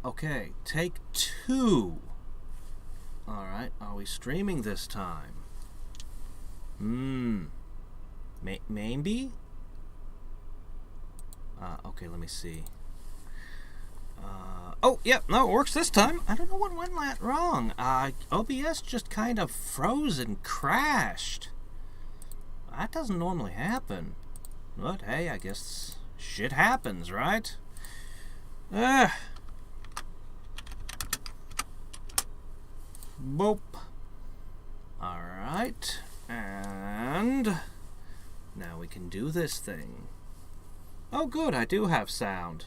Okay, take two. Alright, are we streaming this time? Maybe? Okay, let me see. Oh, yeah, no, it works this time. I don't know what went wrong. OBS just kind of froze and crashed. That doesn't normally happen. But, hey, I guess shit happens, right? Boop. Alright. And now we can do this thing. Oh, good, I do have sound.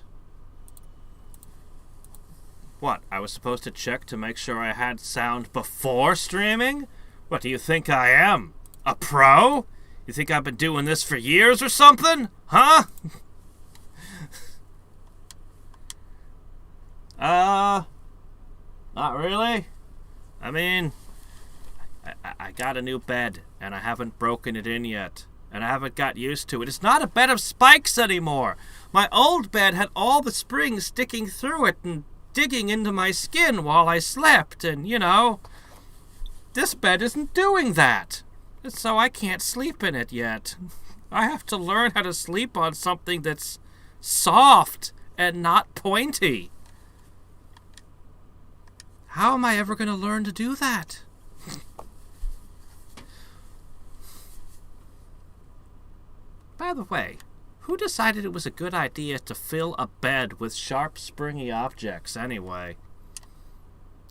What, I was supposed to check to make sure I had sound before streaming? What do you think I am? A pro? You think I've been doing this for years or something? Huh? Not really. I mean, I got a new bed, and I haven't broken it in yet. And I haven't got used to it. It's not a bed of spikes anymore. My old bed had all the springs sticking through it and digging into my skin while I slept. And, you know, this bed isn't doing that. So I can't sleep in it yet. I have to learn how to sleep on something that's soft and not pointy. How am I ever going to learn to do that? By the way, who decided it was a good idea to fill a bed with sharp, springy objects anyway?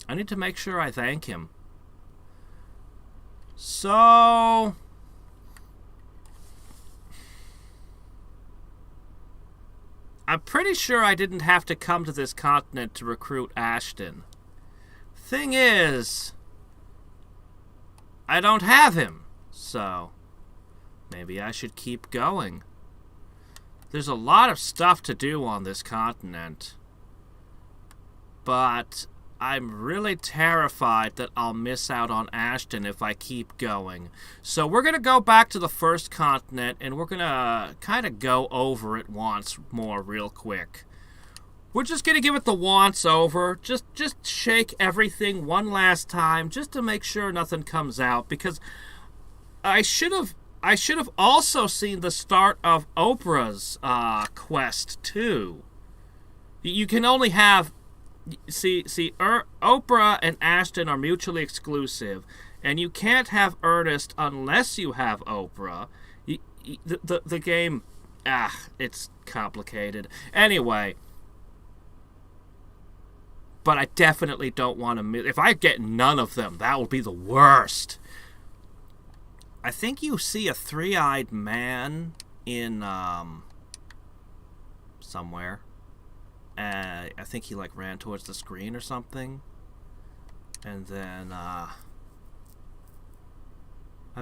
I need to make sure I thank him. So, I'm pretty sure I didn't have to come to this continent to recruit Ashton. Thing is, I don't have him, so maybe I should keep going. There's a lot of stuff to do on this continent, but I'm really terrified that I'll miss out on Ashton if I keep going. So we're going to go back to the first continent, and we're going to kind of go over it once more real quick. We're just going to give it the once over. Just shake everything one last time just to make sure nothing comes out, because I should have also seen the start of Oprah's quest too. You can only have Oprah and Ashton are mutually exclusive, and you can't have Ernest unless you have Oprah. The game, it's complicated. Anyway, but I definitely don't want to miss. If I get none of them, that will be the worst. I think you see a three-eyed man in somewhere. I think he ran towards the screen or something. And then have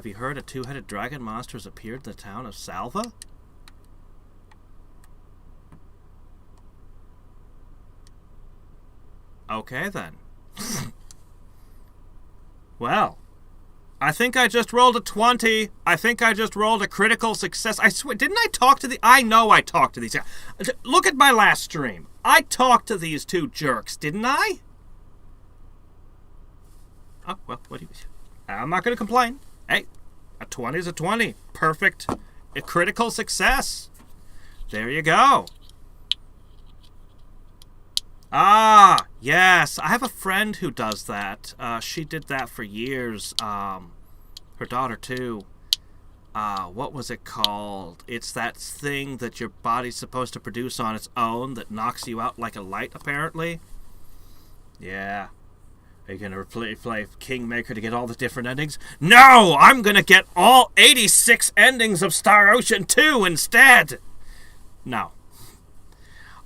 you heard a two-headed dragon monster has appeared in the town of Salva? Okay then. Well, I think I just rolled a 20. I think I just rolled a critical success. I swear, didn't I talk to I know I talked to these guys. Look at my last stream. I talked to these two jerks, didn't I? Oh, well, what do you... I'm not going to complain. Hey, a 20 is a 20. Perfect. A critical success. There you go. Ah, yes. I have a friend who does that. She did that for years. Her daughter, too. What was it called? It's that thing that your body's supposed to produce on its own that knocks you out like a light, apparently. Yeah. Are you going to play Kingmaker to get all the different endings? No! I'm going to get all 86 endings of Star Ocean 2 instead! No.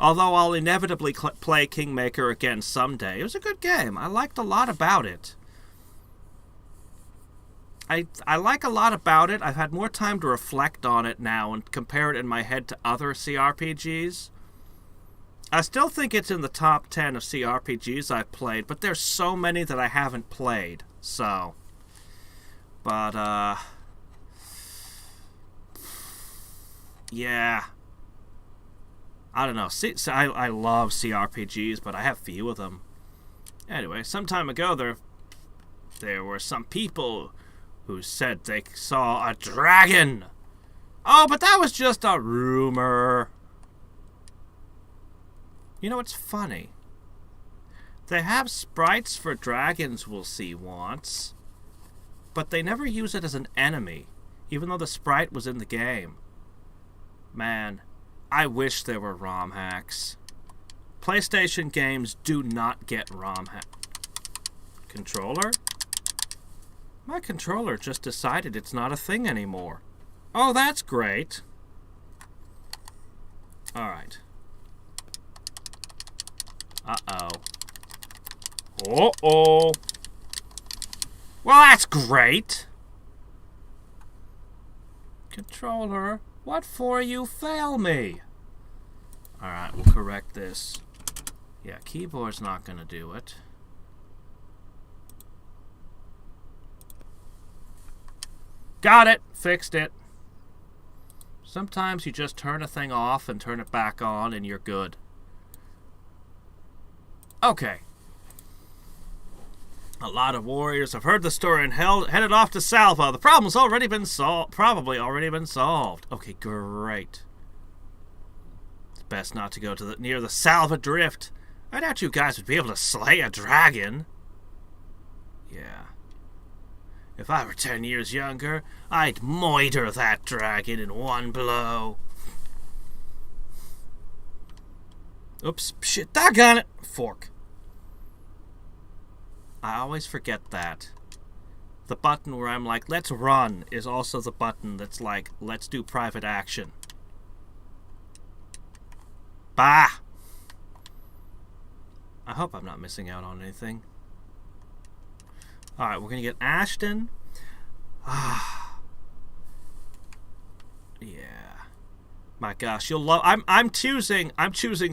Although I'll inevitably play Kingmaker again someday. It was a good game. I liked a lot about it. I like a lot about it. I've had more time to reflect on it now and compare it in my head to other CRPGs. I still think it's in the top 10 of CRPGs I've played, but there's so many that I haven't played, so. But, yeah. I don't know. See, I love CRPGs, but I have few of them. Anyway, some time ago there were some people who said they saw a dragon. Oh, but that was just a rumor. You know, it's funny. They have sprites for dragons we'll see once, but they never use it as an enemy, even though the sprite was in the game. Man, I wish there were ROM hacks. PlayStation games do not get ROM hacks. Controller? My controller just decided it's not a thing anymore. Oh, that's great. Alright. Uh-oh. Uh-oh. Well, that's great. Controller, what for you fail me? Alright, we'll correct this. Yeah, keyboard's not gonna do it. Got it! Fixed it. Sometimes you just turn a thing off and turn it back on and you're good. Okay. A lot of warriors have heard the story and headed off to Salva. The problem's already been solved. Probably already been solved. Okay, great. It's best not to go to near the Salva Drift. I doubt you guys would be able to slay a dragon. Yeah. If I were 10 years younger, I'd moiter that dragon in one blow. Oops, shit, doggone it! Fork. I always forget that. The button where I'm like, let's run, is also the button that's like, let's do private action. Bah! I hope I'm not missing out on anything. Alright, we're gonna get Ashton. Yeah. My gosh, you'll love. I'm choosing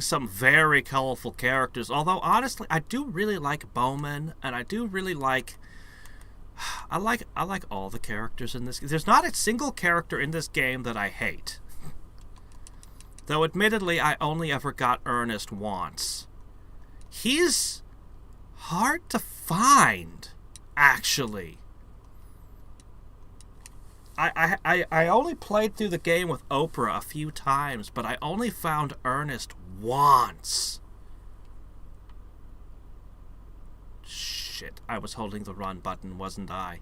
some very colorful characters. Although honestly, I do really like Bowman, and I do really like. I like all the characters in this. There's not a single character in this game that I hate. Though admittedly, I only ever got Ernest once. He's hard to find, actually. I only played through the game with Oprah a few times, but I only found Ernest once. Shit, I was holding the run button, wasn't I?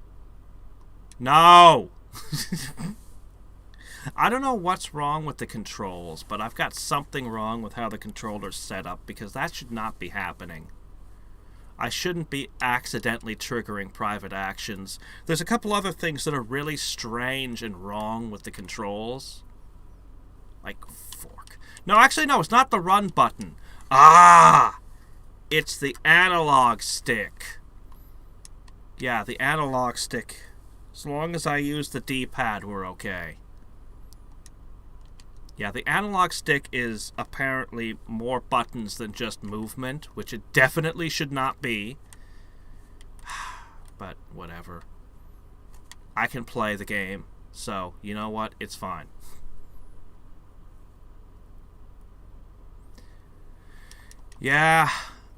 No! I don't know what's wrong with the controls, but I've got something wrong with how the controller's set up, because that should not be happening. I shouldn't be accidentally triggering private actions. There's a couple other things that are really strange and wrong with the controls. Like, fork. No, actually, no, it's not the run button. Ah! It's the analog stick. Yeah, the analog stick. As long as I use the D-pad, we're okay. Yeah, the analog stick is apparently more buttons than just movement, which it definitely should not be. But whatever. I can play the game, so you know what? It's fine. Yeah,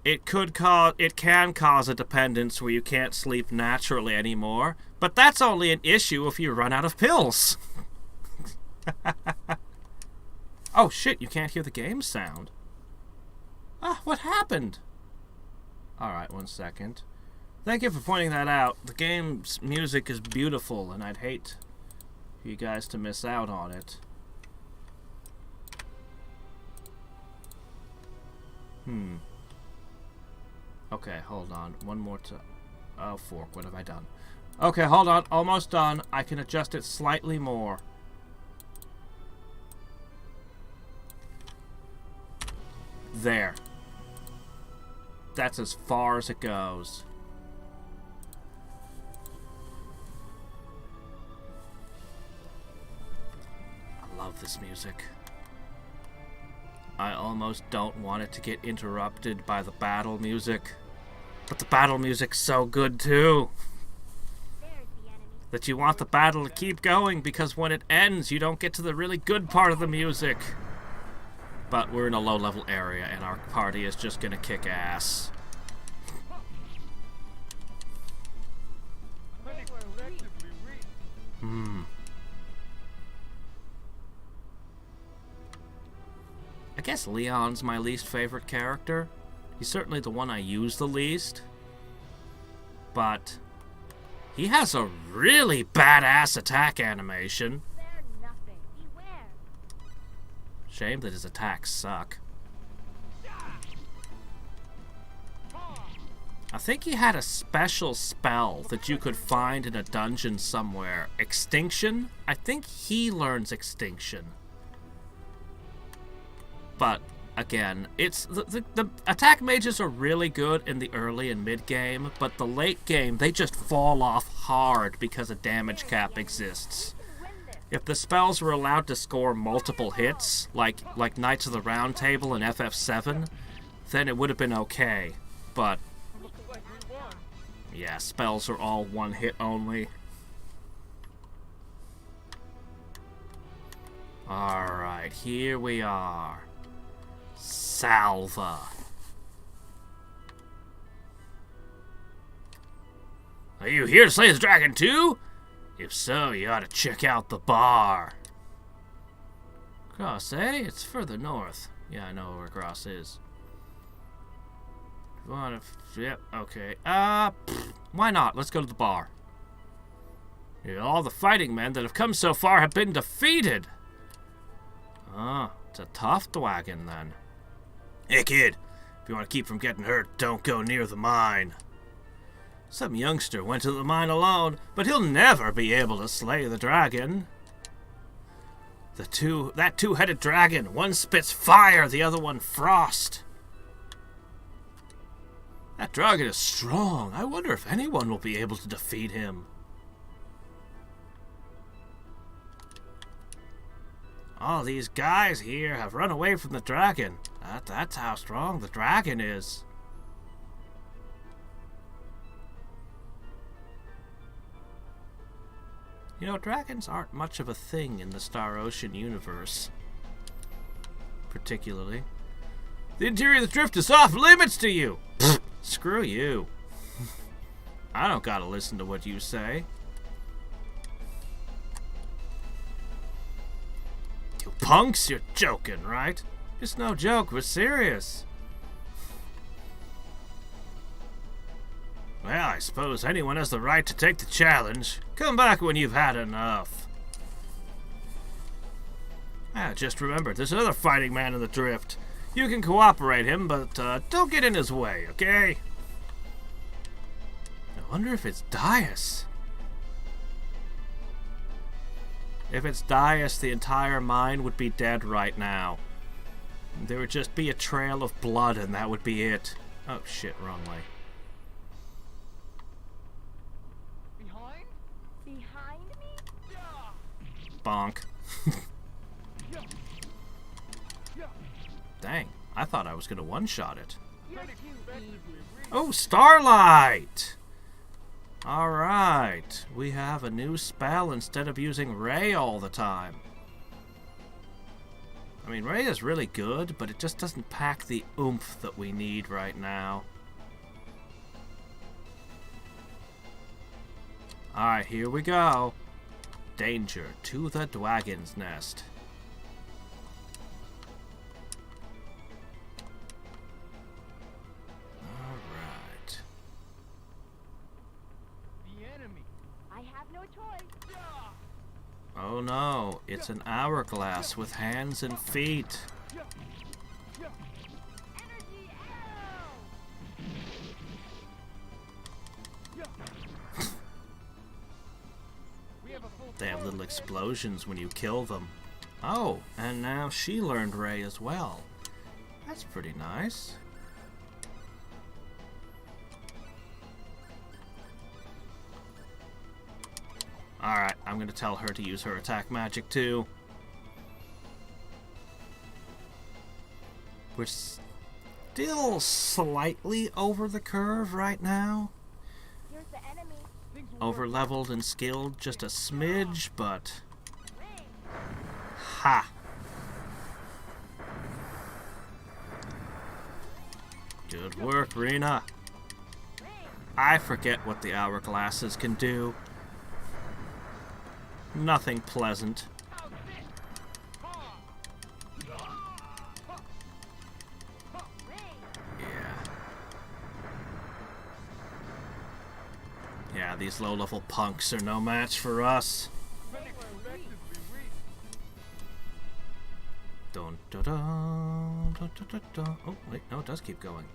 it can cause a dependence where you can't sleep naturally anymore, but that's only an issue if you run out of pills. Oh shit, you can't hear the game sound. Ah, what happened? Alright, 1 second. Thank you for pointing that out. The game's music is beautiful, and I'd hate for you guys to miss out on it. Okay, hold on. One more time. Oh, fork, what have I done? Okay, hold on. Almost done. I can adjust it slightly more. There. That's as far as it goes. I love this music. I almost don't want it to get interrupted by the battle music. But the battle music's so good too. That you want the battle to keep going, because when it ends, you don't get to the really good part of the music. But we're in a low-level area, and our party is just gonna kick ass. I guess Leon's my least favorite character. He's certainly the one I use the least. But he has a really badass attack animation. Shame that his attacks suck. I think he had a special spell that you could find in a dungeon somewhere. Extinction? I think he learns Extinction. But, again, it's the attack mages are really good in the early and mid game, but the late game, they just fall off hard because a damage cap exists. If the spells were allowed to score multiple hits, like Knights of the Round Table and FF7, then it would have been okay. But, yeah, spells are all one hit only. Alright, here we are. Salva. Are you here to slay the dragon too? If so, you ought to check out the bar. Gross, eh? It's further north. Yeah, I know where Gross is. Yep, okay. Why not? Let's go to the bar. Yeah, all the fighting men that have come so far have been defeated. Oh, it's a tough dragon then. Hey kid, if you want to keep from getting hurt, don't go near the mine. Some youngster went to the mine alone, but he'll never be able to slay the dragon. That two-headed dragon, one spits fire, the other one frost. That dragon is strong. I wonder if anyone will be able to defeat him. All these guys here have run away from the dragon. That's how strong the dragon is. You know, dragons aren't much of a thing in the Star Ocean universe. Particularly. The interior of the drift is off limits to you! Screw you. I don't gotta listen to what you say. You punks, you're joking, right? It's no joke, we're serious. Well, I suppose anyone has the right to take the challenge. Come back when you've had enough. Just remember, there's another fighting man in the drift. You can cooperate him, but don't get in his way, okay? I wonder if it's Dias. If it's Dias, the entire mine would be dead right now. There would just be a trail of blood, and that would be it. Oh, shit, wrong way. Behind me? Bonk. Dang, I thought I was gonna one-shot it. Oh, Starlight! Alright, we have a new spell instead of using Ray all the time. I mean, Ray is really good, but it just doesn't pack the oomph that we need right now. Alright, here we go. Danger to the Dragon's Nest. Alright. The enemy. I have no choice. Oh no, it's an hourglass with hands and feet. Energy They have little explosions when you kill them. Oh, and now she learned Ray as well. That's pretty nice. Alright, I'm gonna tell her to use her attack magic too. We're still slightly over the curve right now. Here's the enemy. Over-leveled and skilled just a smidge, but... Ha! Good work, Rena. I forget what the hourglasses can do. Nothing pleasant. Yeah, these low-level punks are no match for us. Dun, dun, dun, dun, dun, dun, dun. Oh, wait, no, it does keep going.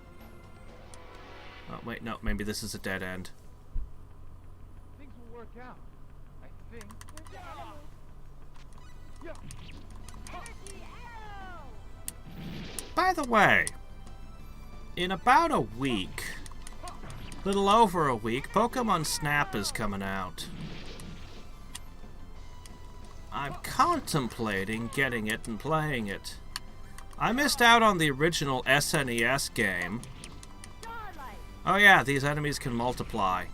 Oh, wait, no, maybe this is a dead end. Things will work out, I think. By the way, in about a week, little over a week, Pokemon Snap is coming out. I'm contemplating getting it and playing it. I missed out on the original SNES game. Oh yeah, these enemies can multiply.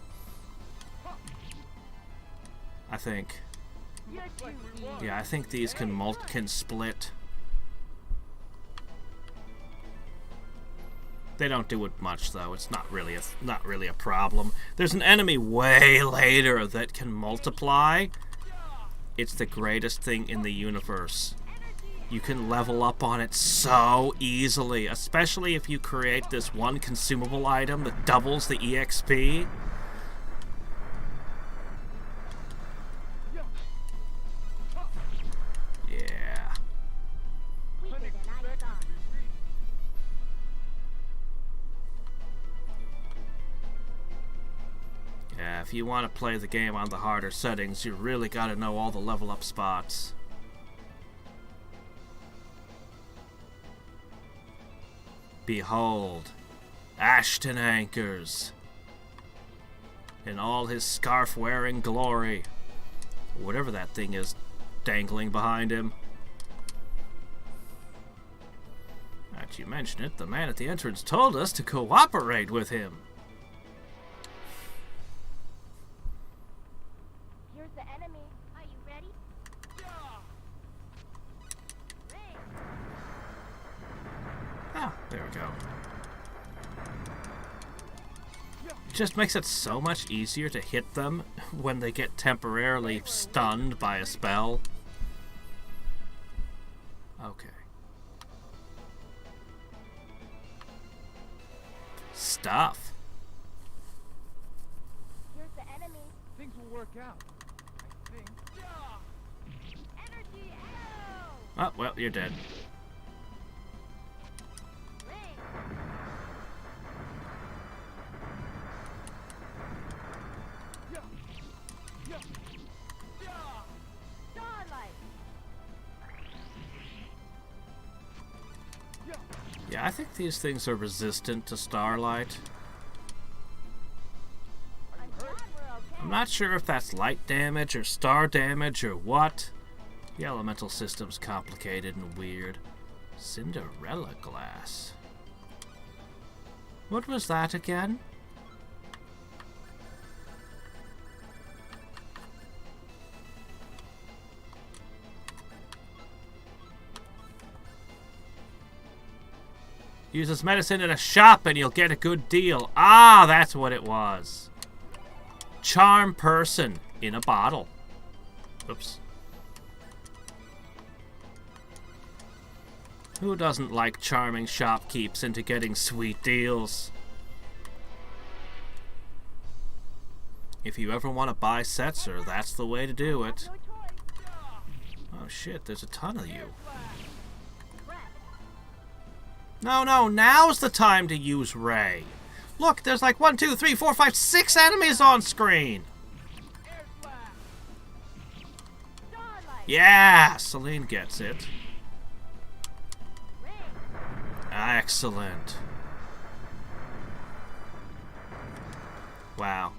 I think. Yeah, I think these can split. They don't do it much though. It's not really a problem. There's an enemy way later that can multiply. It's the greatest thing in the universe. You can level up on it so easily, especially if you create this one consumable item that doubles the EXP. Yeah. Yeah, if you want to play the game on the harder settings, you really got to know all the level up spots. Behold, Ashton anchors in all his scarf-wearing glory. Whatever that thing is dangling behind him. Now that you mention it, the man at the entrance told us to cooperate with him. Here's the enemy. Are you ready? Ah, there we go. It just makes it so much easier to hit them when they get temporarily stunned by a spell. Okay. Stuff. Here's the enemy. Things will work out, I think. Energy arrow. Oh, well, you're dead. Yeah, I think these things are resistant to starlight. I'm not sure if that's light damage or star damage or what. The elemental system's complicated and weird. Cinderella glass. What was that again? Use this medicine in a shop and you'll get a good deal. Ah, that's what it was. Charm person in a bottle. Oops. Who doesn't like charming shopkeeps into getting sweet deals? If you ever want to buy Setzer, that's the way to do it. Oh shit, there's a ton of you. No, now's the time to use Ray. Look, there's like 1, 2, 3, 4, 5, 6 enemies on screen. Yeah, Celine gets it. Excellent. Wow.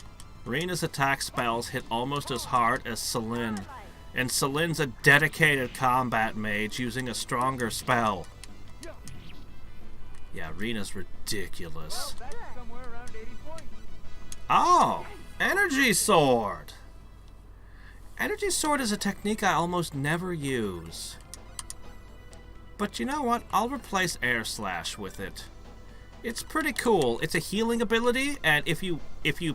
Rena's attack spells hit almost as hard as Celine. And Celine's a dedicated combat mage using a stronger spell. Yeah, Rena's ridiculous. Well, that's somewhere around 80 points. Oh! Energy Sword! Energy Sword is a technique I almost never use. But you know what? I'll replace Air Slash with it. It's pretty cool. It's a healing ability, and if you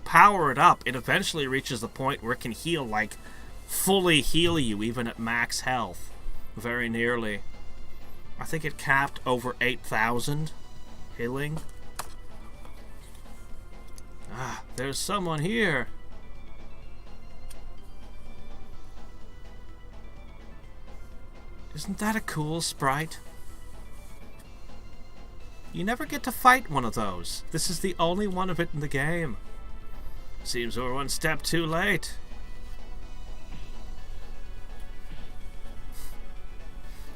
power it up, it eventually reaches the point where it can heal, like, fully heal you, even at max health. Very nearly. I think it capped over 8,000 healing. Ah, there's someone here. Isn't that a cool sprite? You never get to fight one of those. This is the only one of it in the game. Seems we're one step too late.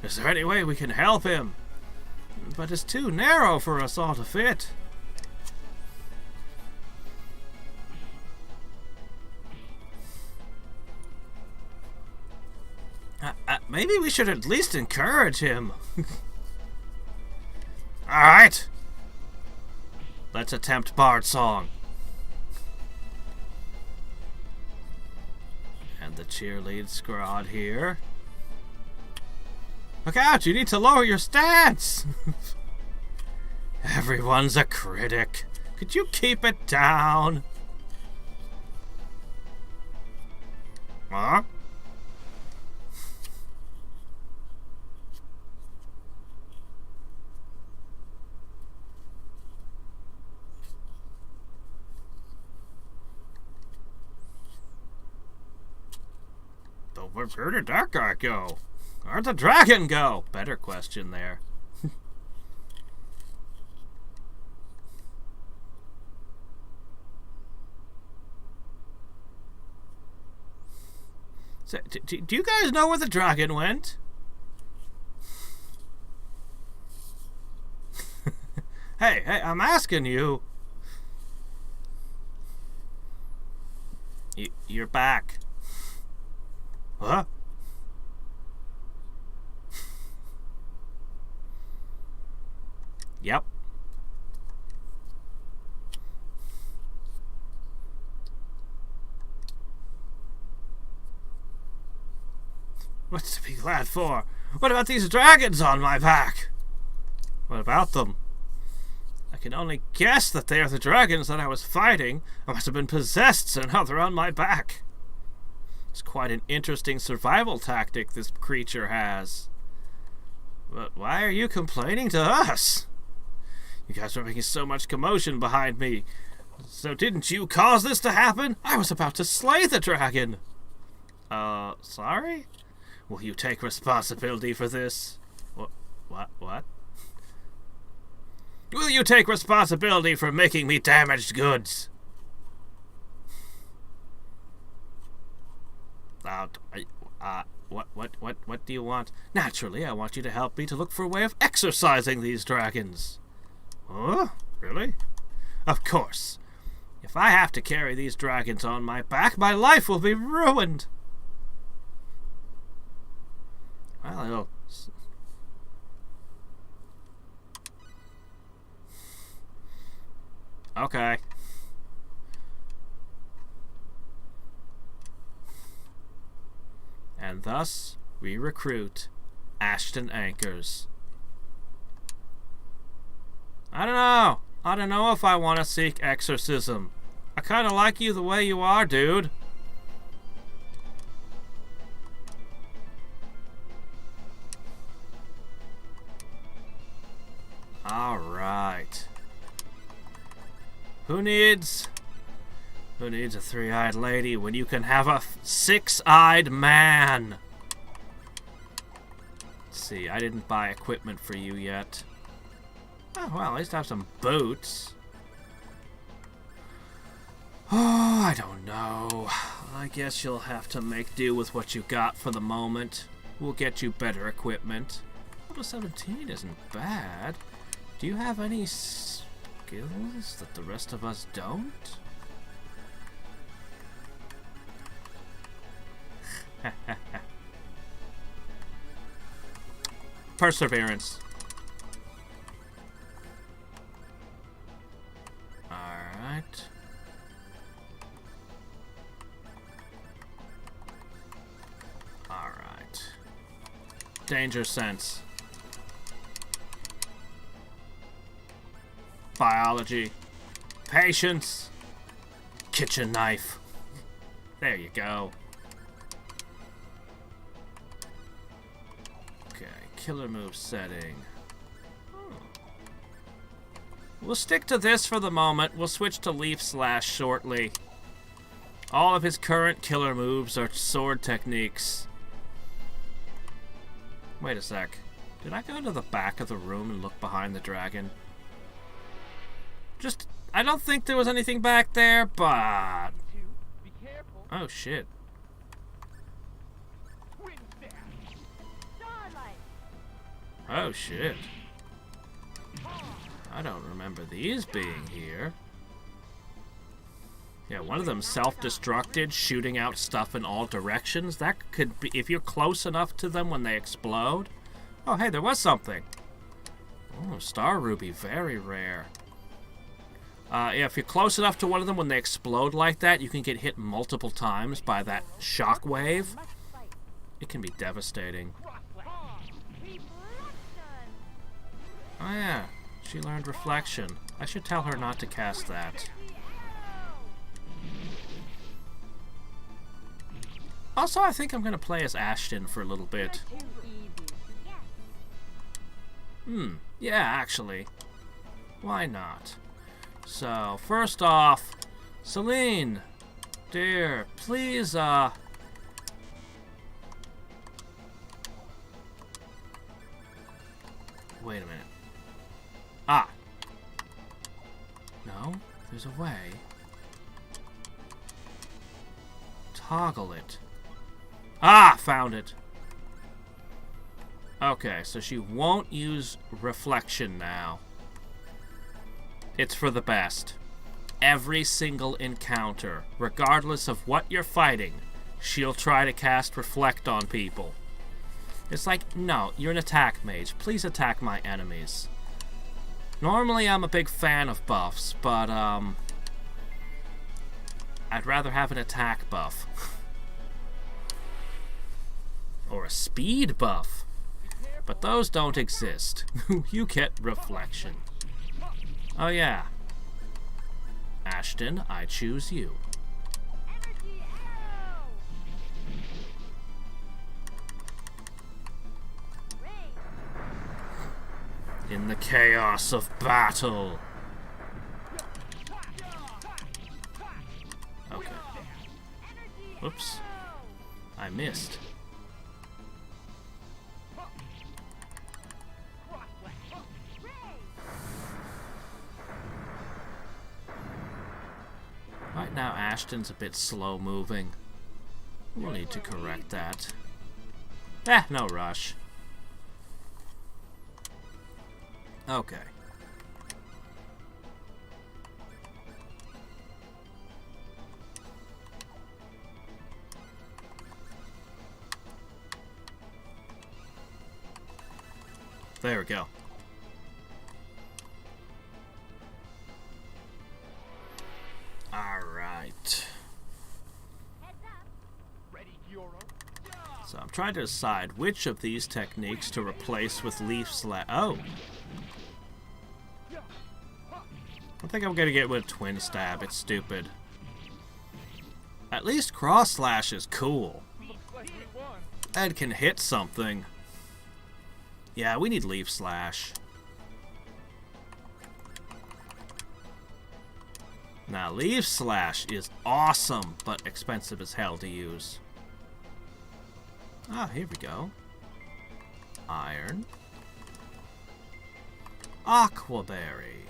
Is there any way we can help him? But it's too narrow for us all to fit. Maybe we should at least encourage him. Alright. Let's attempt Bard Song. And the cheerlead squad here. Look out, you need to lower your stance! Everyone's a critic. Could you keep it down? Huh? Where did that guy go? Where'd the dragon go? Better question there. So, do you guys know where the dragon went? Hey, I'm asking you. You're back. Huh? Yep. What's to be glad for? What about these dragons on my back? What about them? I can only guess that they are the dragons that I was fighting. I must have been possessed, so now they're on my back. It's quite an interesting survival tactic this creature has. But why are you complaining to us? You guys are making so much commotion behind me. So didn't you cause this to happen? I was about to slay the dragon. Sorry? Will you take responsibility for this? What? Will you take responsibility for making me damaged goods? What do you want? Naturally, I want you to help me to look for a way of exorcising these dragons. Huh? Really? Of course. If I have to carry these dragons on my back, my life will be ruined. Well, it'll... Okay. And thus, we recruit Ashton Anchors. I don't know if I want to seek exorcism. I kind of like you the way you are, dude. Alright. Who needs a three-eyed lady when you can have a six-eyed man? Let's see, I didn't buy equipment for you yet. Oh, well, at least I have some boots. Oh, I don't know. I guess you'll have to make do with what you got for the moment. We'll get you better equipment. Level 17 isn't bad. Do you have any skills that the rest of us don't? Perseverance. Alright. Alright. Danger sense. Biology. Patience. Kitchen knife. There you go. Okay, killer move setting. We'll stick to this for the moment. We'll switch to Leaf Slash shortly. All of his current killer moves are sword techniques. Wait a sec. Did I go to the back of the room and look behind the dragon? I don't think there was anything back there, but... Be careful. Oh, shit. Starlight. Oh, shit. I don't remember these being here. Yeah, one of them self-destructed, shooting out stuff in all directions. That could be... If you're close enough to them when they explode... Oh, hey, there was something. Oh, Star Ruby, very rare. Yeah, if you're close enough to one of them when they explode like that, you can get hit multiple times by that shockwave. It can be devastating. Oh yeah, she learned Reflection. I should tell her not to cast that. Also, I think I'm going to play as Ashton for a little bit. Yeah, actually. Why not? So, first off, Celine, dear, please, wait a minute. Ah. No, there's a way. Toggle it. Ah, found it. Okay, so she won't use Reflection now. It's for the best. Every single encounter, regardless of what you're fighting, she'll try to cast Reflect on people. It's like, no, you're an attack mage. Please attack my enemies. Normally, I'm a big fan of buffs, but, I'd rather have an attack buff. Or a speed buff. But those don't exist. You get Reflection. Oh yeah. Ashton, I choose you. Energy arrow. Ray. In the chaos of battle. Okay. Whoops. I missed. Right now, Ashton's a bit slow moving. We'll need to correct that. No rush. Okay. There we go. Alright. So I'm trying to decide which of these techniques to replace with Leaf Slash. Oh! I think I'm gonna get with Twin Stab. It's stupid. At least Cross Slash is cool. Ed can hit something. Yeah, we need Leaf Slash. Now, Leaf Slash is awesome, but expensive as hell to use. Ah, here we go. Iron. Aquaberry.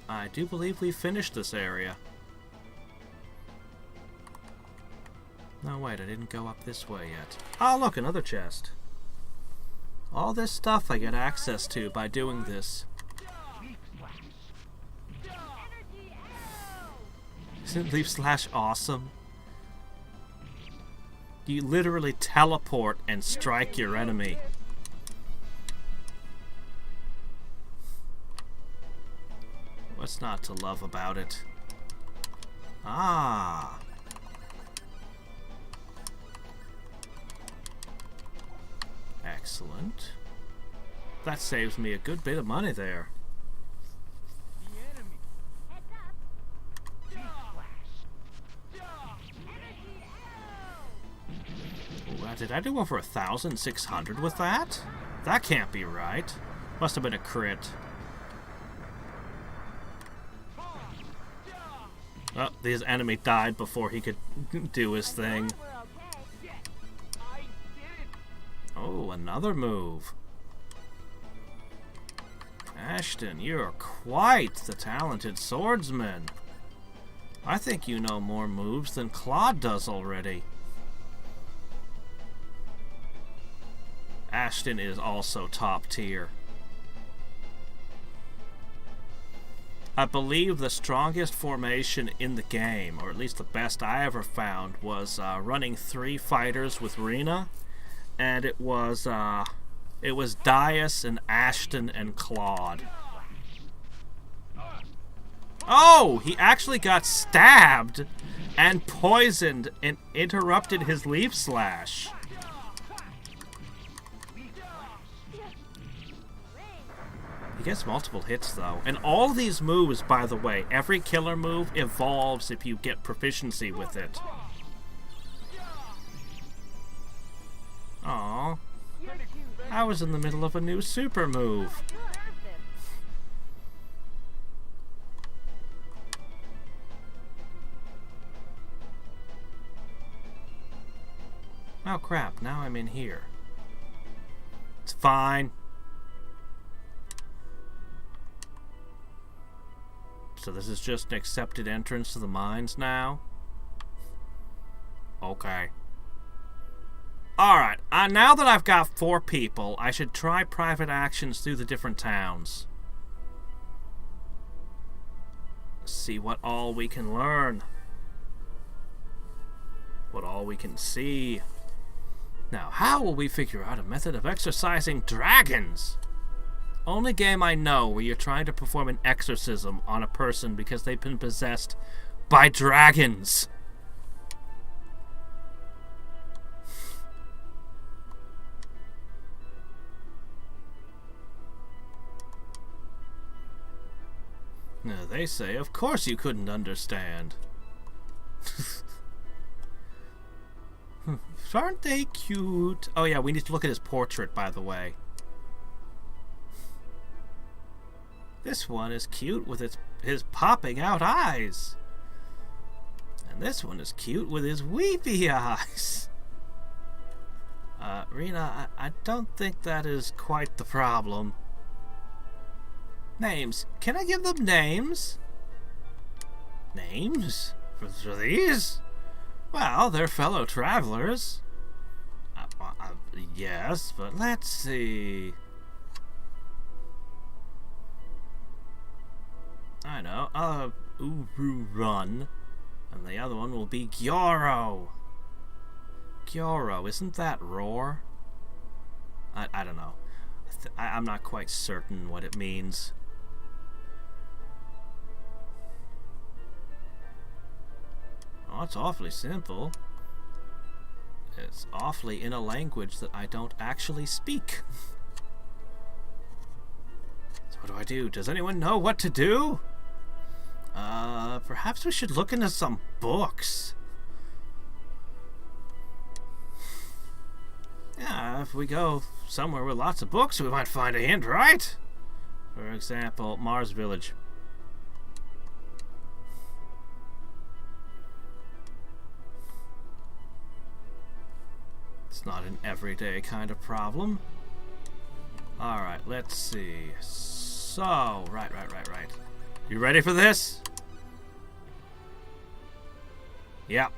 I do believe we finished this area. No, wait, I didn't go up this way yet. Oh, look, another chest. All this stuff I get access to by doing this. Isn't Leaf Slash awesome? You literally teleport and strike your enemy. What's not to love about it? Ah. Excellent. That saves me a good bit of money there. The enemy. Heads up. Energy arrow. Did I do over 1,600 with that? That can't be right. Must have been a crit. Oh, his enemy died before he could do his thing. We're okay. I did it. Oh, another move. Ashton, you're quite the talented swordsman. I think you know more moves than Claude does already. Ashton is also top tier. I believe the strongest formation in the game, or at least the best I ever found, was running 3 fighters with Rena, and it was Dias and Ashton and Claude. Oh, he actually got stabbed and poisoned and interrupted his leaf slash. He gets multiple hits, though. And all these moves, by the way, every killer move evolves if you get proficiency with it. Aww. I was in the middle of a new super move. Oh crap, now I'm in here. It's fine. So this is just an accepted entrance to the mines now? Okay. Alright, now that I've got 4 people, I should try private actions through the different towns. See what all we can learn. What all we can see. Now, how will we figure out a method of exorcising dragons? Only game I know where you're trying to perform an exorcism on a person because they've been possessed by dragons. Now, they say, of course you couldn't understand. Aren't they cute? Oh yeah, we need to look at his portrait, by the way. This one is cute with his popping out eyes. And this one is cute with his weepy eyes. Rena, I don't think that is quite the problem. Names. Can I give them names? Names? For these? Well, they're fellow travelers. Yes, but let's see. I know. Uru Run. And the other one will be Gyoro. Gyoro, isn't that Roar? I don't know. I'm not quite certain what it means. Oh, it's awfully simple. It's awfully in a language that I don't actually speak. So what do I do? Does anyone know what to do? Perhaps we should look into some books. Yeah, if we go somewhere with lots of books, we might find a hint, right? For example, Mars Village. It's not an everyday kind of problem. Alright, let's see. So, right. You ready for this? Yep.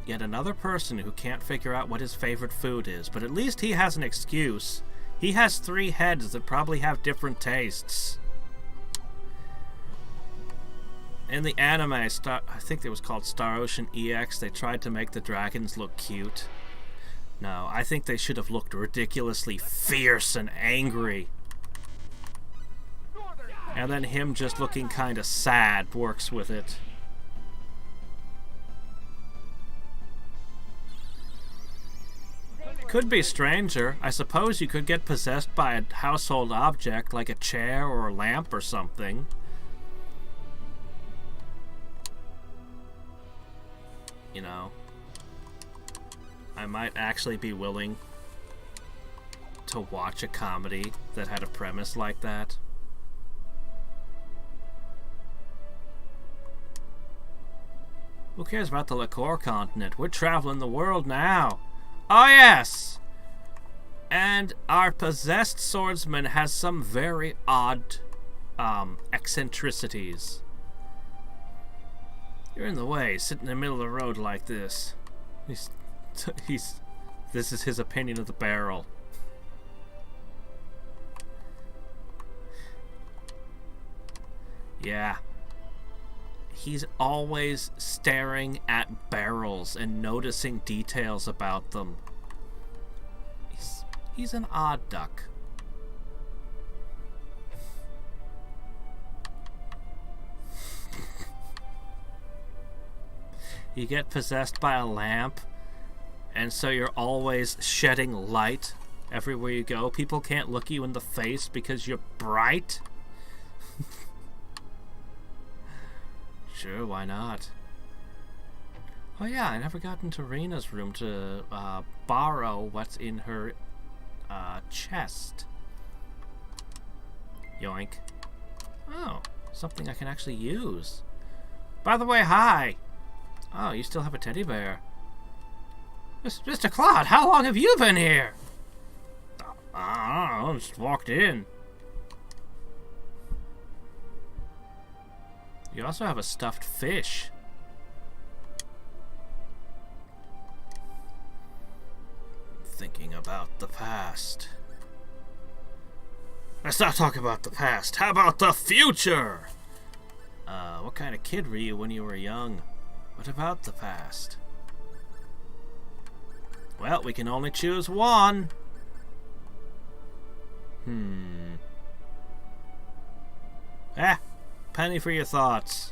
Yet another person who can't figure out what his favorite food is, but at least he has an excuse. He has 3 heads that probably have different tastes. In the anime, I think it was called Star Ocean EX, they tried to make the dragons look cute. No, I think they should have looked ridiculously fierce and angry. And then him just looking kind of sad works with it. could be stranger. I suppose you could get possessed by a household object like a chair or a lamp or something. You know, I might actually be willing to watch a comedy that had a premise like that. Who cares about the Liqueur continent? We're traveling the world now. Oh yes! And our possessed swordsman has some very odd eccentricities. You're in the way, sitting in the middle of the road like this. This is his opinion of the barrel. Yeah. He's always staring at barrels and noticing details about them. He's an odd duck. You get possessed by a lamp, and so you're always shedding light everywhere you go. People can't look you in the face because you're bright. Sure, why not? Oh yeah, I never got into Rena's room to borrow what's in her chest. Yoink. Oh, something I can actually use. By the way, hi! Oh, you still have a teddy bear. Mr. Claude, how long have you been here? I don't know, just walked in. You also have a stuffed fish. Thinking about the past. Let's not talk about the past. How about the future? What kind of kid were you when you were young? What about the past? Well, we can only choose one. Penny for your thoughts.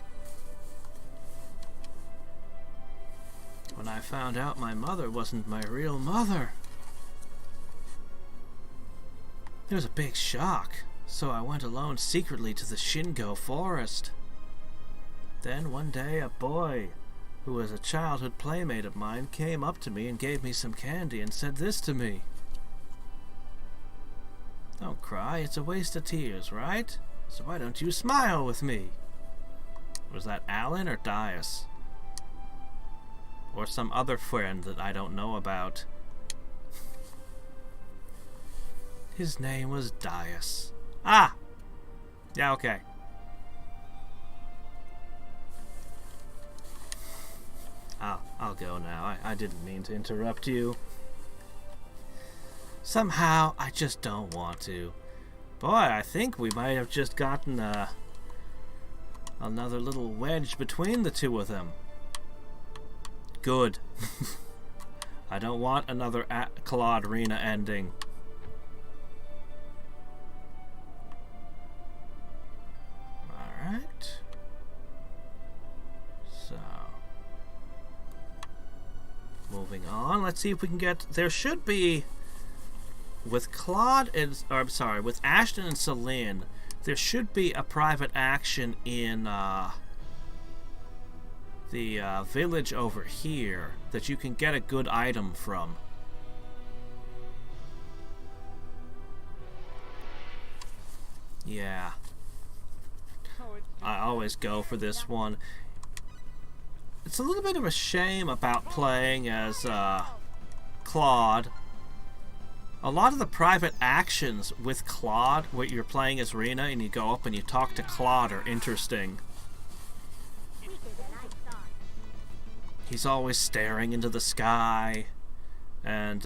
When I found out my mother wasn't my real mother, it was a big shock, so I went alone secretly to the Shingo forest. Then one day a boy, who was a childhood playmate of mine, came up to me and gave me some candy and said this to me. Don't cry, it's a waste of tears, right? So why don't you smile with me? Was that Alan or Dias? Or some other friend that I don't know about? His name was Dias. Ah! Yeah, okay. I'll go now. I didn't mean to interrupt you. Somehow, I just don't want to. Boy, I think we might have just gotten another little wedge between the two of them. Good. I don't want another Claude Rena ending. Alright. So. Moving on. Let's see if we can get... There should be... With Claude and... Or, I'm sorry. With Ashton and Celine, there should be a private action in the village over here that you can get a good item from. Yeah. I always go for this one. It's a little bit of a shame about playing as Claude. A lot of the private actions with Claude, where you're playing as Rena and you go up and you talk to Claude, are interesting. He's always staring into the sky. And,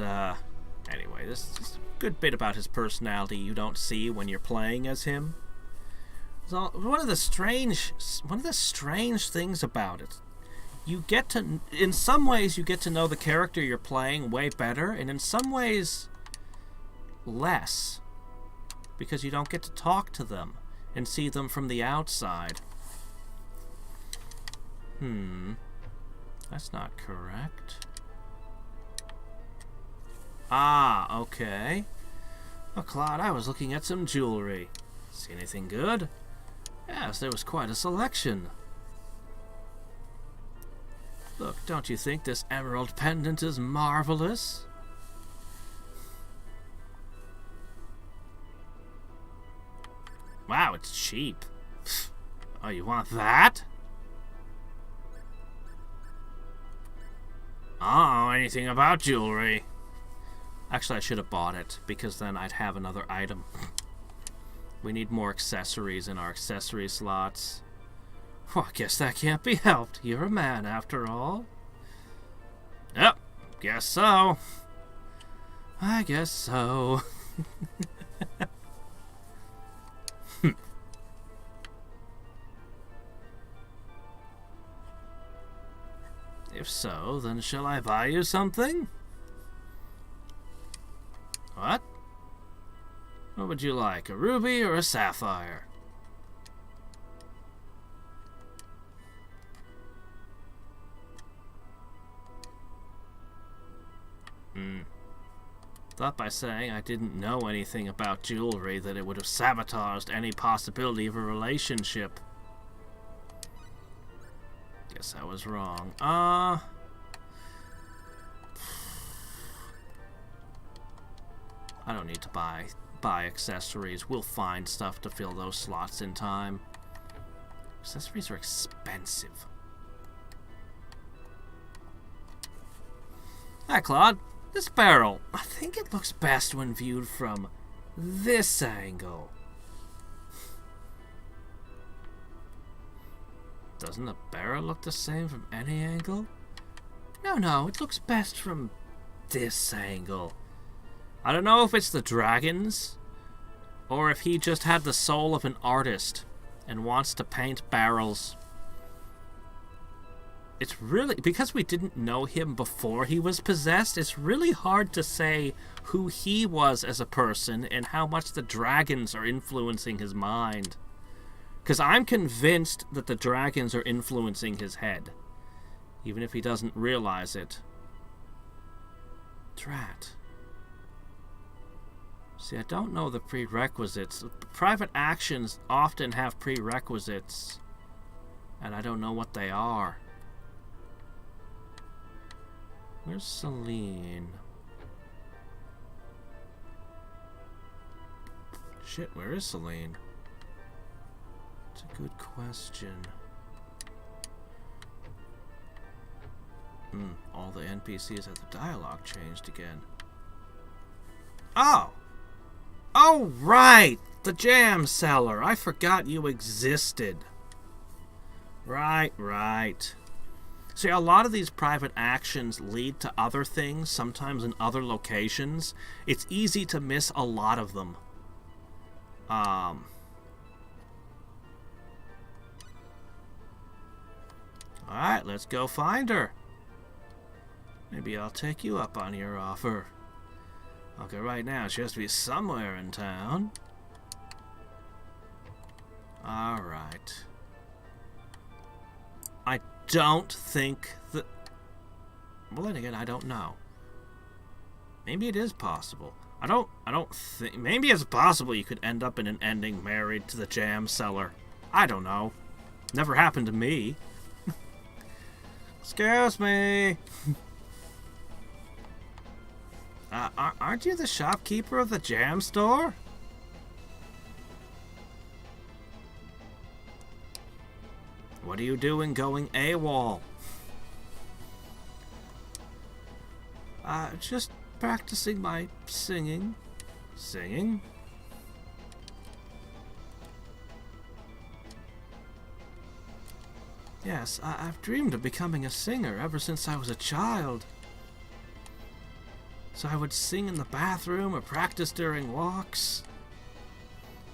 anyway, this is a good bit about his personality you don't see when you're playing as him. So, one of the strange things about it, you get to, in some ways you get to know the character you're playing way better, and in some ways less, because you don't get to talk to them and see them from the outside. That's not correct. Ah, okay. Oh, Claude, I was looking at some jewelry. See anything good? Yes, there was quite a selection. Look, don't you think this emerald pendant is marvelous? Wow, it's cheap. Oh, you want that? I don't know anything about jewelry. Actually, I should have bought it, because then I'd have another item. We need more accessories in our accessory slots. Well, I guess that can't be helped. You're a man, after all. Yep, guess so. I guess so. If so, then shall I buy you something? What? What would you like, a ruby or a sapphire? Thought by saying I didn't know anything about jewelry that it would have sabotaged any possibility of a relationship. Guess I was wrong. I don't need to buy accessories. We'll find stuff to fill those slots in time. Accessories are expensive. Hi, Claude. This barrel, I think it looks best when viewed from this angle. Doesn't a barrel look the same from any angle? No, it looks best from this angle. I don't know if it's the dragons, or if he just had the soul of an artist and wants to paint barrels. It's really, because we didn't know him before he was possessed, it's really hard to say who he was as a person and how much the dragons are influencing his mind. Because I'm convinced that the dragons are influencing his head, even if he doesn't realize it. Drat. See, I don't know the prerequisites. Private actions often have prerequisites, and I don't know what they are. Where's Celine? Shit, where is Celine? It's a good question. All the NPCs at the dialogue changed again. Oh! Oh, right! The jam seller! I forgot you existed. Right. See, a lot of these private actions lead to other things, sometimes in other locations. It's easy to miss a lot of them. Alright, let's go find her. Maybe I'll take you up on your offer. Okay, right now she has to be somewhere in town. Alright. I don't think that... Well, then again, I don't know. Maybe it is possible. I don't think... Maybe it's possible you could end up in an ending married to the jam seller. I don't know. Never happened to me. Excuse me. Aren't you the shopkeeper of the jam store? What are you doing going AWOL? Just practicing my singing. Singing? Yes, I've dreamed of becoming a singer ever since I was a child. So I would sing in the bathroom or practice during walks.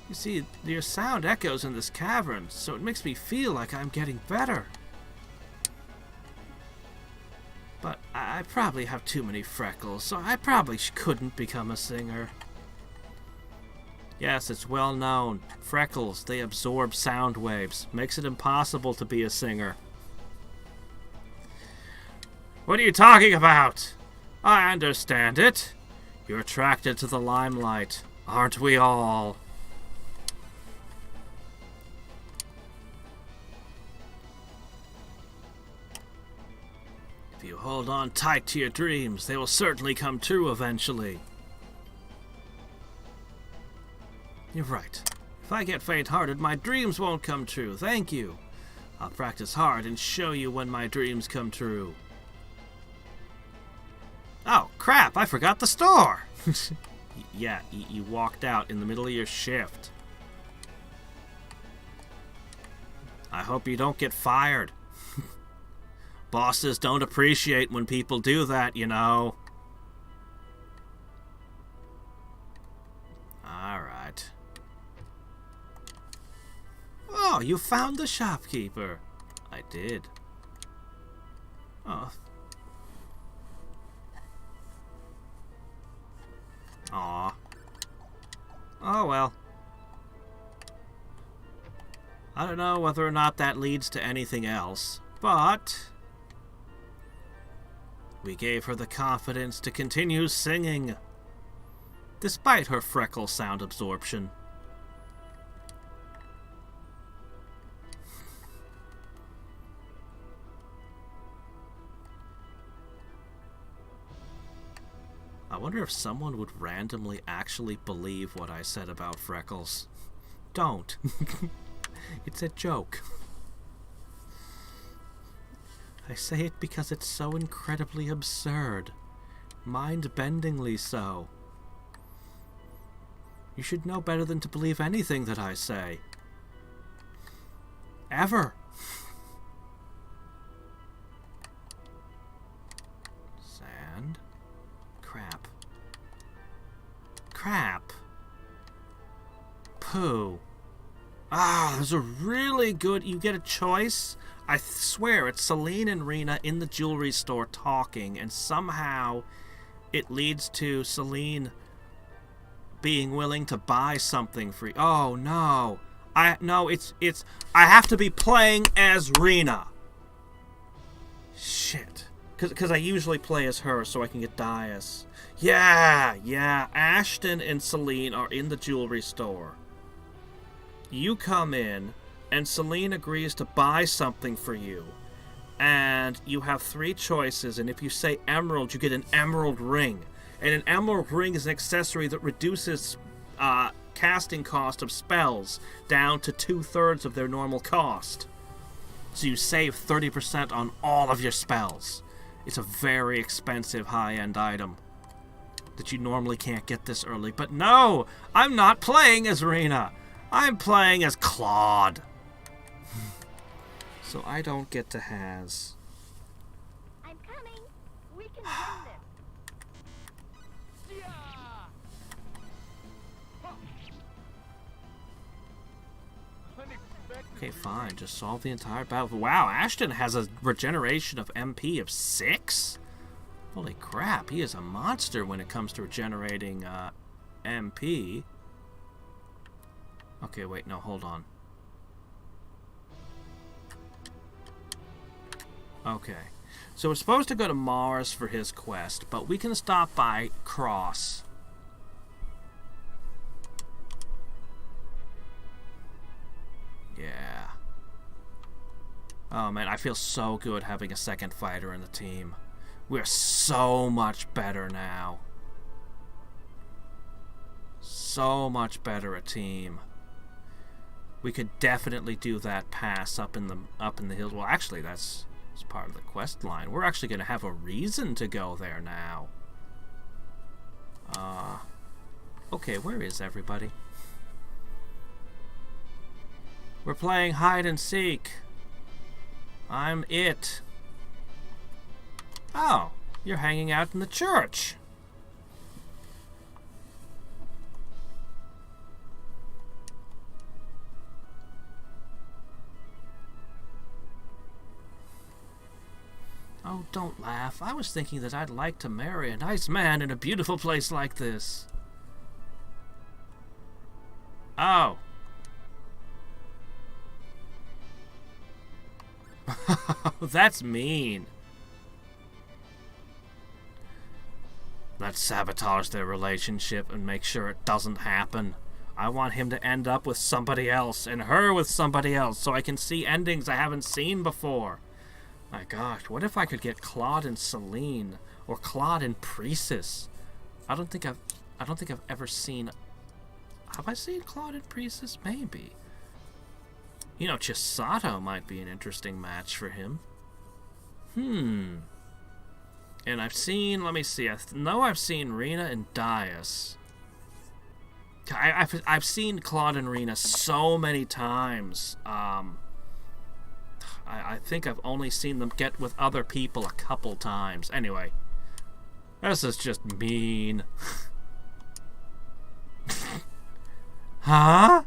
You see, your sound echoes in this cavern, so it makes me feel like I'm getting better. But I probably have too many freckles, so I probably couldn't become a singer. Yes, it's well known. Freckles, they absorb sound waves. Makes it impossible to be a singer. What are you talking about? I understand it. You're attracted to the limelight. Aren't we all? If you hold on tight to your dreams, they will certainly come true eventually. You're right. If I get faint-hearted, my dreams won't come true. Thank you. I'll practice hard and show you when my dreams come true. Oh, crap, I forgot the store! Yeah, you walked out in the middle of your shift. I hope you don't get fired. Bosses don't appreciate when people do that, you know. Alright. Oh, you found the shopkeeper. I did. Oh. Aw. Oh well. I don't know whether or not that leads to anything else, but we gave her the confidence to continue singing, despite her freckle sound absorption. I wonder if someone would randomly actually believe what I said about freckles. Don't. It's a joke. I say it because it's so incredibly absurd. Mind-bendingly so. You should know better than to believe anything that I say. Ever. Sand. Crap. Crap. Poo. Ah, there's a really good... You get a choice? I swear, it's Celine and Rena in the jewelry store talking, and somehow it leads to Celine being willing to buy something for... Oh, no. I have to be playing as Rena. Shit. Because I usually play as her, so I can get Dias. Yeah. Ashton and Celine are in the jewelry store. You come in, and Celine agrees to buy something for you. And you have 3 choices, and if you say emerald, you get an emerald ring. And an emerald ring is an accessory that reduces casting cost of spells down to 2/3 of their normal cost. So you save 30% on all of your spells. It's a very expensive high-end item that you normally can't get this early. But no, I'm not playing as Rena. I'm playing as Claude. So I don't get to has. I'm coming. We can win this. Okay, fine. Just solve the entire battle. Wow, Ashton has a regeneration of MP of 6? Holy crap, he is a monster when it comes to regenerating MP. Okay, wait, no, hold on. Okay. So we're supposed to go to Mars for his quest, but we can stop by Cross. Yeah. Oh man, I feel so good having a second fighter in the team. We're so much better now. So much better a team. We could definitely do that pass up in the hills. Well, actually, that's part of the quest line. We're actually going to have a reason to go there now. Okay, where is everybody? We're playing hide and seek. I'm it. Oh, you're hanging out in the church. Oh, don't laugh. I was thinking that I'd like to marry a nice man in a beautiful place like this. Oh. That's mean. Let's sabotage their relationship and make sure it doesn't happen. I want him to end up with somebody else and her with somebody else so I can see endings I haven't seen before. My gosh, what if I could get Claude and Celine or Claude and Priestess? I don't think I've ever seen. Have I seen Claude and Priestess? Maybe. You know, Chisato might be an interesting match for him. And I've seen, let me see, I know I've seen Rena and Dias. I've seen Claude and Rena so many times. I think I've only seen them get with other people a couple times. Anyway, this is just mean. Huh?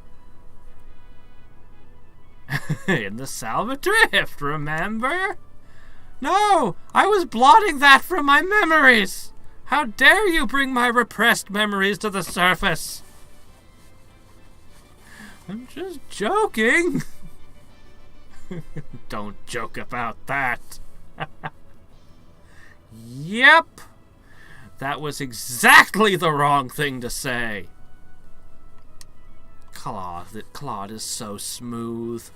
In the Salvadrift, remember? No, I was blotting that from my memories. How dare you bring my repressed memories to the surface? I'm just joking. Don't joke about that. Yep. That was exactly the wrong thing to say. Claude is so smooth.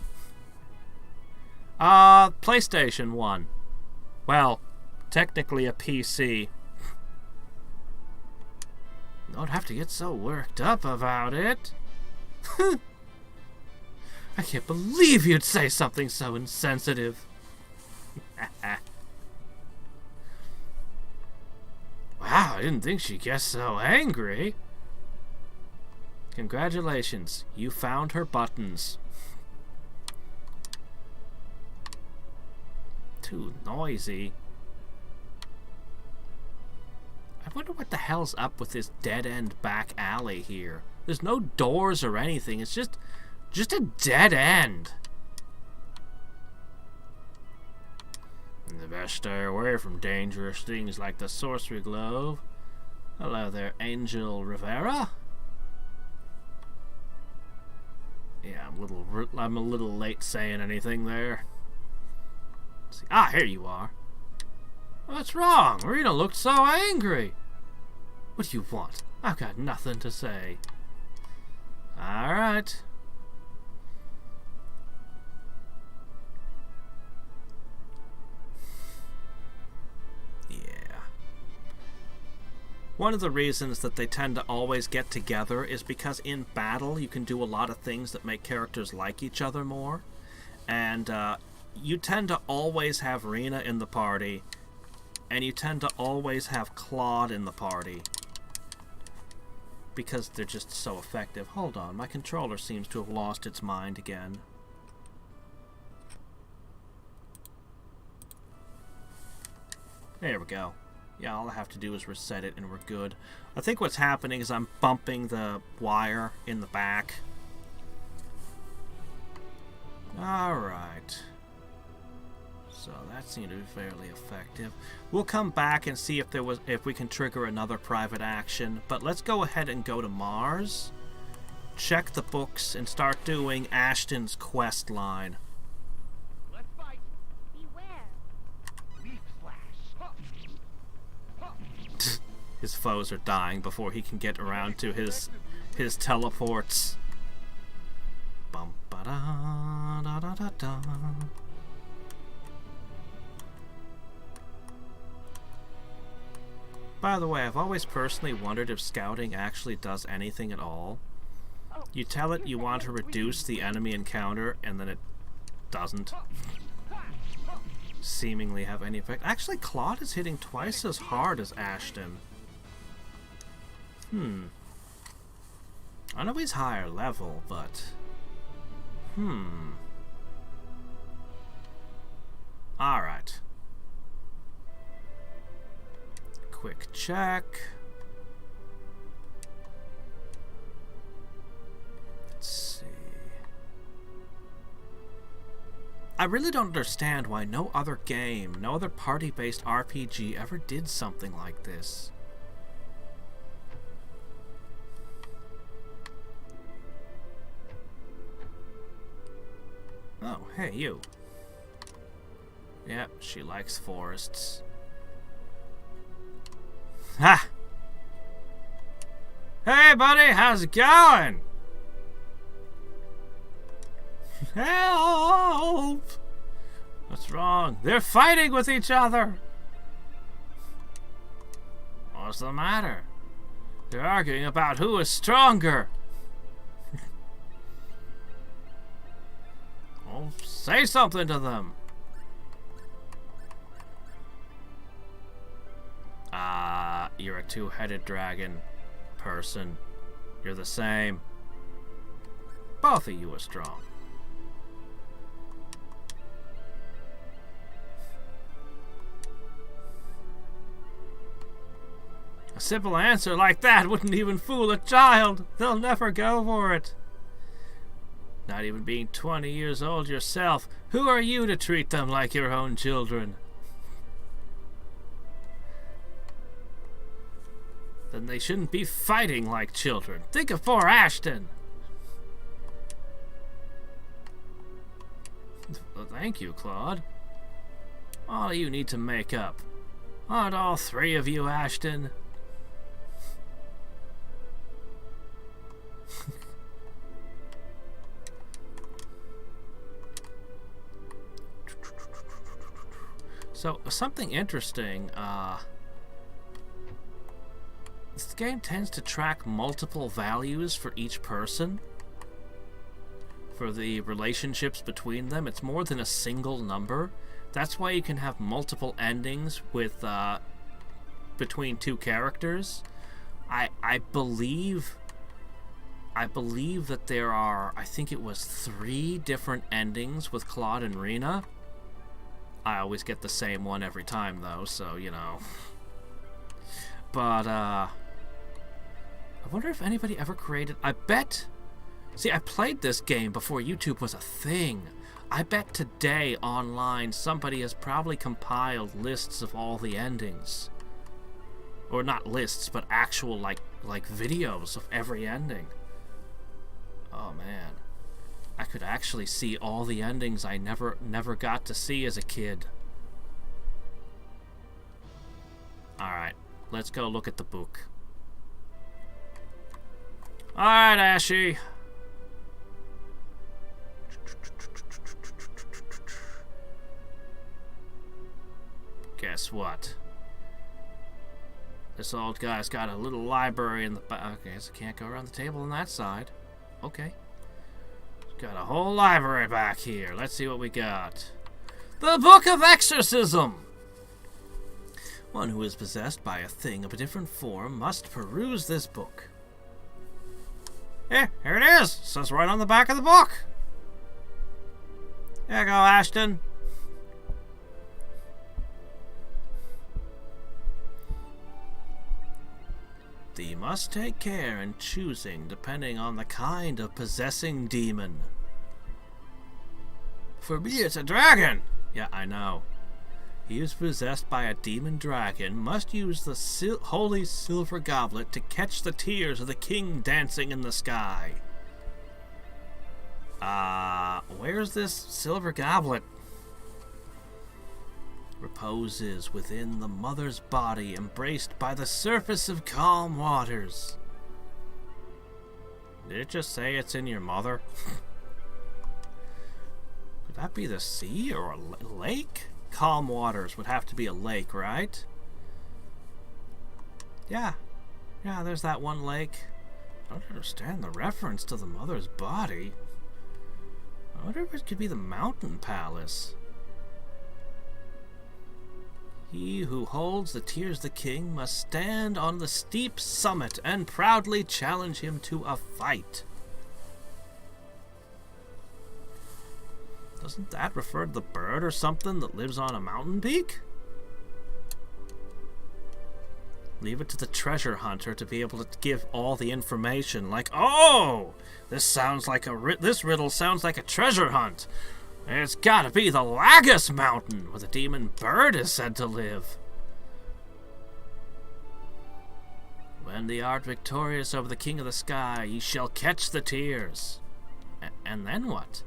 PlayStation 1. Well, technically a PC. Don't have to get so worked up about it. I can't believe you'd say something so insensitive. Wow, I didn't think she'd get so angry. Congratulations, you found her buttons. Too noisy. I wonder what the hell's up with this dead-end back alley here. There's no doors or anything, it's just a dead end. The best stay away from dangerous things like the sorcery glove. Hello there, Angel Rivera. Yeah, I'm a little late saying anything there. Let's see. Ah, here you are. What's wrong? Rena looked so angry. What do you want? I've got nothing to say. All right. One of the reasons that they tend to always get together is because in battle you can do a lot of things that make characters like each other more. And you tend to always have Rena in the party, and you tend to always have Claude in the party. Because they're just so effective. Hold on, my controller seems to have lost its mind again. There we go. Yeah, all I have to do is reset it and we're good. I think what's happening is I'm bumping the wire in the back. Alright. So that seemed to be fairly effective. We'll come back and see if we can trigger another private action. But let's go ahead and go to Mars. Check the books and start doing Ashton's quest line. Let's fight. Beware. Leaf slash. His foes are dying before he can get around to his teleports. Bum ba da da da da da. By the way, I've always personally wondered if scouting actually does anything at all. You tell it you want to reduce the enemy encounter, and then it doesn't seemingly have any effect. Actually, Claude is hitting twice as hard as Ashton. I know he's higher level, but... Alright. Quick check. Let's see. I really don't understand why no other game, no other party-based RPG ever did something like this. Oh, hey, you. Yep, she likes forests. Ha! Hey, buddy, how's it going? Help! What's wrong? They're fighting with each other. What's the matter? They're arguing about who is stronger. Well, say something to them. You're a two-headed dragon person. You're the same. Both of you are strong. A simple answer like that wouldn't even fool a child. They'll never go for it. Not even being 20 years old yourself. Who are you to treat them like your own children? Then they shouldn't be fighting like children. Think of poor Ashton. Well, thank you, Claude. All you need to make up. Aren't all three of you Ashton? So, something interesting, this game tends to track multiple values for each person. For the relationships between them, it's more than a single number. That's why you can have multiple endings with, between two characters. I believe that there are, I think it was 3 different endings with Claude and Rena. I always get the same one every time, though, so, you know. But, I wonder if anybody ever created... I bet... See, I played this game before YouTube was a thing. I bet today, online, somebody has probably compiled lists of all the endings. Or not lists, but actual, like videos of every ending. Oh, man. I could actually see all the endings I never got to see as a kid. Alright, let's go look at the book. Alright, Ashy. Guess what? This old guy's got a little library in the back. Okay, so can't go around the table on that side. Okay. Got a whole library back here. Let's see what we got. The Book of Exorcism! One who is possessed by a thing of a different form must peruse this book. Here it is. It says right on the back of the book. Here you go, Ashton. Thee must take care in choosing depending on the kind of possessing demon. For me, it's a dragon! Yeah, I know. He is possessed by a demon dragon, must use the holy silver goblet to catch the tears of the king dancing in the sky. Where's this silver goblet? Reposes within the mother's body, embraced by the surface of calm waters. Did it just say it's in your mother? Could that be the sea or a lake? Calm waters would have to be a lake, right? Yeah, there's that one lake. I don't understand the reference to the mother's body. I wonder if it could be the mountain palace. He who holds the tears of the king must stand on the steep summit and proudly challenge him to a fight. Doesn't that refer to the bird or something that lives on a mountain peak? Leave it to the treasure hunter to be able to give all the information. Like, oh, this riddle sounds like a treasure hunt. It's gotta be the Lagus Mountain, where the demon bird is said to live. When thee art victorious over the king of the sky, ye shall catch the tears. And then what?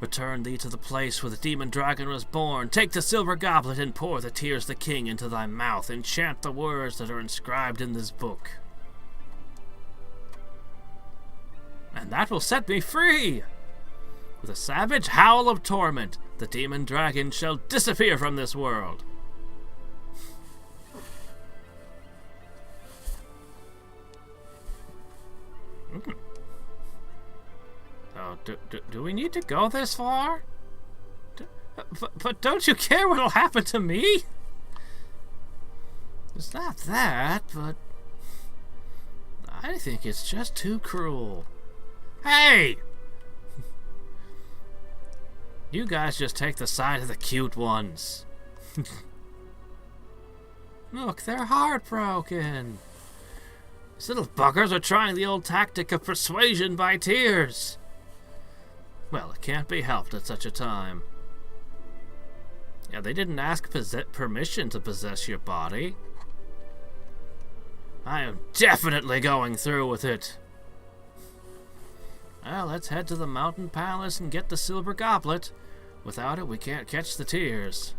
Return thee to the place where the demon dragon was born. Take the silver goblet and pour the tears of the king into thy mouth. Enchant the words that are inscribed in this book. and that will set me free. With a savage howl of torment, the demon dragon shall disappear from this world. Oh, do we need to go this far? But don't you care what'll happen to me? It's not that, but I think it's just too cruel. Hey! You guys just take the side of the cute ones. Look, they're heartbroken. These little buggers are trying the old tactic of persuasion by tears. Well, it can't be helped at such a time. Yeah, they didn't ask permission to possess your body. I am definitely going through with it. Well, let's head to the Mountain Palace and get the silver goblet. Without it, we can't catch the tears.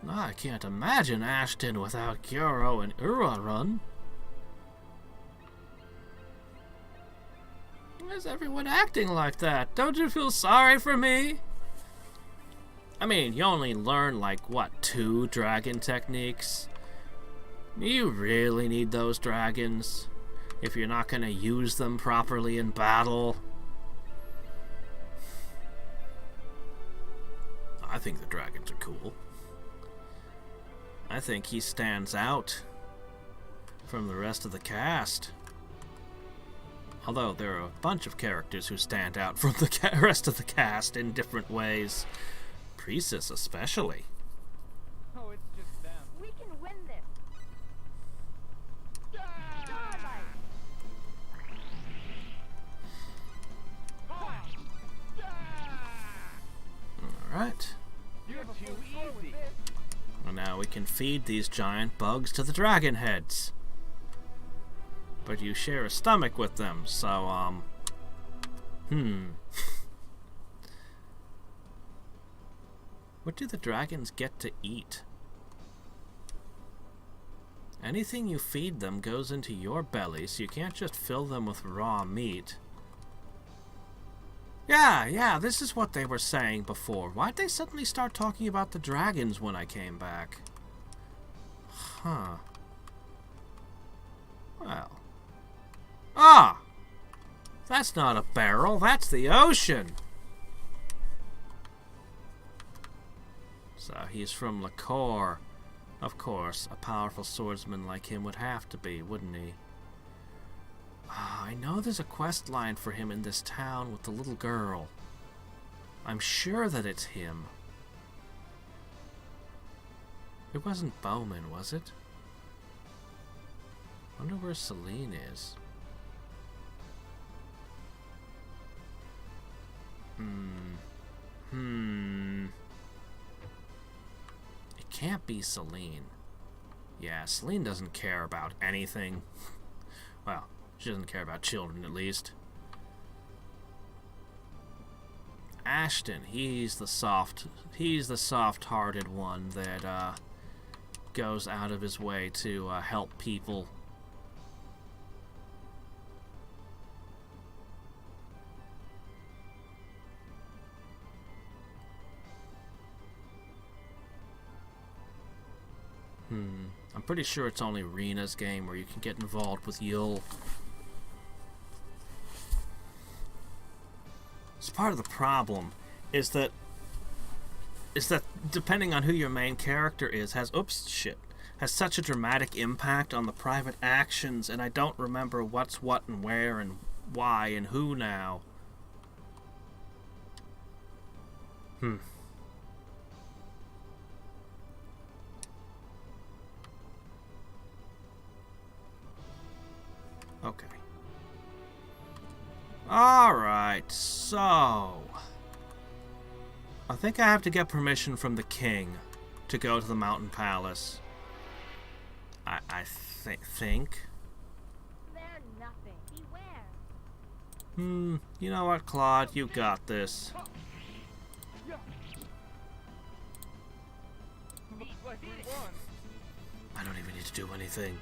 I can't imagine Ashton without Gyoro and Urarun. Why is everyone acting like that? Don't you feel sorry for me? I mean, you only learn, like, what, 2 dragon techniques? You really need those dragons if you're not going to use them properly in battle. I think the dragons are cool. I think he stands out from the rest of the cast. Although there are a bunch of characters who stand out from the rest of the cast in different ways. Priestess especially. Oh, it's just them. We can win this. Alright. You're too easy. Well, now we can feed these giant bugs to the dragon heads. But you share a stomach with them, so, What do the dragons get to eat? Anything you feed them goes into your belly, so you can't just fill them with raw meat. Yeah, this is what they were saying before. Why'd they suddenly start talking about the dragons when I came back? Huh. Well. Ah! That's not a barrel, that's the ocean! So he's from Liquor. Of course, a powerful swordsman like him would have to be, wouldn't he? I know there's a quest line for him in this town with the little girl. I'm sure that it's him. It wasn't Bowman, was it? Wonder where Celine is. It can't be Celine. Yeah, Celine doesn't care about anything. Well, she doesn't care about children, at least. Ashton, he's the soft-hearted one that goes out of his way to help people. I'm pretty sure it's only Rena's game where you can get involved with Yul. So part of the problem is that depending on who your main character is, has such a dramatic impact on the private actions, and I don't remember what's what and where and why and who now. Okay. Alright, so I think I have to get permission from the king to go to the Mountain Palace. I think. They're nothing. Beware. You know what, Claude? You got this. like we won. I don't even need to do anything.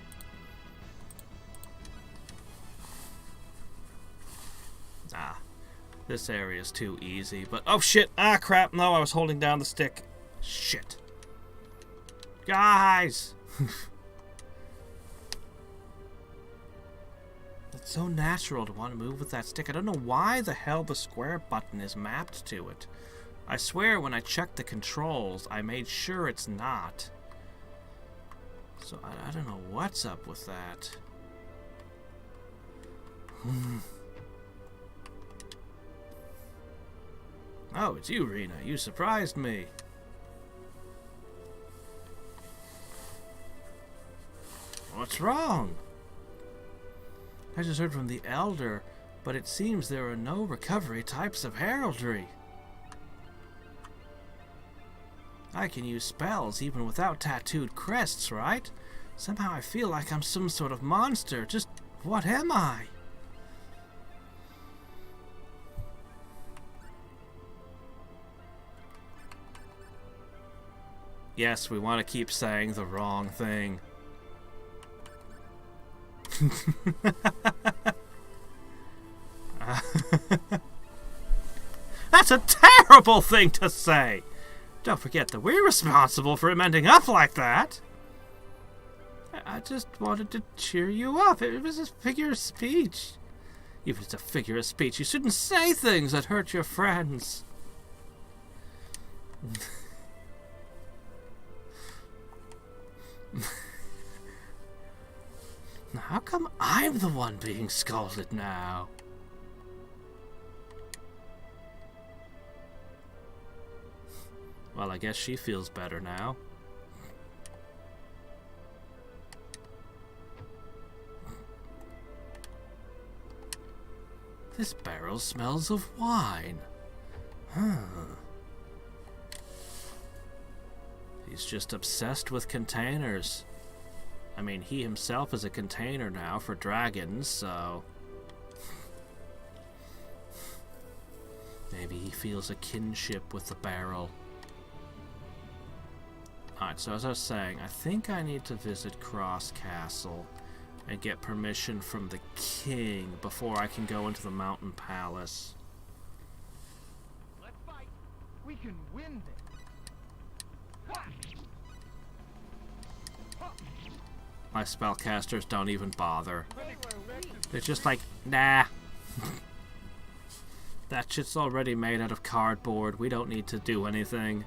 Ah, this area is too easy, but... Oh, shit! Ah, crap! No, I was holding down the stick. Shit. Guys! It's so natural to want to move with that stick. I don't know why the hell the square button is mapped to it. I swear when I checked the controls, I made sure it's not. So I don't know what's up with that. Oh, it's you, Rena. You surprised me. What's wrong? I just heard from the Elder, but it seems there are no recovery types of heraldry. I can use spells even without tattooed crests, right? Somehow I feel like I'm some sort of monster. Just what am I? Yes, we want to keep saying the wrong thing. That's a terrible thing to say! Don't forget that we're responsible for him ending up like that! I just wanted to cheer you up. It was a figure of speech. Even if it's a figure of speech, you shouldn't say things that hurt your friends. How come I'm the one being scolded now? Well, I guess she feels better now. This barrel smells of wine. He's just obsessed with containers. I mean, he himself is a container now for dragons, so... maybe he feels a kinship with the barrel. Alright, so as I was saying, I think I need to visit Cross Castle and get permission from the king before I can go into the mountain palace. Let's fight. We can win this. My spellcasters don't even bother. They're just like, nah. That shit's already made out of cardboard. We don't need to do anything.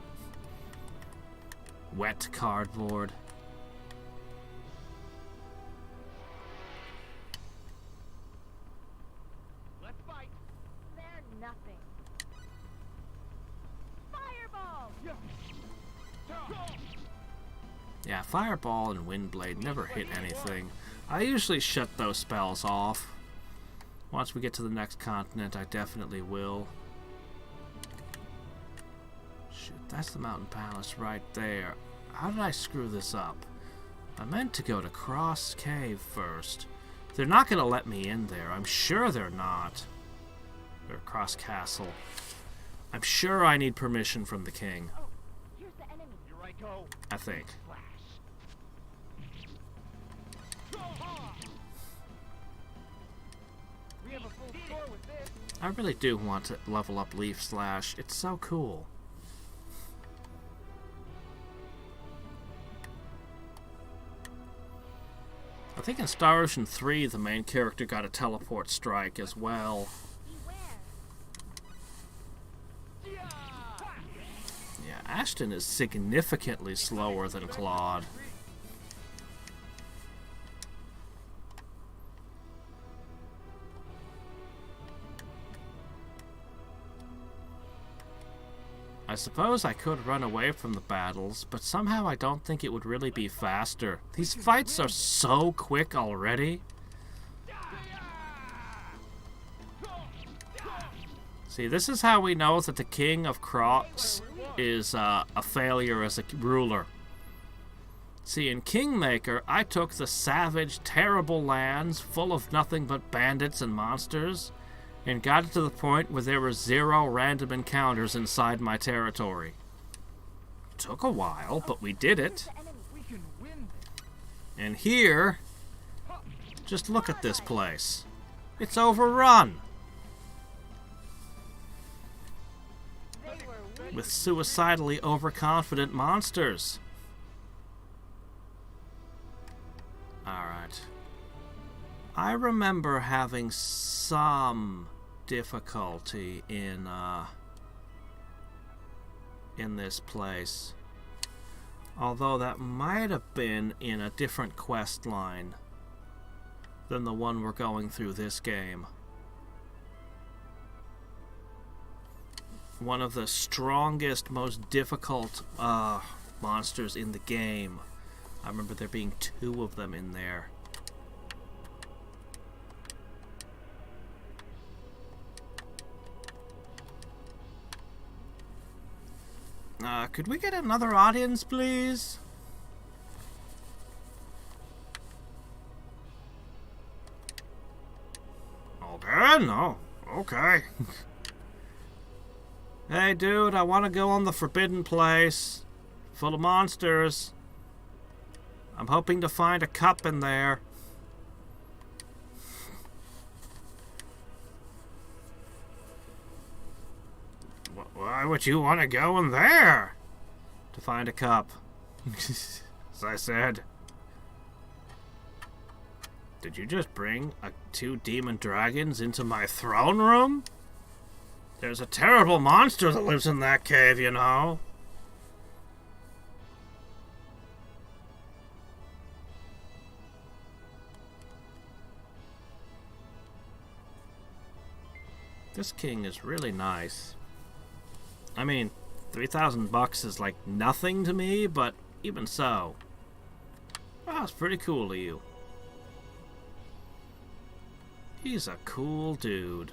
Wet cardboard. Let's fight. They're nothing. Fireball! Yeah, Fireball and Windblade never hit anything. I usually shut those spells off. Once we get to the next continent, I definitely will. Shit, that's the mountain palace right there. How did I screw this up? I meant to go to Cross Cave first. They're not going to let me in there. I'm sure they're not. Or Cross Castle. I'm sure I need permission from the king. Oh, here's the enemy. Here I go. I think. We have a full score with this. I really do want to level up Leaf Slash. It's so cool. I think in Star Ocean 3, the main character got a teleport strike as well. Beware. Yeah, Ashton is significantly slower than Claude. I suppose I could run away from the battles, but somehow I don't think it would really be faster. These fights are so quick already. See, this is how we know that the King of Cross is a failure as a ruler. See, in Kingmaker, I took the savage, terrible lands full of nothing but bandits and monsters, and got it to the point where there were 0 random encounters inside my territory. Took a while, but we did it. The enemy. We can win this. And here, just look at this place. It's overrun They were weak. with suicidally overconfident monsters. Alright. I remember having some difficulty in this place. Although that might have been in a different quest line than the one we're going through this game. One of the strongest, most difficult monsters in the game. I remember there being 2 of them in there. Could we get another audience, please? Okay, no. Okay. Hey, dude, I want to go on the forbidden place. Full of monsters. I'm hoping to find a cup in there. Why would you want to go in there? To find a cup. As I said. Did you just bring 2 demon dragons into my throne room? There's a terrible monster that lives in that cave, you know. This king is really nice. I mean, $3,000 is like nothing to me, but even so. Wow, it's pretty cool of you. He's a cool dude.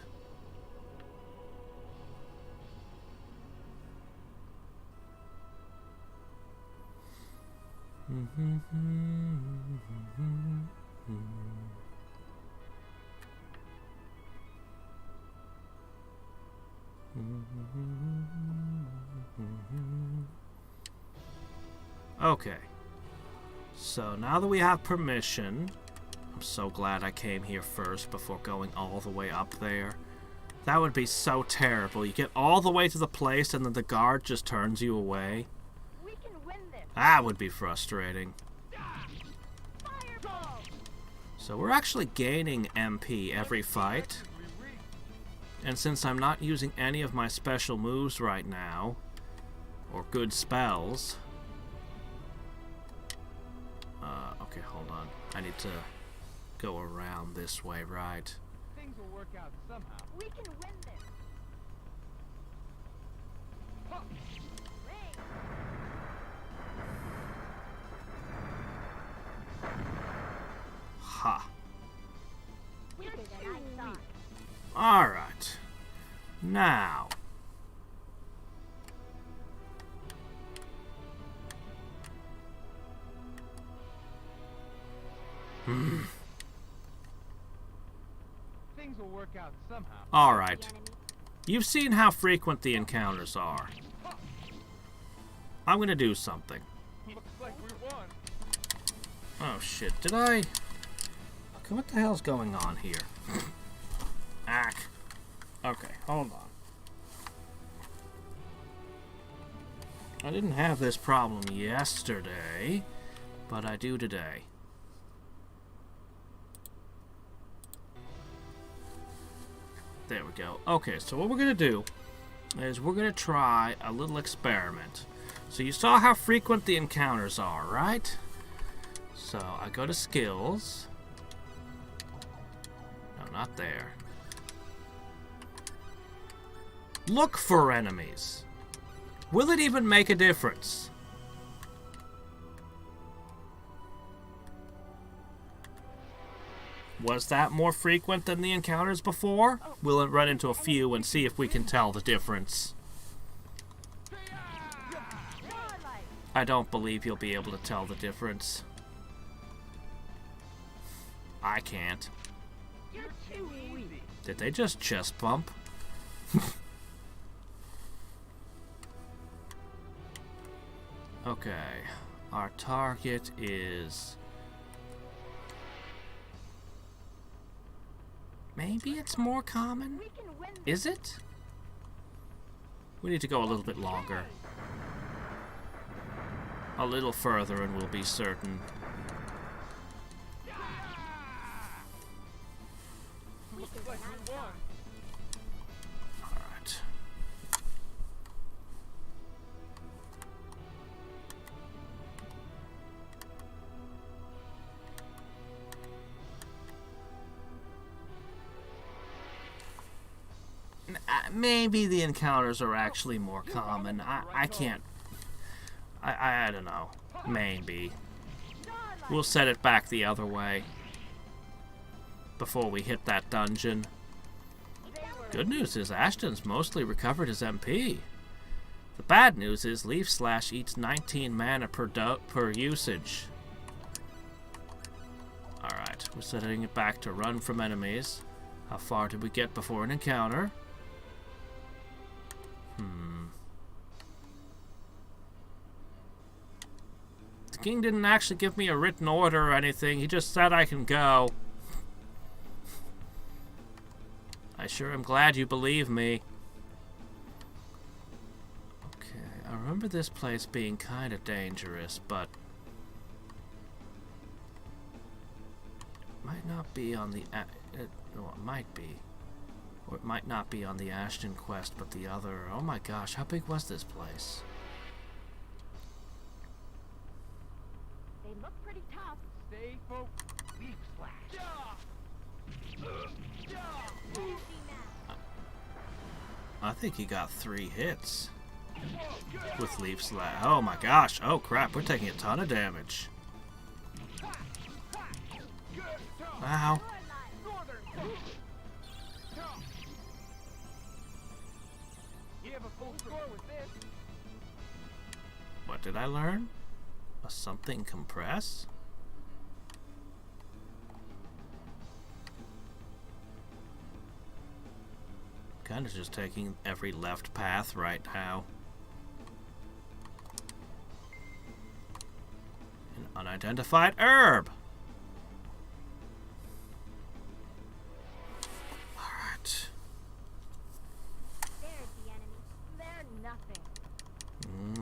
Okay. So now that we have permission, I'm so glad I came here first before going all the way up there. That would be so terrible. You get all the way to the place and then the guard just turns you away. We can win this. That would be frustrating. Fireball. So we're actually gaining MP every fight. And since I'm not using any of my special moves right now, or good spells... okay, hold on. I need to go around this way, right? Things will work out somehow. We can win this. Ring. Ha. Quicker than I thought. Alright. Now... Things will work out somehow. Alright. The enemy. You've seen how frequent the encounters are. I'm gonna do something. Looks like we won. Oh shit, did I... Okay, what the hell's going on here? Ack. Okay, hold on. I didn't have this problem yesterday, but I do today. There we go. Okay, so what we're going to do is we're going to try a little experiment. So you saw how frequent the encounters are, right? So I go to skills. No, not there. Look for enemies. Will it even make a difference? Was that more frequent than the encounters before? We'll run into a few and see if we can tell the difference. Warlike. I don't believe you'll be able to tell the difference. I can't. You're too weak. Did they just chest bump? Okay. Our target is... Maybe it's more common? We can win Is it? We need to go a little bit longer. A little further and we'll be certain. Alright. Maybe the encounters are actually more common. I can't... I don't know. Maybe. We'll set it back the other way before we hit that dungeon. Good news is Ashton's mostly recovered his MP. The bad news is Leaf Slash eats 19 mana per usage. Alright, we're setting it back to run from enemies. How far did we get before an encounter? The king didn't actually give me a written order or anything. He just said I can go. I sure am glad you believe me. Okay, I remember this place being kind of dangerous, but... might not be on the... well, it might be. Or it might not be on the Ashton quest, but the other... Oh my gosh, how big was this place? They look pretty tough. Stay focused. Leaf slash. I think he got 3 hits with Leaf Slash. Oh my gosh. Oh crap, we're taking a ton of damage. Wow. You have a full score with this. What did I learn? A something compress? Kind of just taking every left path right now. An unidentified herb! Alright. There's the enemy. They're nothing.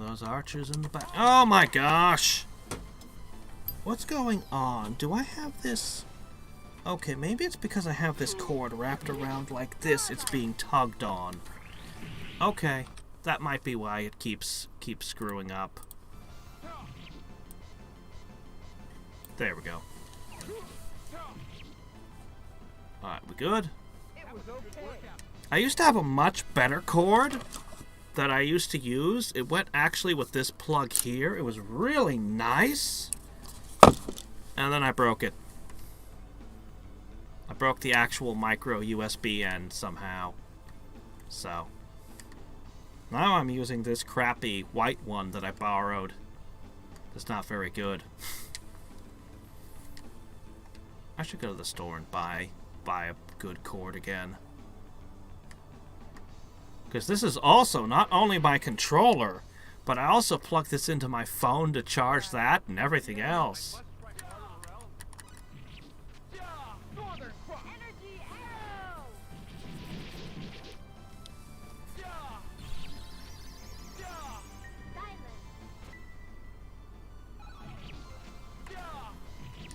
Those archers in the back. Oh my gosh! What's going on? Do I have this... Okay, maybe it's because I have this cord wrapped around like this, it's being tugged on. Okay, that might be why it keeps screwing up. There we go. Alright, we good? It was okay. I used to have a much better cord that I used to use. It went actually with this plug here. It was really nice. And then I broke it. I broke the actual micro USB end somehow. So now I'm using this crappy white one that I borrowed. It's not very good. I should go to the store and buy a good cord again. Because this is also not only my controller, but I also plug this into my phone to charge that and everything else. Energy arrow! Silence.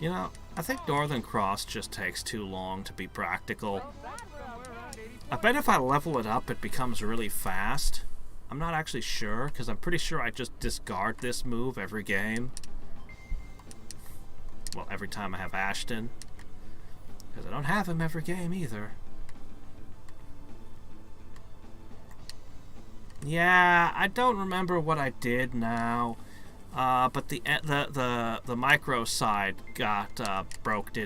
You know, I think Northern Cross just takes too long to be practical. I bet if I level it up, it becomes really fast. I'm not actually sure, because I'm pretty sure I just discard this move every game. Well, every time I have Ashton. Because I don't have him every game either. Yeah, I don't remember what I did now. But the micro side got broked.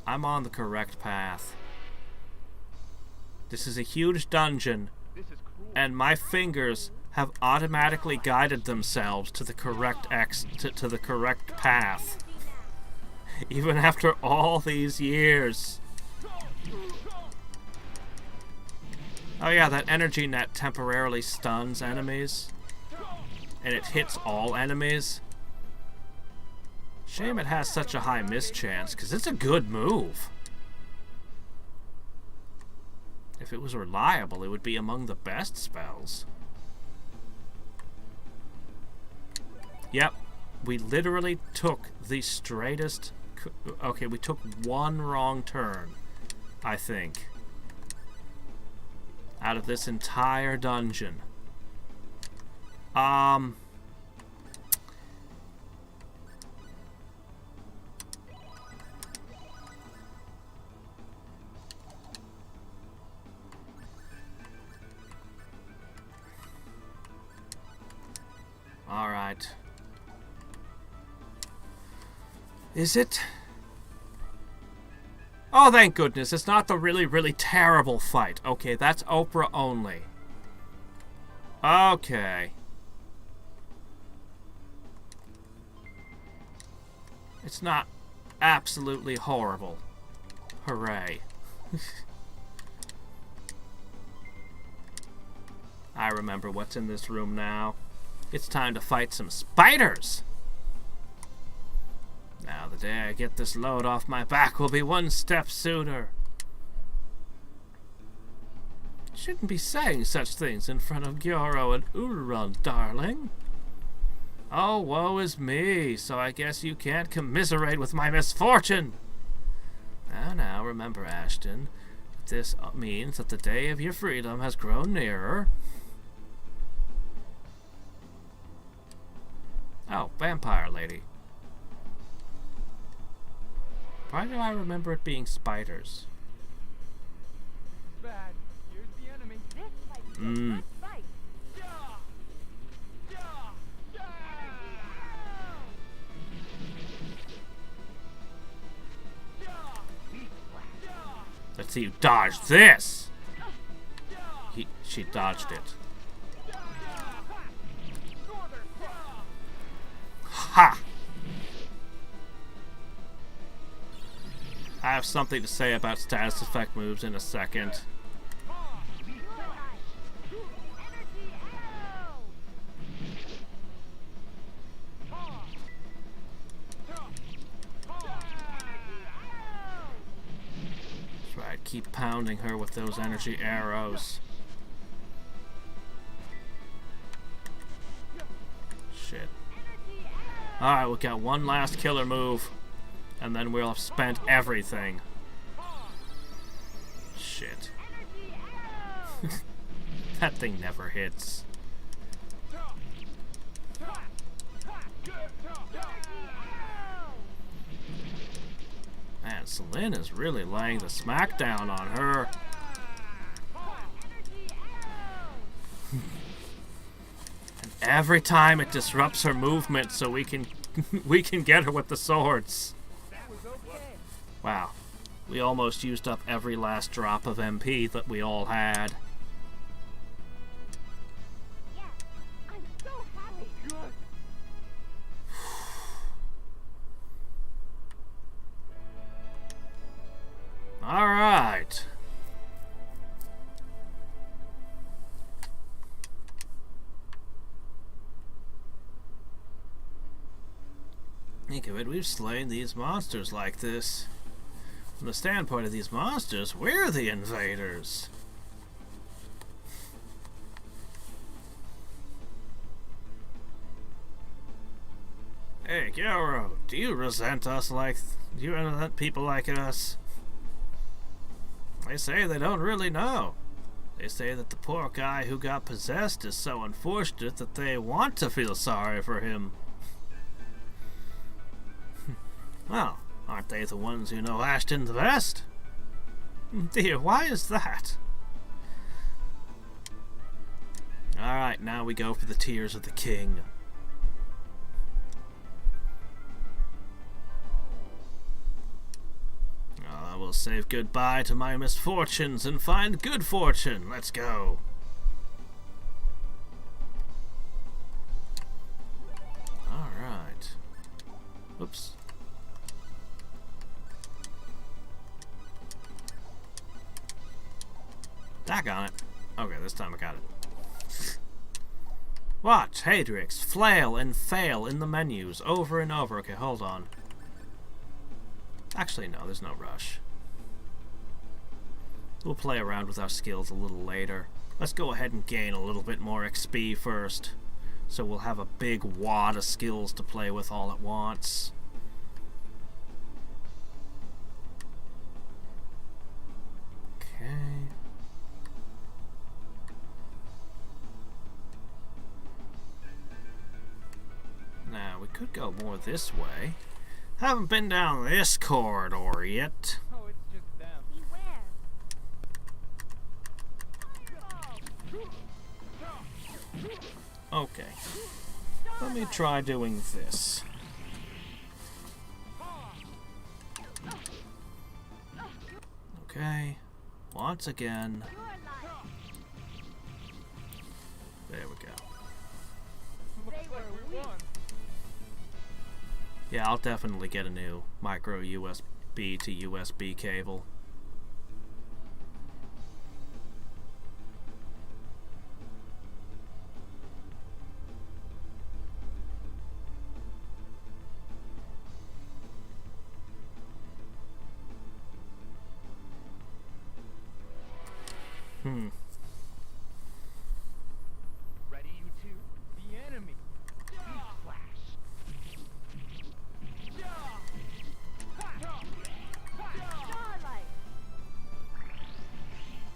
I'm on the correct path. This is a huge dungeon, This is cruel. and my fingers have automatically guided themselves to the correct to the correct path, even after all these years. Oh yeah, that energy net temporarily stuns enemies. And it hits all enemies. Shame it has such a high miss chance, because it's a good move. If it was reliable, it would be among the best spells. Yep, we literally took the straightest... Okay, we took one wrong turn, I think, out of this entire dungeon. Alright. Is it? Oh, thank goodness. It's not the really, really terrible fight. Okay, that's Oprah only. Okay. It's not absolutely horrible. Hooray. I remember what's in this room now. It's time to fight some spiders! Now the day I get this load off my back will be one step sooner. Shouldn't be saying such things in front of Gyoro and Ulrun, darling. Oh, woe is me, so I guess you can't commiserate with my misfortune. Now, remember, Ashton, this means that the day of your freedom has grown nearer. Oh, vampire lady. Why do I remember it being spiders? Bad. Here's the enemy. This might be a good fight. Let's see you dodge this! She dodged it. Ha! I have something to say about status effect moves in a second. That's right, keep pounding her with those energy arrows. Shit. Alright, we got one last killer move. And then we'll have spent everything. Shit. That thing never hits. Man, Celine is really laying the smackdown on her. And every time it disrupts her movement so we can get her with the swords. Wow, we almost used up every last drop of MP that we all had. Yeah, I'm so happy. Good. All right. Think of it, we've slain these monsters like this. From the standpoint of these monsters, we're the invaders. Hey, Gyoro, do you resent us like... Do you resent people like us? They say they don't really know. They say that the poor guy who got possessed is so unfortunate that they want to feel sorry for him. Well, aren't they the ones who know Ashton the best? Dear, why is that? Alright, now we go for the tears of the king. I will say goodbye to my misfortunes and find good fortune. Let's go. Alright. Oops. Daggone it. Okay, this time I got it. Watch, Hadriex, flail and fail in the menus over and over. Okay, hold on. Actually, no, there's no rush. We'll play around with our skills a little later. Let's go ahead and gain a little bit more XP first. So we'll have a big wad of skills to play with all at once. Okay. Now, we could go more this way. Haven't been down this corridor yet. Oh, it's just them. Beware. Okay. Let me try doing this. Okay. Once again. There we go. Looks like we won. Yeah, I'll definitely get a new micro USB to USB cable. Ready, you two? The enemy. Flash. Starlight.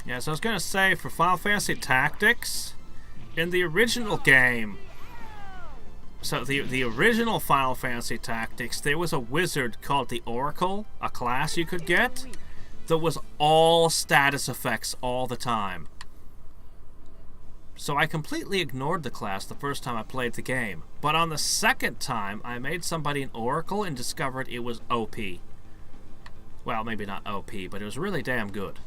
Yeah, so I was gonna say, for Final Fantasy Tactics, in the original game, so the original Final Fantasy Tactics, there was a wizard called the Oracle, a class you could get, that was all status effects all the time. So I completely ignored the class the first time I played the game. But on the second time, I made somebody an Oracle and discovered it was OP. Well, maybe not OP, but it was really damn good.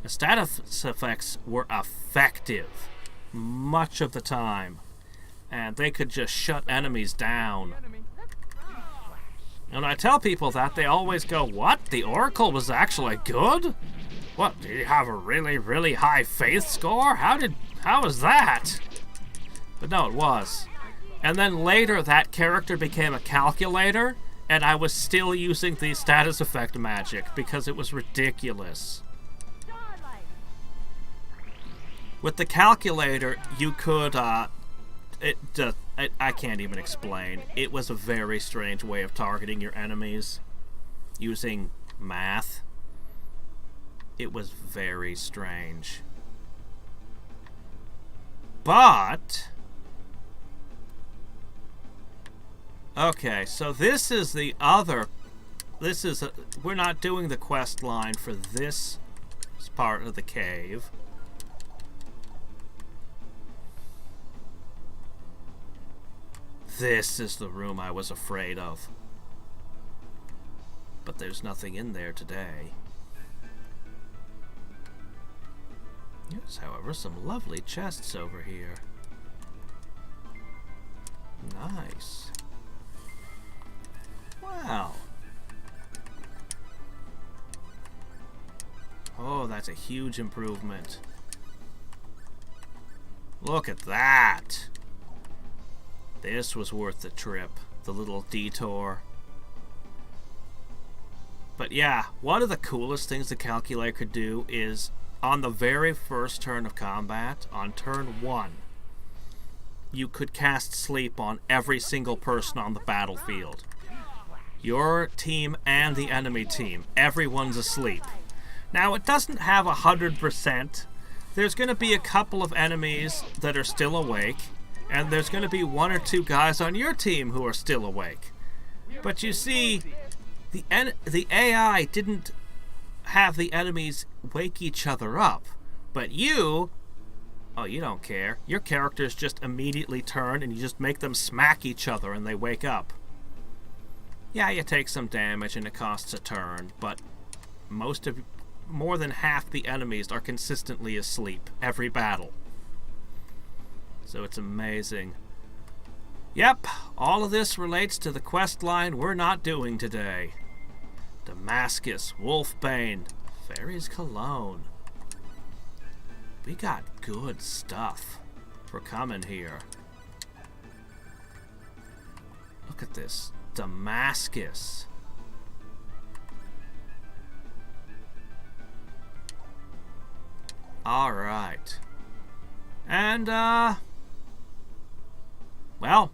The status effects were effective much of the time. And they could just shut enemies down. Enemy. And I tell people that, they always go, "What? The Oracle was actually good? What, did you have a really, really high faith score? How was that?" But no, it was. And then later that character became a calculator, and I was still using the status effect magic because it was ridiculous. Starlight. With the calculator, you could, I can't even explain. It was a very strange way of targeting your enemies using math. It was very strange. But okay, so this is the other. We're not doing the quest line for this part of the cave. This is the room I was afraid of. But there's nothing in there today. Yes, however, some lovely chests over here. Nice. Wow. Oh, that's a huge improvement. Look at that. This was worth the trip, the little detour. But yeah, one of the coolest things the calculator could do is, on the very first turn of combat, on turn 1, you could cast sleep on every single person on the battlefield. Your team and the enemy team, everyone's asleep. Now, it doesn't have 100%. There's going to be a couple of enemies that are still awake, and there's going to be 1 or 2 guys on your team who are still awake. But you see, the AI didn't have the enemies wake each other up. But you don't care. Your characters just immediately turn and you just make them smack each other and they wake up. Yeah, you take some damage and it costs a turn, but more than half the enemies are consistently asleep every battle. So it's amazing. Yep, all of this relates to the quest line we're not doing today. Damascus, Wolfbane, Fairy's Cologne. We got good stuff for coming here. Look at this. Damascus. Alright. And, well,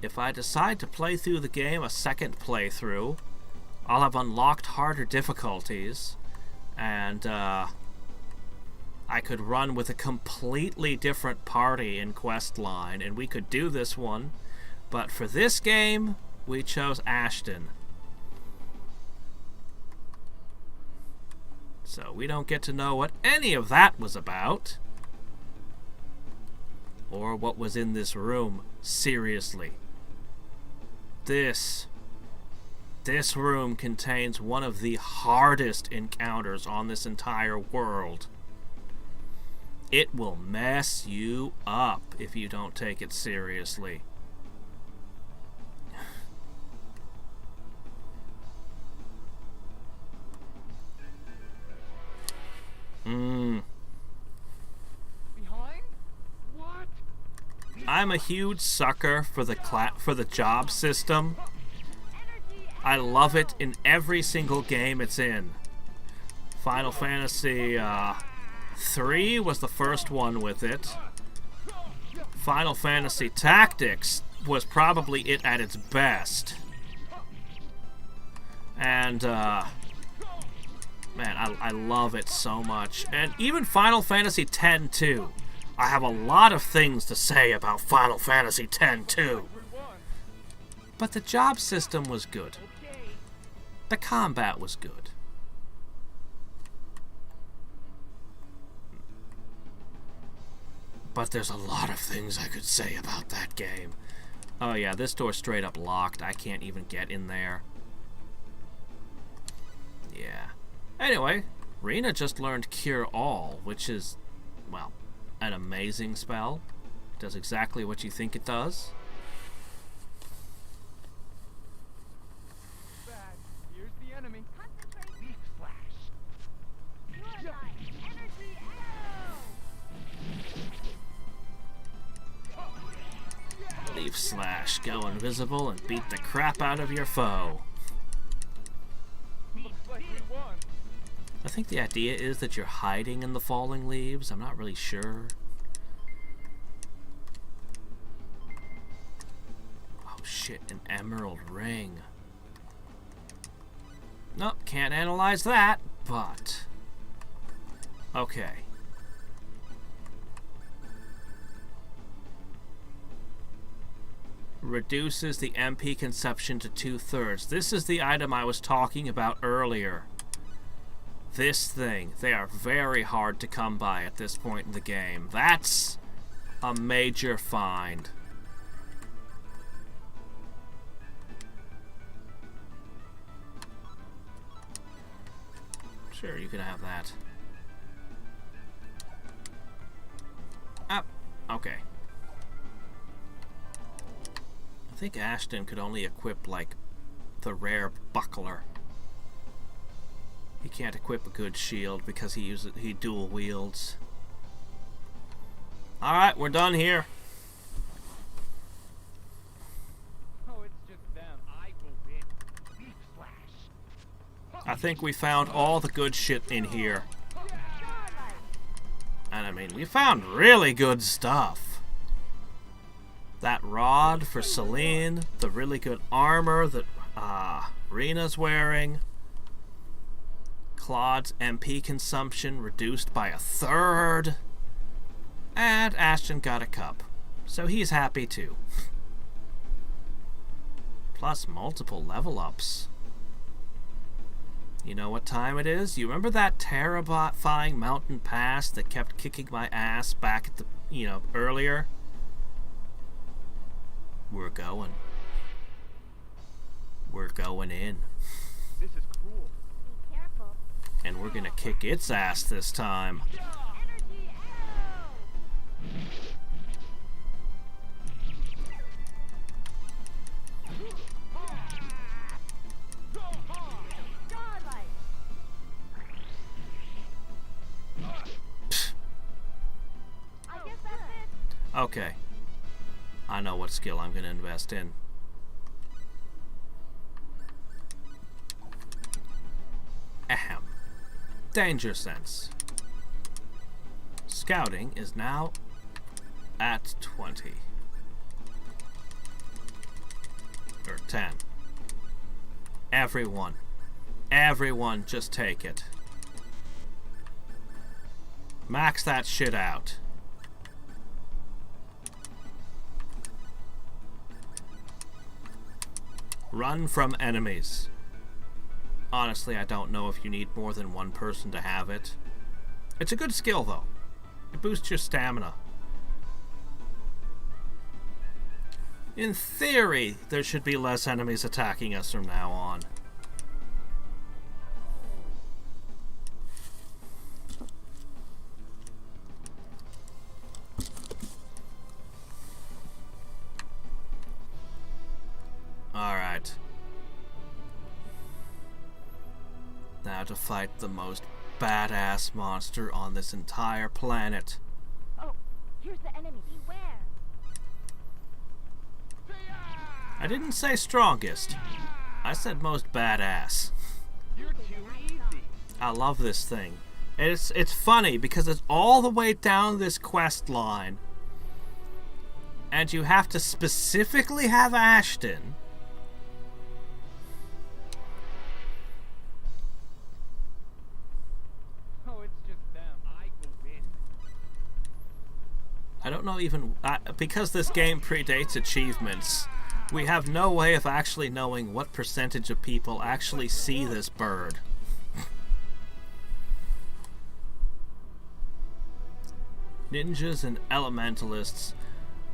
if I decide to play through the game a second playthrough, I'll have unlocked harder difficulties, and, I could run with a completely different party in Questline, and we could do this one. But for this game, we chose Ashton. So we don't get to know what any of that was about. Or what was in this room. Seriously. This room contains one of the hardest encounters on this entire world. It will mess you up if you don't take it seriously. Behind? What? I'm a huge sucker for the job system. I love it in every single game it's in. Final Fantasy 3 was the first one with it. Final Fantasy Tactics was probably it at its best. And, man, I love it so much. And even Final Fantasy X too. I have a lot of things to say about Final Fantasy X too. But the job system was good. The combat was good. But there's a lot of things I could say about that game. Oh yeah, this door's straight up locked. I can't even get in there. Yeah. Anyway, Rena just learned Cure All, which is, well, an amazing spell. It does exactly what you think it does. Bad. Here's the enemy. Concentrate. Leaf flash. Pure light. Energy arrow. Leaf Slash, go invisible and beat the crap out of your foe. Looks like we won. I think the idea is that you're hiding in the falling leaves. I'm not really sure. Oh shit, an emerald ring. Nope, can't analyze that, but... okay. Reduces the MP consumption to 2/3. This is the item I was talking about earlier. This thing. They are very hard to come by at this point in the game. That's a major find. Sure, you can have that. Ah, okay. I think Ashton could only equip, like, the rare buckler. He can't equip a good shield because he dual wields. Alright, we're done here. Oh, it's just them. I go in. Leaf flash. I think we found all the good shit in here. Starlight. And I mean, we found really good stuff. That rod for Celine, the really good armor that Rena's wearing. Claude's MP consumption reduced by 1/3. And Ashton got a cup. So he's happy too. Plus multiple level ups. You know what time it is? You remember that terrifying mountain pass that kept kicking my ass back at the, earlier? We're going. We're going in. This is cruel. Be careful. And we're gonna kick its ass this time. Energy arrow. Starlight. Okay. I know what skill I'm going to invest in. Ahem. Danger sense. Scouting is now at 20. Or 10. Everyone. Everyone just take it. Max that shit out. Run from enemies. Honestly, I don't know if you need more than one person to have it. It's a good skill, though. It boosts your stamina. In theory, there should be less enemies attacking us from now on. Alright. Now to fight the most badass monster on this entire planet. Oh, here's the enemy. Beware. I didn't say strongest. I said most badass. You're too easy. I love this thing. It's funny because it's all the way down this quest line. And you have to specifically have Ashton. Oh, it's just them. I will win. I don't know even... because this game predates achievements, we have no way of actually knowing what percentage of people actually see this bird. Ninjas and elementalists.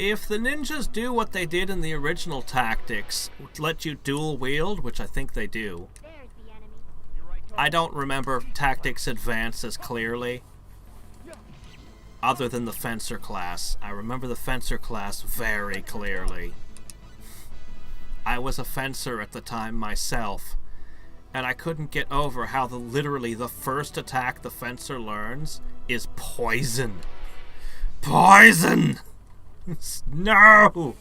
If the ninjas do what they did in the original tactics, let you dual wield, which I think they do. There's the enemy. You're right. I don't remember tactics advance as clearly. Other than the fencer class. I remember the fencer class very clearly. I was a fencer at the time myself, and I couldn't get over how literally the first attack the fencer learns is poison. Poison! No!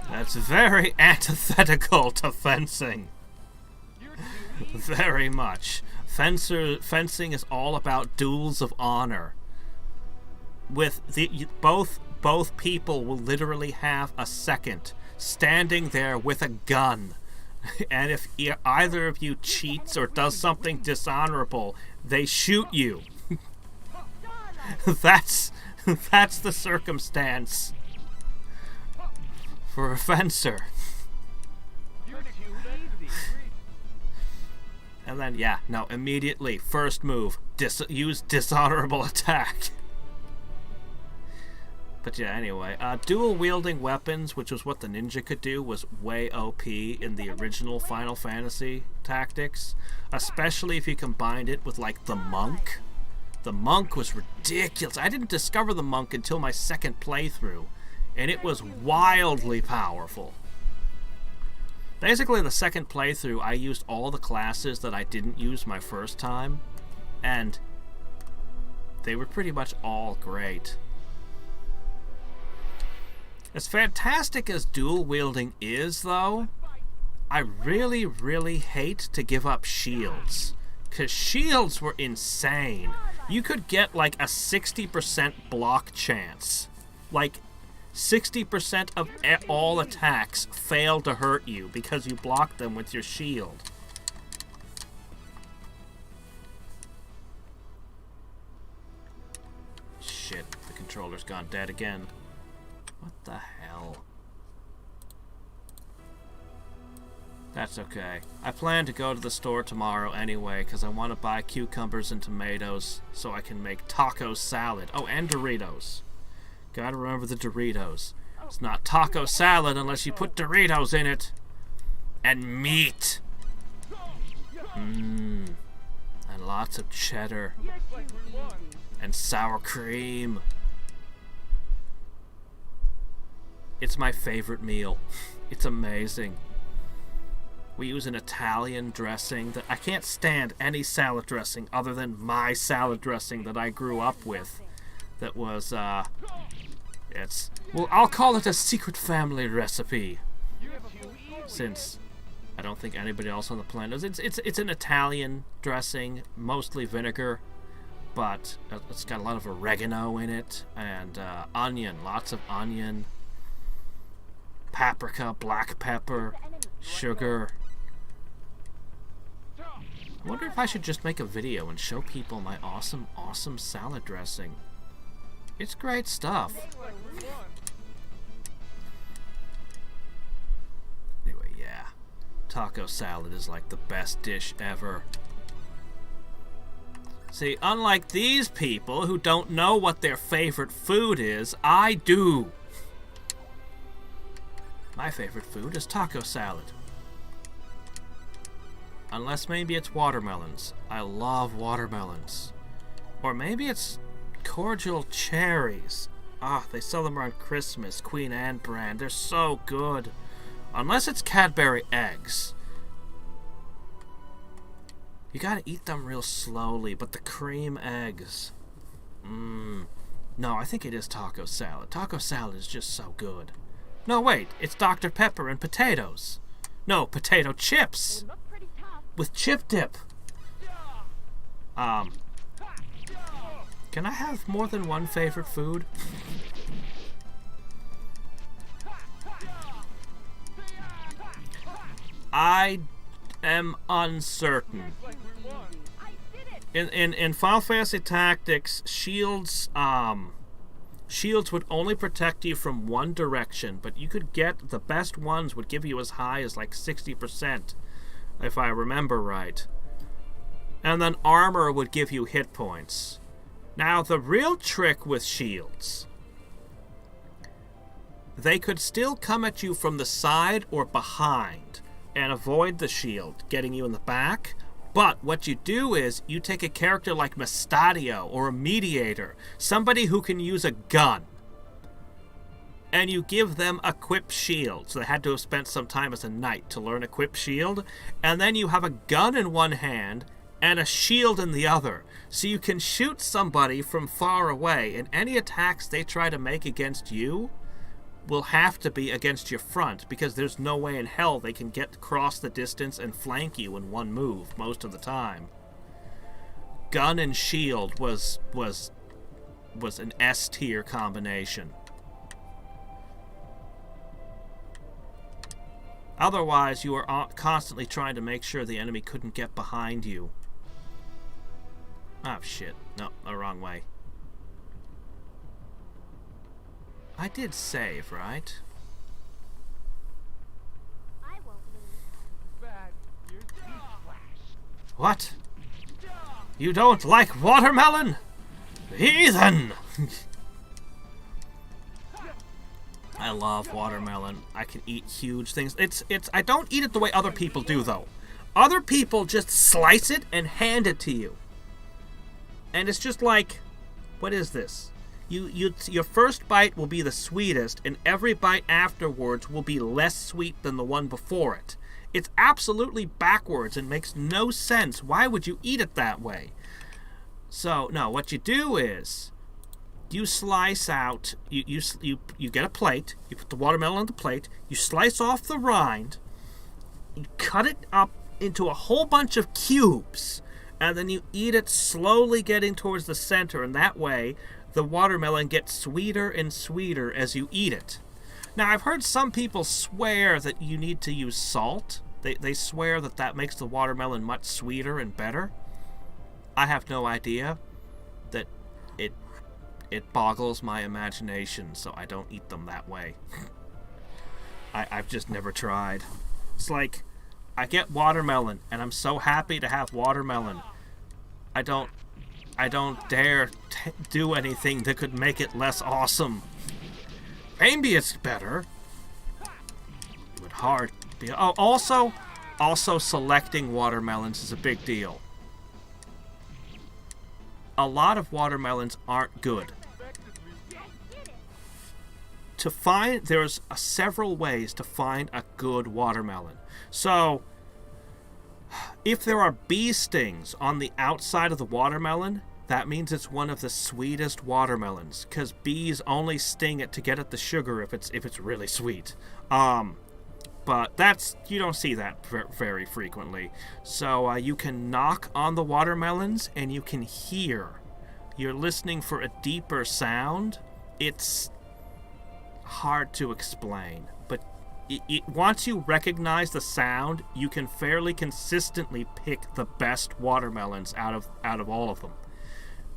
That's very antithetical to fencing. Very much. Fencing is all about duels of honor. With both people will literally have a second standing there with a gun. And if either of you cheats or does something dishonorable, they shoot you. That's the circumstance for a fencer. You're too easy. And then, yeah, no, immediately, first move, use dishonorable attack. But yeah, anyway, dual-wielding weapons, which was what the ninja could do, was way OP in the original Final Fantasy tactics. Especially if you combined it with, like, the monk. The monk was ridiculous. I didn't discover the monk until my second playthrough, and it was wildly powerful. Basically, the second playthrough, I used all the classes that I didn't use my first time, and they were pretty much all great. As fantastic as dual wielding is, though, I really, really hate to give up shields. Because shields were insane. You could get like a 60% block chance. Like, 60% of all attacks fail to hurt you because you block them with your shield. Shit, the controller's gone dead again. What the hell? That's okay. I plan to go to the store tomorrow anyway, because I want to buy cucumbers and tomatoes so I can make taco salad. Oh, and Doritos. Gotta remember the Doritos. It's not taco salad unless you put Doritos in it. And meat. And lots of cheddar. And sour cream. It's my favorite meal. It's amazing. We use an Italian dressing that I can't stand any salad dressing other than my salad dressing that I grew up with. That was, well, I'll call it a secret family recipe. Since I don't think anybody else on the planet knows. It's an Italian dressing, mostly vinegar, but it's got a lot of oregano in it, and onion, lots of onion, paprika, black pepper, sugar. I wonder if I should just make a video and show people my awesome, awesome salad dressing. It's great stuff. Anyway, yeah. Taco salad is like the best dish ever. See, unlike these people who don't know what their favorite food is, I do. My favorite food is taco salad. Unless maybe it's watermelons. I love watermelons. Or maybe it's cordial cherries. Ah, they sell them around Christmas, Queen Anne brand. They're so good. Unless it's Cadbury eggs. You gotta eat them real slowly, but the cream eggs. No, I think it is taco salad. Taco salad is just so good. No, wait, it's Dr. Pepper and potatoes. No, potato chips. With chip dip. Can I have more than one favorite food? I am uncertain. In Final Fantasy Tactics, shields would only protect you from one direction, but you could get the best ones would give you as high as like 60%, if I remember right. And then armor would give you hit points. Now the real trick with shields, they could still come at you from the side or behind and avoid the shield getting you in the back. But what you do is you take a character like Mustadio or a mediator, somebody who can use a gun, and you give them equip shield. So they had to have spent some time as a knight to learn equip shield, and then you have a gun in one hand and a shield in the other. So you can shoot somebody from far away, and any attacks they try to make against you will have to be against your front, because there's no way in hell they can get across the distance and flank you in one move most of the time. Gun and shield was an S tier combination. Otherwise, you are constantly trying to make sure the enemy couldn't get behind you. Oh shit, no, the wrong way. I did save, right? I won't lose. What? You don't like watermelon? Heathen! I love watermelon. I can eat huge things. I don't eat it the way other people do, though. Other people just slice it and hand it to you. And it's just like, what is this? Your first bite will be the sweetest, and every bite afterwards will be less sweet than the one before it. It's absolutely backwards and makes no sense. Why would you eat it that way? So, no, what you do is you slice out, you get a plate, you put the watermelon on the plate, you slice off the rind, you cut it up into a whole bunch of cubes, and then you eat it slowly getting towards the center, and that way the watermelon gets sweeter and sweeter as you eat it. Now, I've heard some people swear that you need to use salt. They swear that makes the watermelon much sweeter and better. I have no idea. That it boggles my imagination, so I don't eat them that way. I've just never tried. It's like, I get watermelon, and I'm so happy to have watermelon. I don't dare do anything that could make it less awesome. Maybe it's better. It would hard be. Oh, also selecting watermelons is a big deal. A lot of watermelons aren't good. There's several ways to find a good watermelon. So, If there are bee stings on the outside of the watermelon, that means it's one of the sweetest watermelons, because bees only sting it to get at the sugar if it's really sweet. But you don't see that very frequently. So you can knock on the watermelons and you can hear. You're listening for a deeper sound. It's hard to explain, but once you recognize the sound, you can fairly consistently pick the best watermelons out of all of them.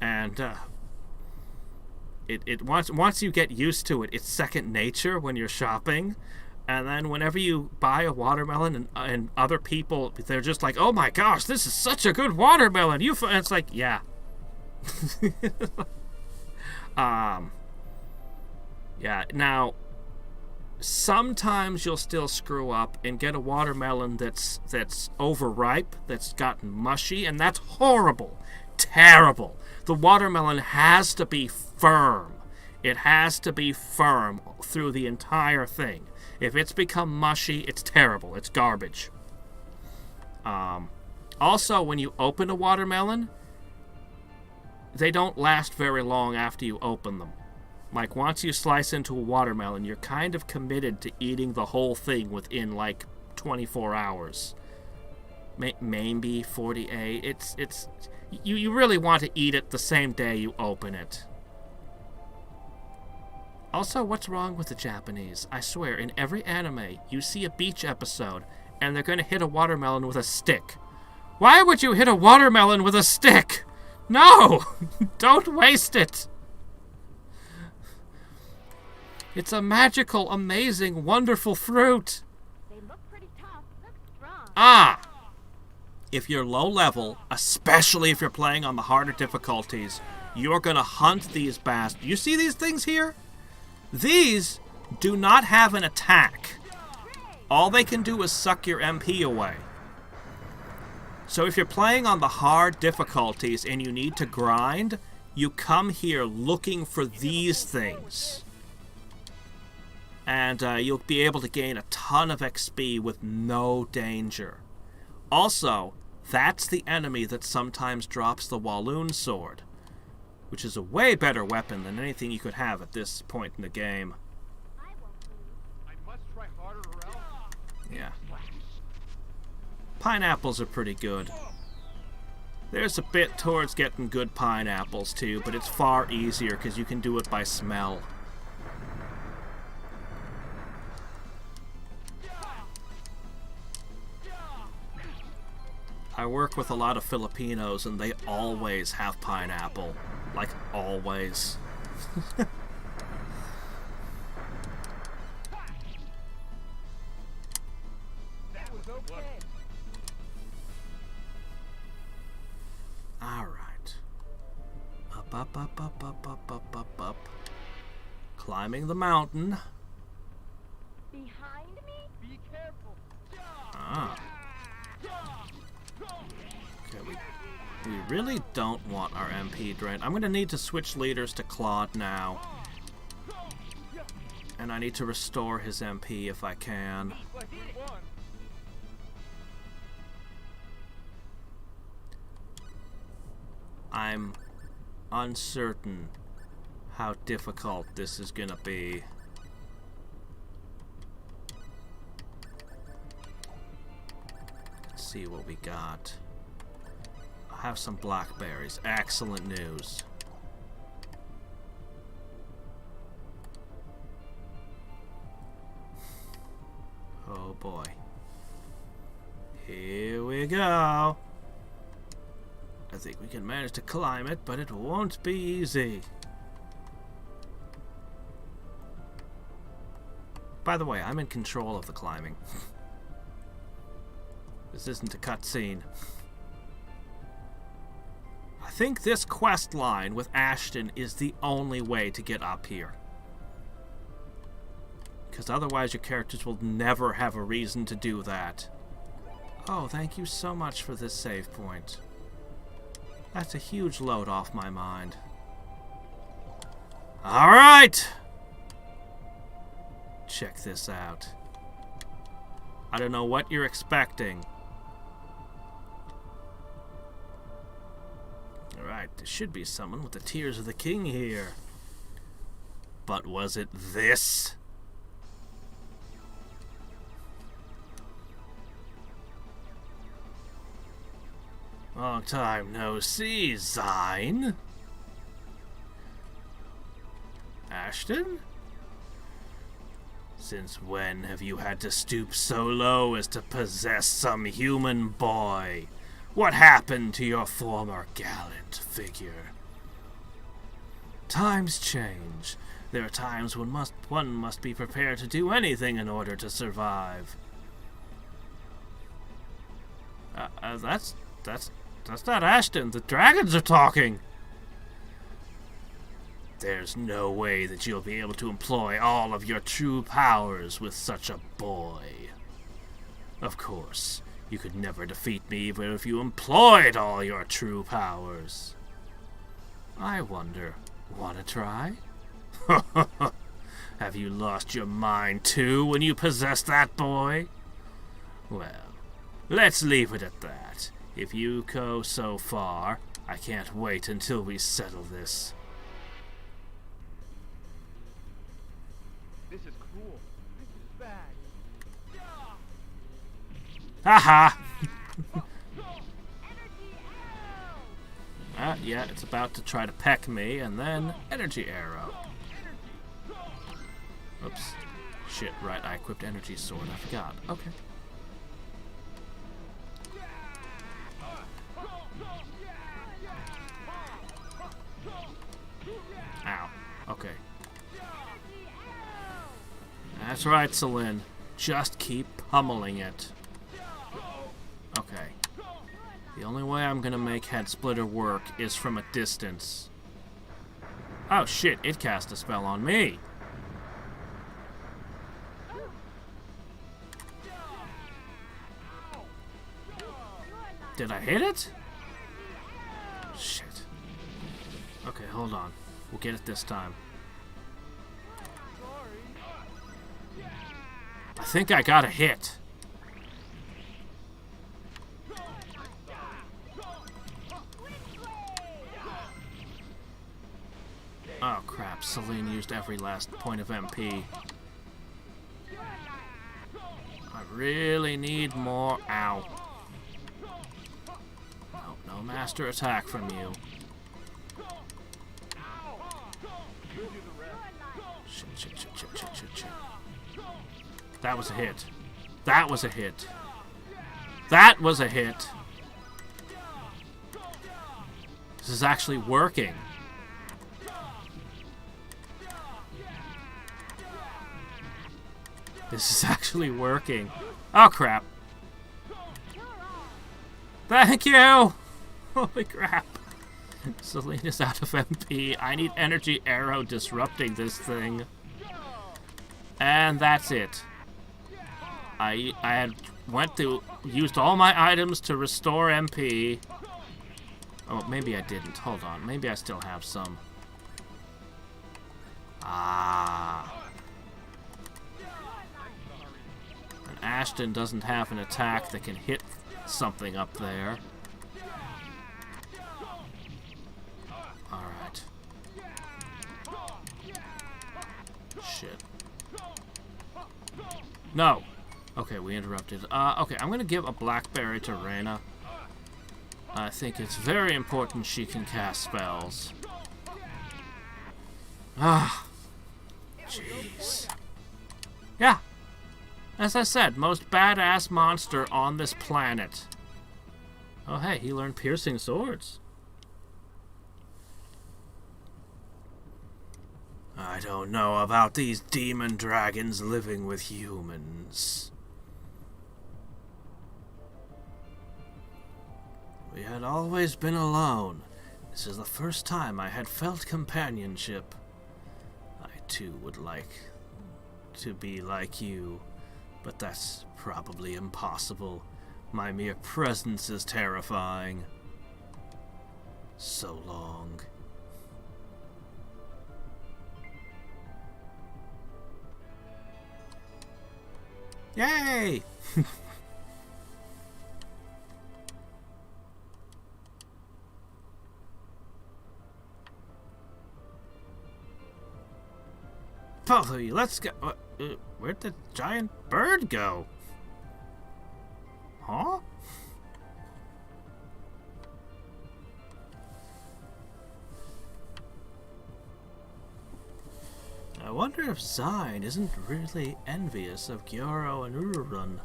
And once you get used to it, it's second nature when you're shopping. And then whenever you buy a watermelon and other people, they're just like, "Oh my gosh, this is such a good watermelon!" It's like, yeah. Yeah. Now, sometimes you'll still screw up and get a watermelon that's overripe, that's gotten mushy, and that's horrible, terrible. The watermelon has to be firm. It has to be firm through the entire thing. If it's become mushy, it's terrible. It's garbage. Also, when you open a watermelon, they don't last very long after you open them. Like, once you slice into a watermelon, you're kind of committed to eating the whole thing within, like, 24 hours. Maybe 48. You really want to eat it the same day you open it. Also, what's wrong with the Japanese? I swear, in every anime, you see a beach episode, and they're going to hit a watermelon with a stick. Why would you hit a watermelon with a stick? No! Don't waste it! It's a magical, amazing, wonderful fruit. They look pretty tough. Look strong. If you're low level, especially if you're playing on the harder difficulties, you're going to hunt these bastards. You see these things here? These do not have an attack. All they can do is suck your MP away. So if you're playing on the hard difficulties and you need to grind, you come here looking for these things. And you'll be able to gain a ton of XP with no danger. Also, that's the enemy that sometimes drops the Walloon Sword, which is a way better weapon than anything you could have at this point in the game. I won't lose. I must try harder or else. Yeah. Pineapples are pretty good. There's a bit towards getting good pineapples too, but it's far easier because you can do it by smell. I work with a lot of Filipinos and they always have pineapple. Like, always. That was okay. Alright. Up. Climbing the mountain. Behind me? Be careful. Ah. Okay, we really don't want our MP drained. I'm going to need to switch leaders to Claude now. And I need to restore his MP if I can. Like we won. I'm uncertain how difficult this is going to be. Let's see what we got. I have some blackberries. Excellent news. Oh boy. Here we go. I think we can manage to climb it, but it won't be easy. By the way, I'm in control of the climbing. This isn't a cutscene. I think this quest line with Ashton is the only way to get up here. Because otherwise your characters will never have a reason to do that. Oh, thank you so much for this save point. That's a huge load off my mind. Alright! Check this out. I don't know what you're expecting, Alright, there should be someone with the Tears of the King here. But was it this? Long time no see, Zine. Ashton? Since when have you had to stoop so low as to possess some human boy? What happened to your former gallant figure? Times change. There are times when one must be prepared to do anything in order to survive. That's not Ashton. The dragons are talking. There's no way that you'll be able to employ all of your true powers with such a boy. Of course, you could never defeat me even if you employed all your true powers. I wonder, wanna try? Have you lost your mind too when you possess that boy? Well, let's leave it at that. If you go so far, I can't wait until we settle this. This is cruel. This is bad. Haha! Energy Yeah, it's about to try to peck me, and then energy arrow. Oops. Shit, right, I equipped energy sword, I forgot. Okay. Ow. Okay. That's right, Celine. Just keep pummeling it. Okay. The only way I'm gonna make Head Splitter work is from a distance. Oh shit, it cast a spell on me. Did I hit it? Shit. Okay, hold on. We'll get it this time. I think I got a hit. Oh crap, Celine used every last point of MP. I really need more. Ow. No master attack from you. Shit. That was a hit. That was a hit. That was a hit. This is actually working. This is actually working. Oh crap. Thank you! Holy crap. Selena's out of MP. I need energy arrow disrupting this thing. And that's it. I had used all my items to restore MP. Oh, maybe I didn't. Hold on. Maybe I still have some. Ah. And Ashton doesn't have an attack that can hit something up there. Alright. Shit. No! Okay, we interrupted. Okay, I'm gonna give a blackberry to Reyna. I think it's very important she can cast spells. Ah. Jeez. Yeah. As I said, most badass monster on this planet. Oh hey, he learned piercing swords. I don't know about these demon dragons living with humans. We had always been alone. This is the first time I had felt companionship. I too would like to be like you, but that's probably impossible. My mere presence is terrifying. So long. Yay! both of you, let's go. Where'd the giant bird go? Huh? I wonder if Zine isn't really envious of Gyoro and Ururun.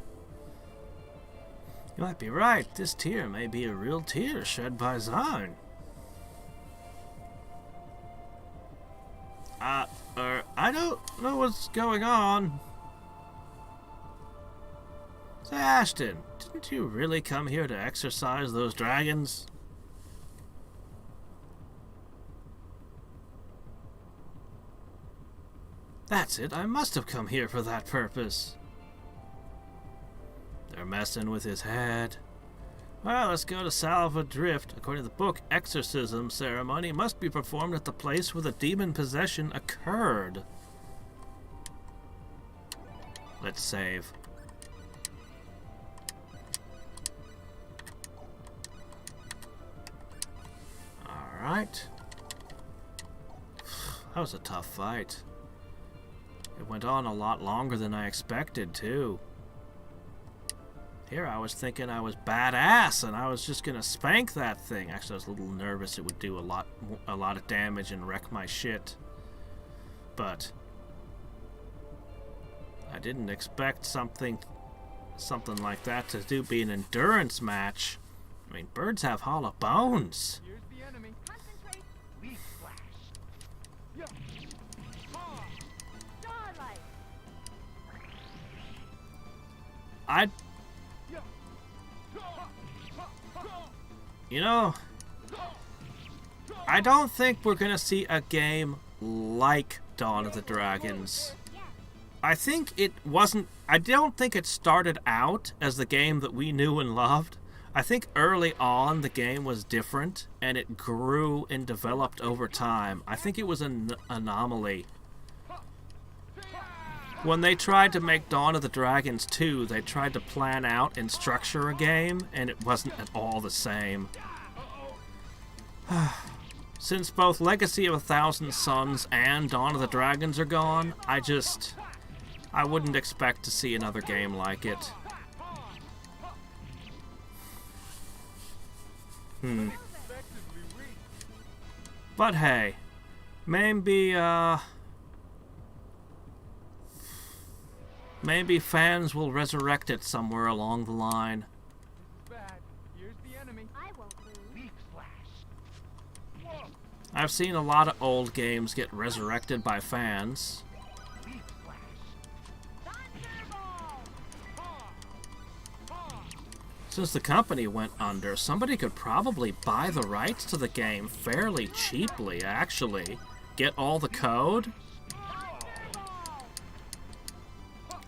You might be right. This tear may be a real tear shed by Zine. I don't know what's going on. Say, Ashton, didn't you really come here to exorcise those dragons? That's it, I must have come here for that purpose. They're messing with his head. Well, let's go to Salva Drift. According to the book, exorcism ceremony must be performed at the place where the demon possession occurred. Let's save. Alright. That was a tough fight. It went on a lot longer than I expected, too. Here I was thinking I was badass and I was just gonna spank that thing. Actually, I was a little nervous it would do a lot of damage and wreck my shit. But I didn't expect something like that to be an endurance match. I mean, birds have hollow bones. Here's the enemy. Concentrate. Leaf flash. Yeah. Ah. Starlight. You know, I don't think we're gonna see a game like Dawn of the Dragons. I think it wasn't. I don't think it started out as the game that we knew and loved. I think early on the game was different and it grew and developed over time. I think it was an anomaly. When they tried to make Dawn of the Dragons 2, they tried to plan out and structure a game, and it wasn't at all the same. Since both Legacy of a Thousand Suns and Dawn of the Dragons are gone, I wouldn't expect to see another game like it. But hey, maybe fans will resurrect it somewhere along the line. Bad. Here's the enemy. I won't lose. Leaf flash. Whoa. I've seen a lot of old games get resurrected by fans. Leaf flash. Thunderball. Ha. Ha. Since the company went under, somebody could probably buy the rights to the game fairly cheaply, actually. Get all the code.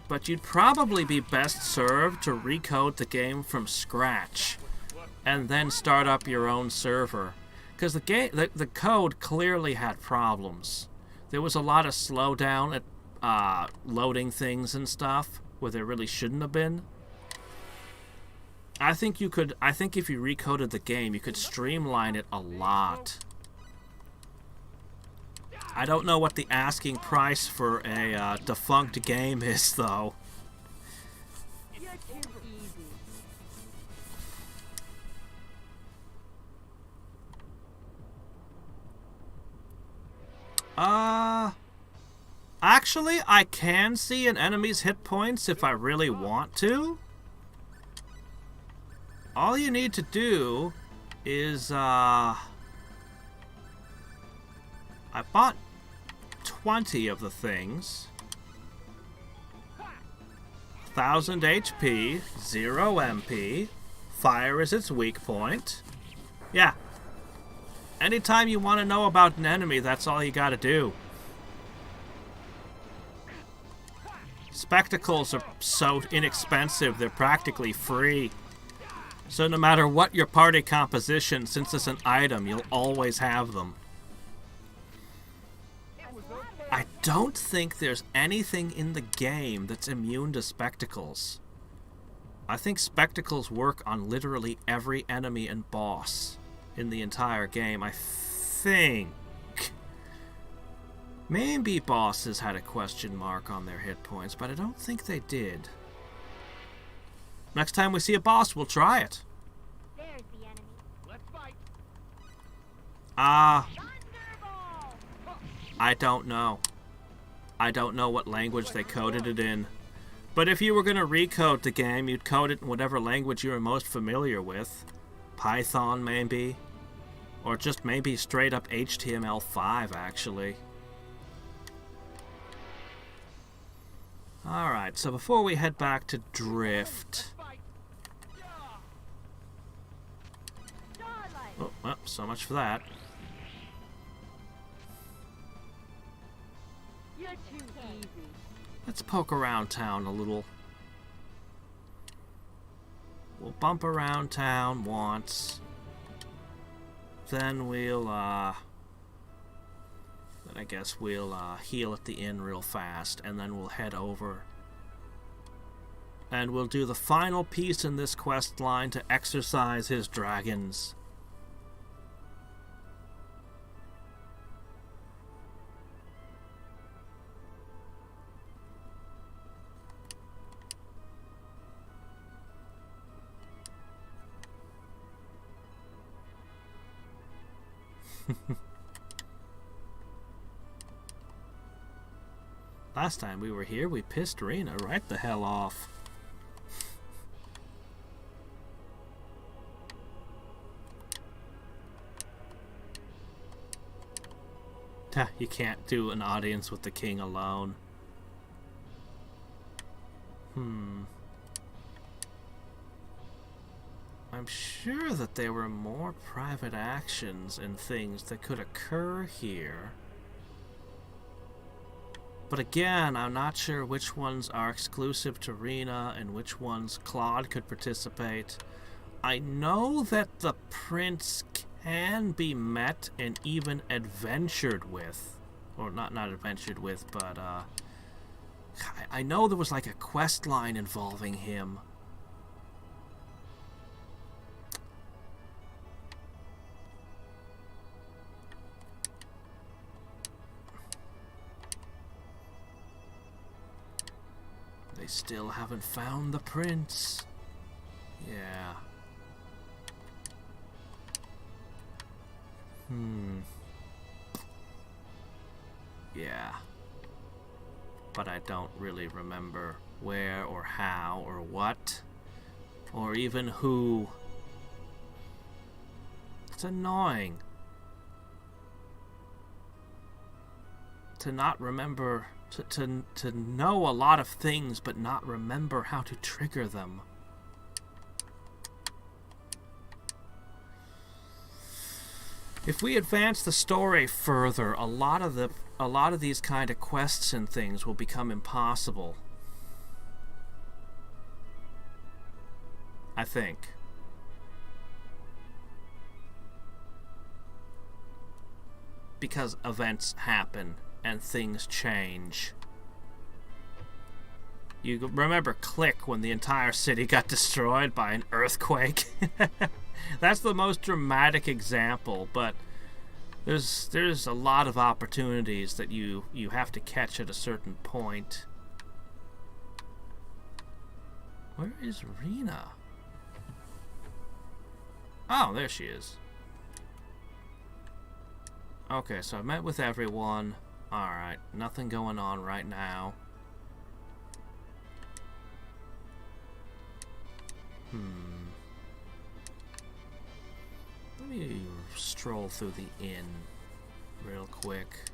But you'd probably be best served to recode the game from scratch and then start up your own server, because the code clearly had problems. There was a lot of slowdown at loading things and stuff where there really shouldn't have been. I think if you recoded the game, you could streamline it a lot. I don't know what the asking price for a defunct game is, though. You're too easy. Actually, I can see an enemy's hit points if I really want to. All you need to do is, I bought 20 of the things. 1000 HP, 0 MP, fire is its weak point. Yeah. Anytime you want to know about an enemy, that's all you gotta do. Spectacles are so inexpensive, they're practically free. So no matter what your party composition, since it's an item, you'll always have them. I don't think there's anything in the game that's immune to spectacles. I think spectacles work on literally every enemy and boss in the entire game. I think. Maybe bosses had a question mark on their hit points, but I don't think they did. Next time we see a boss, we'll try it. There's the enemy. Let's fight. Thunderball! I don't know. I don't know what language they coded it in. But if you were going to recode the game, you'd code it in whatever language you were most familiar with. Python, maybe. Or just maybe straight up HTML5, actually. Alright, so before we head back to Drift... Fight. Yeah. Starlight! Oh, well, so much for that. You're too easy. Let's poke around town a little. We'll bump around town once. Then we'll, then I guess we'll, heal at the inn real fast, and then we'll head over. And we'll do the final piece in this quest line to exorcise his dragons. Last time we were here, we pissed Rena right the hell off. You can't do an audience with the king alone. I'm sure that there were more private actions and things that could occur here. But again, I'm not sure which ones are exclusive to Rena and which ones Claude could participate. I know that the prince can be met and even adventured with. Or not adventured with, but I know there was like a quest line involving him. They still haven't found the prince. Yeah. Yeah. But I don't really remember where or how or what. Or even who. It's annoying. To not remember... To know a lot of things, but not remember how to trigger them. If we advance the story further, a lot of these kind of quests and things will become impossible. I think. Because events happen. And things change. You remember Click when the entire city got destroyed by an earthquake? That's the most dramatic example, but there's a lot of opportunities that you have to catch at a certain point. Where is Rena? Oh, there she is. Okay, so I met with everyone. Alright, nothing going on right now. Let me stroll through the inn real quick.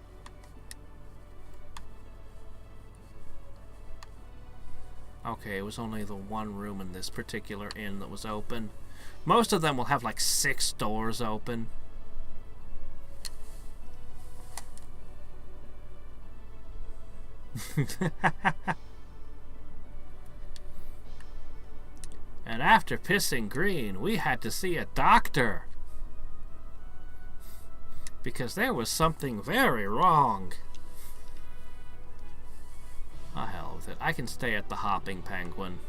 Okay, it was only the one room in this particular inn that was open. Most of them will have like 6 doors open. And after pissing green, we had to see a doctor. Because there was something very wrong. Oh, hell with it. I can stay at the Hopping Penguin.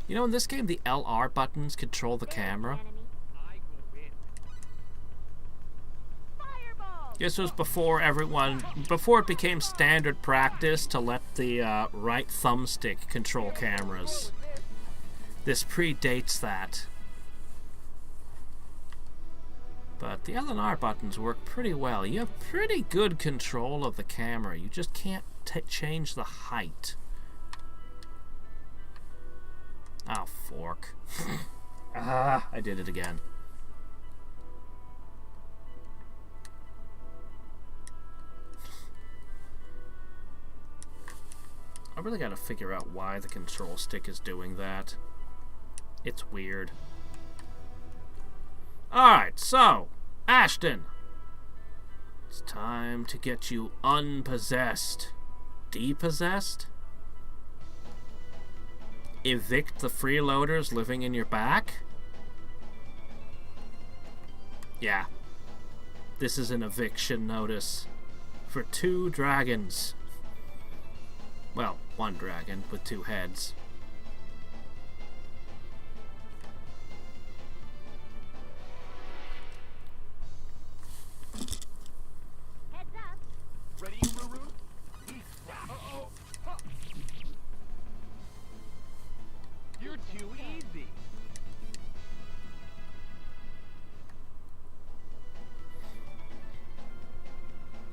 You know, in this game, the LR buttons control the camera. I go in. Fireball! This was before before it became standard practice to let the right thumbstick control cameras. This predates that. But the LR buttons work pretty well. You have pretty good control of the camera. You just can't change the height. Oh, fork. I did it again. I really gotta figure out why the control stick is doing that. It's weird. Alright, so, Ashton. It's time to get you unpossessed. Depossessed? Evict the freeloaders living in your back? Yeah. This is an eviction notice. For 2 dragons. Well, 1 dragon with 2 heads. Heads up! Ready, Ruru? Uh-oh. Huh. You're too easy.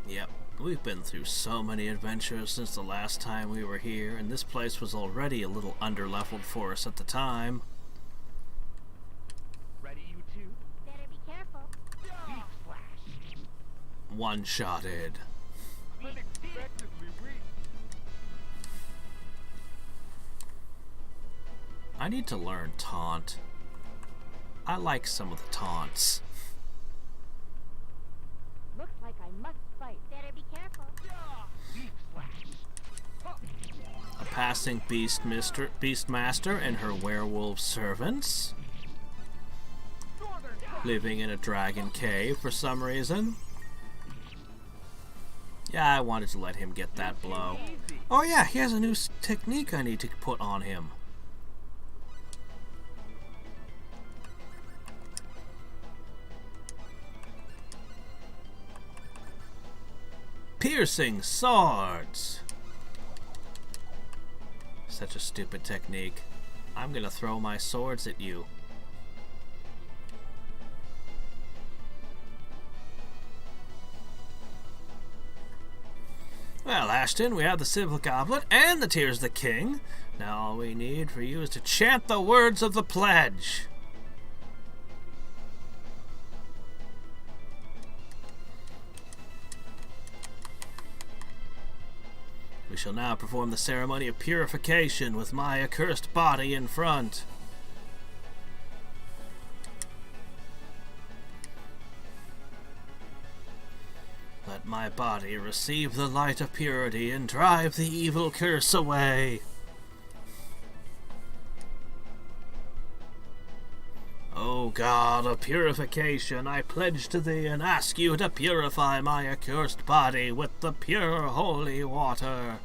Yep, we've been through so many adventures since the last time we were here, and this place was already a little underleveled for us at the time. Ready, you two? Better be careful. Beak flash. One-shotted. Unexpectedly weak. I need to learn taunt. I like some of the taunts. Looks like I must fight. Better be careful. Beak flash. A passing beastmaster and her werewolf servants. Living in a dragon cave for some reason. Yeah, I wanted to let him get that blow. Oh yeah, he has a new technique I need to put on him. Piercing swords. Such a stupid technique. I'm gonna throw my swords at you. Well, Ashton, we have the Civil Goblet and the Tears of the King. Now all we need for you is to chant the words of the pledge. We shall now perform the ceremony of purification with my accursed body in front. Let my body receive the light of purity and drive the evil curse away. O God of purification, I pledge to thee and ask you to purify my accursed body with the pure holy water.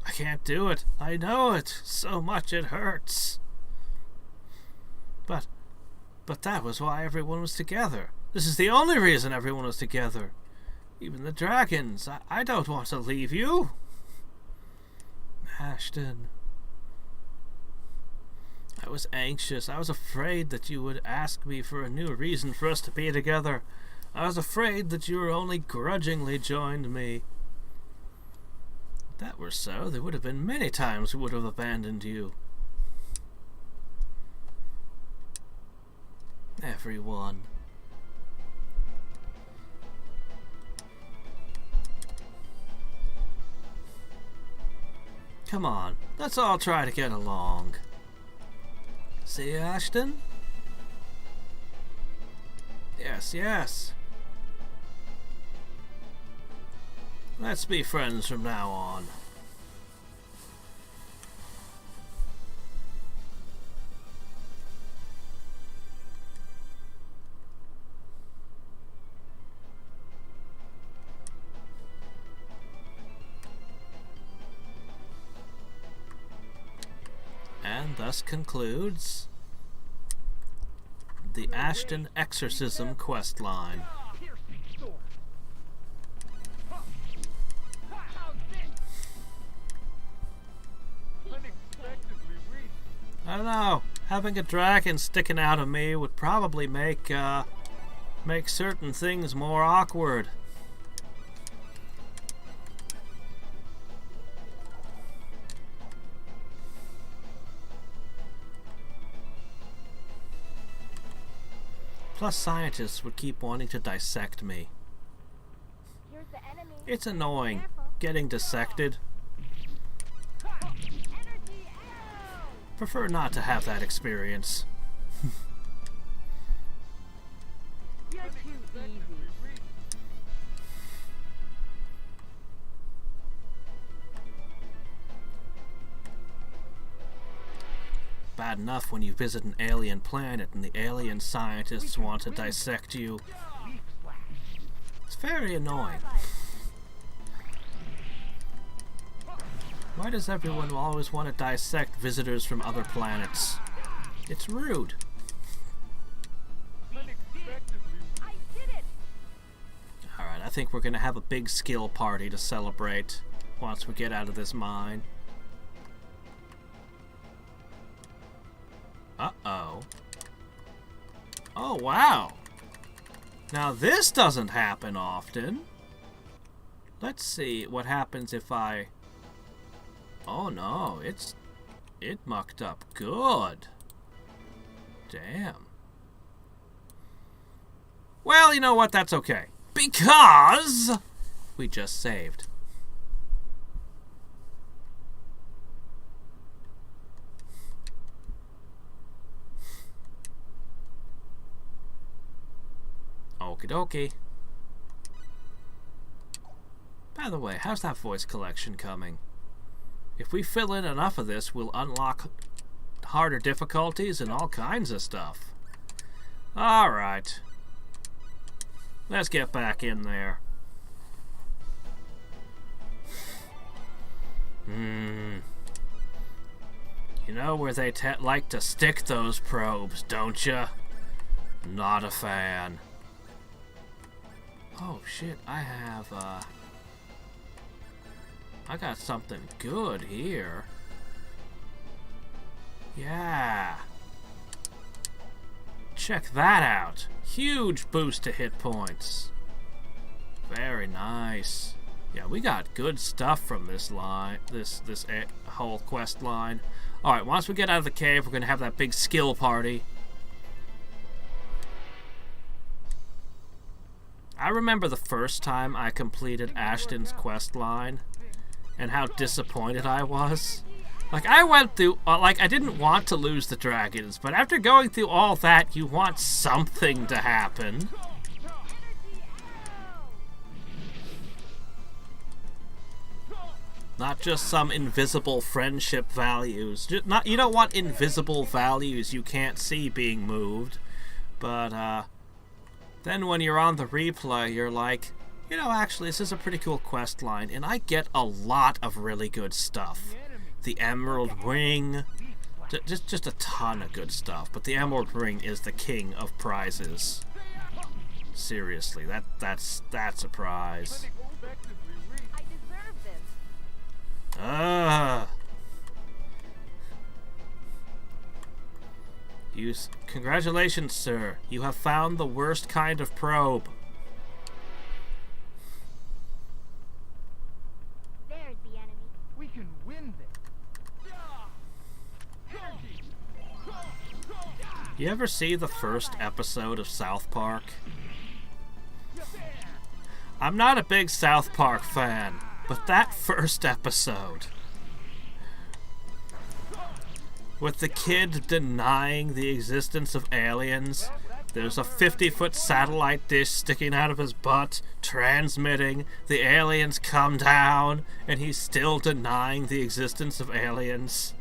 I can't do it. I know it. So much it hurts. But that was why everyone was together. This is the only reason everyone was together. Even the dragons. I don't want to leave you. Ashton. I was anxious. I was afraid that you would ask me for a new reason for us to be together. I was afraid that you were only grudgingly joined me. If that were so, there would have been many times we would have abandoned you. Everyone. Come on, let's all try to get along. See, Ashton? Yes, yes. Let's be friends from now on. And thus concludes the Ashton Exorcism quest line. I don't know. Having a dragon sticking out of me would probably make certain things more awkward. Plus, scientists would keep wanting to dissect me. Here's the enemy. It's annoying Careful. getting dissected. Energy arrow. Prefer not to have that experience. You're too easy. Bad enough when you visit an alien planet and the alien scientists want to dissect you. It's very annoying. Why does everyone always want to dissect visitors from other planets? It's rude. I did it. Alright, I think we're gonna have a big skill party to celebrate once we get out of this mine. Uh-oh. Oh, wow. Now this doesn't happen often. Let's see what happens if I... Oh no, it mucked up good. Damn. Well, you know what? That's okay. Because we just saved. Okie dokie. By the way, how's that voice collection coming? If we fill in enough of this, we'll unlock harder difficulties and all kinds of stuff. Alright. Let's get back in there. You know where they like to stick those probes, don't you? Not a fan. Oh shit, I got something good here. Yeah. Check that out. Huge boost to hit points. Very nice. Yeah, we got good stuff from this line, this whole quest line. Alright, once we get out of the cave, we're gonna have that big skill party. I remember the first time I completed Ashton's quest line and how disappointed I was. Like, I went through, like, I didn't want to lose the dragons, but after going through all that, you want something to happen. Not just some invisible friendship values. You don't want invisible values you can't see being moved. But, then when you're on the replay, you're like, you know, actually, this is a pretty cool quest line, and I get a lot of really good stuff. The Emerald Ring, just a ton of good stuff. But the Emerald Ring is the king of prizes. Seriously, that's a prize. I deserve this. Congratulations, sir. You have found the worst kind of probe. There's the enemy. We can win this. You ever see the first episode of South Park? I'm not a big South Park fan, but that first episode, with the kid denying the existence of aliens, there's a 50-foot satellite dish sticking out of his butt, transmitting, the aliens come down, and he's still denying the existence of aliens.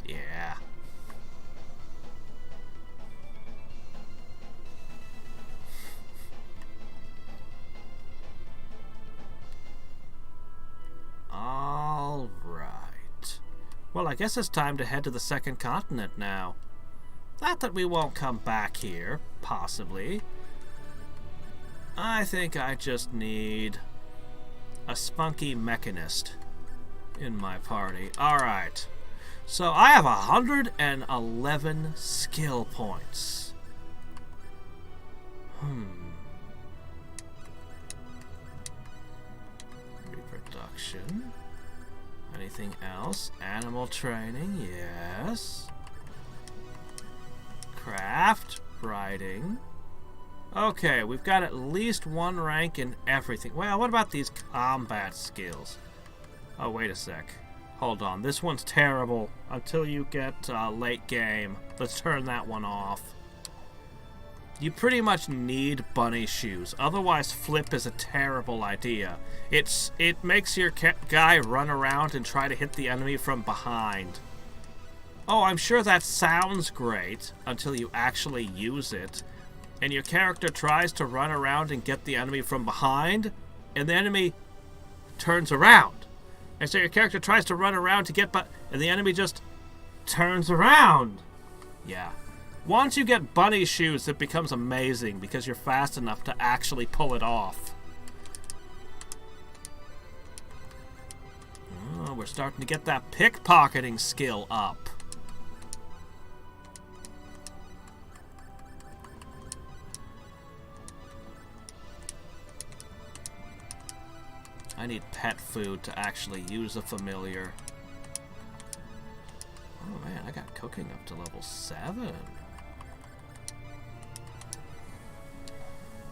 Yeah. All right. Well, I guess it's time to head to the second continent now. Not that we won't come back here, possibly. I think I just need a spunky mechanist in my party. Alright. So I have 111 skill points. Reproduction. Anything else? Animal training, yes. Craft, writing. Okay, we've got at least one rank in everything. Well, what about these combat skills? Oh, wait a sec. Hold on, this one's terrible until you get late game. Let's turn that one off. You pretty much need bunny shoes, otherwise flip is a terrible idea. It makes your guy run around and try to hit the enemy from behind. Oh, I'm sure that sounds great until you actually use it. And your character tries to run around and get the enemy from behind, and the enemy turns around. And so your character tries to run around to get and the enemy just turns around. Yeah. Once you get bunny shoes, it becomes amazing because you're fast enough to actually pull it off. Oh, we're starting to get that pickpocketing skill up. I need pet food to actually use a familiar. Oh man, I got cooking up to level 7.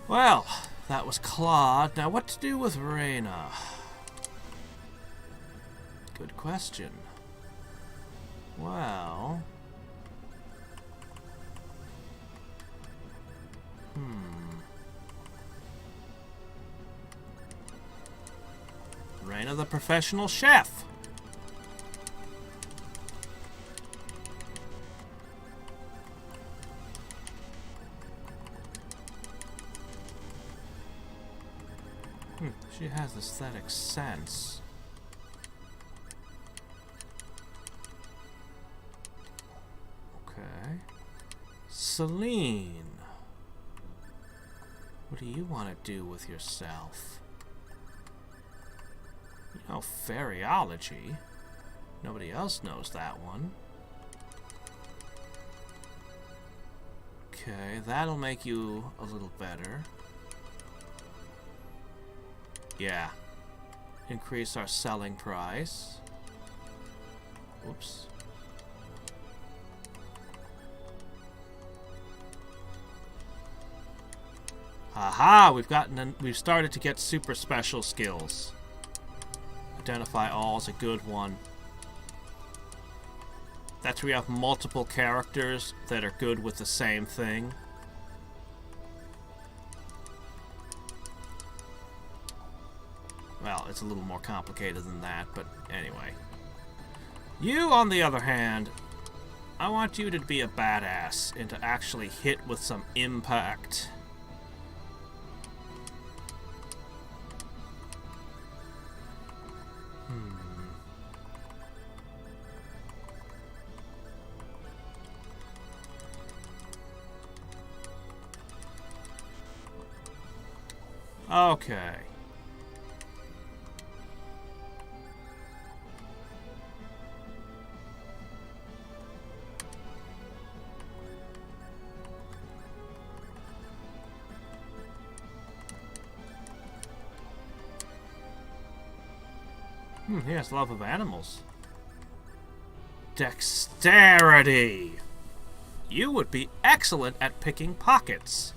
Well, that was Claude. Now what to do with Reyna? Good question. Well... Reyna the professional chef. She has aesthetic sense. Okay. Celine. What do you want to do with yourself? You know, fairyology. Nobody else knows that one. Okay, that'll make you a little better. Yeah. Increase our selling price. Oops. Aha! We've started to get super special skills. Identify all is a good one. That's where you have multiple characters that are good with the same thing. Well, it's a little more complicated than that, but anyway. You, on the other hand, I want you to be a badass and to actually hit with some impact. Okay. He has love of animals. Dexterity! You would be excellent at picking pockets.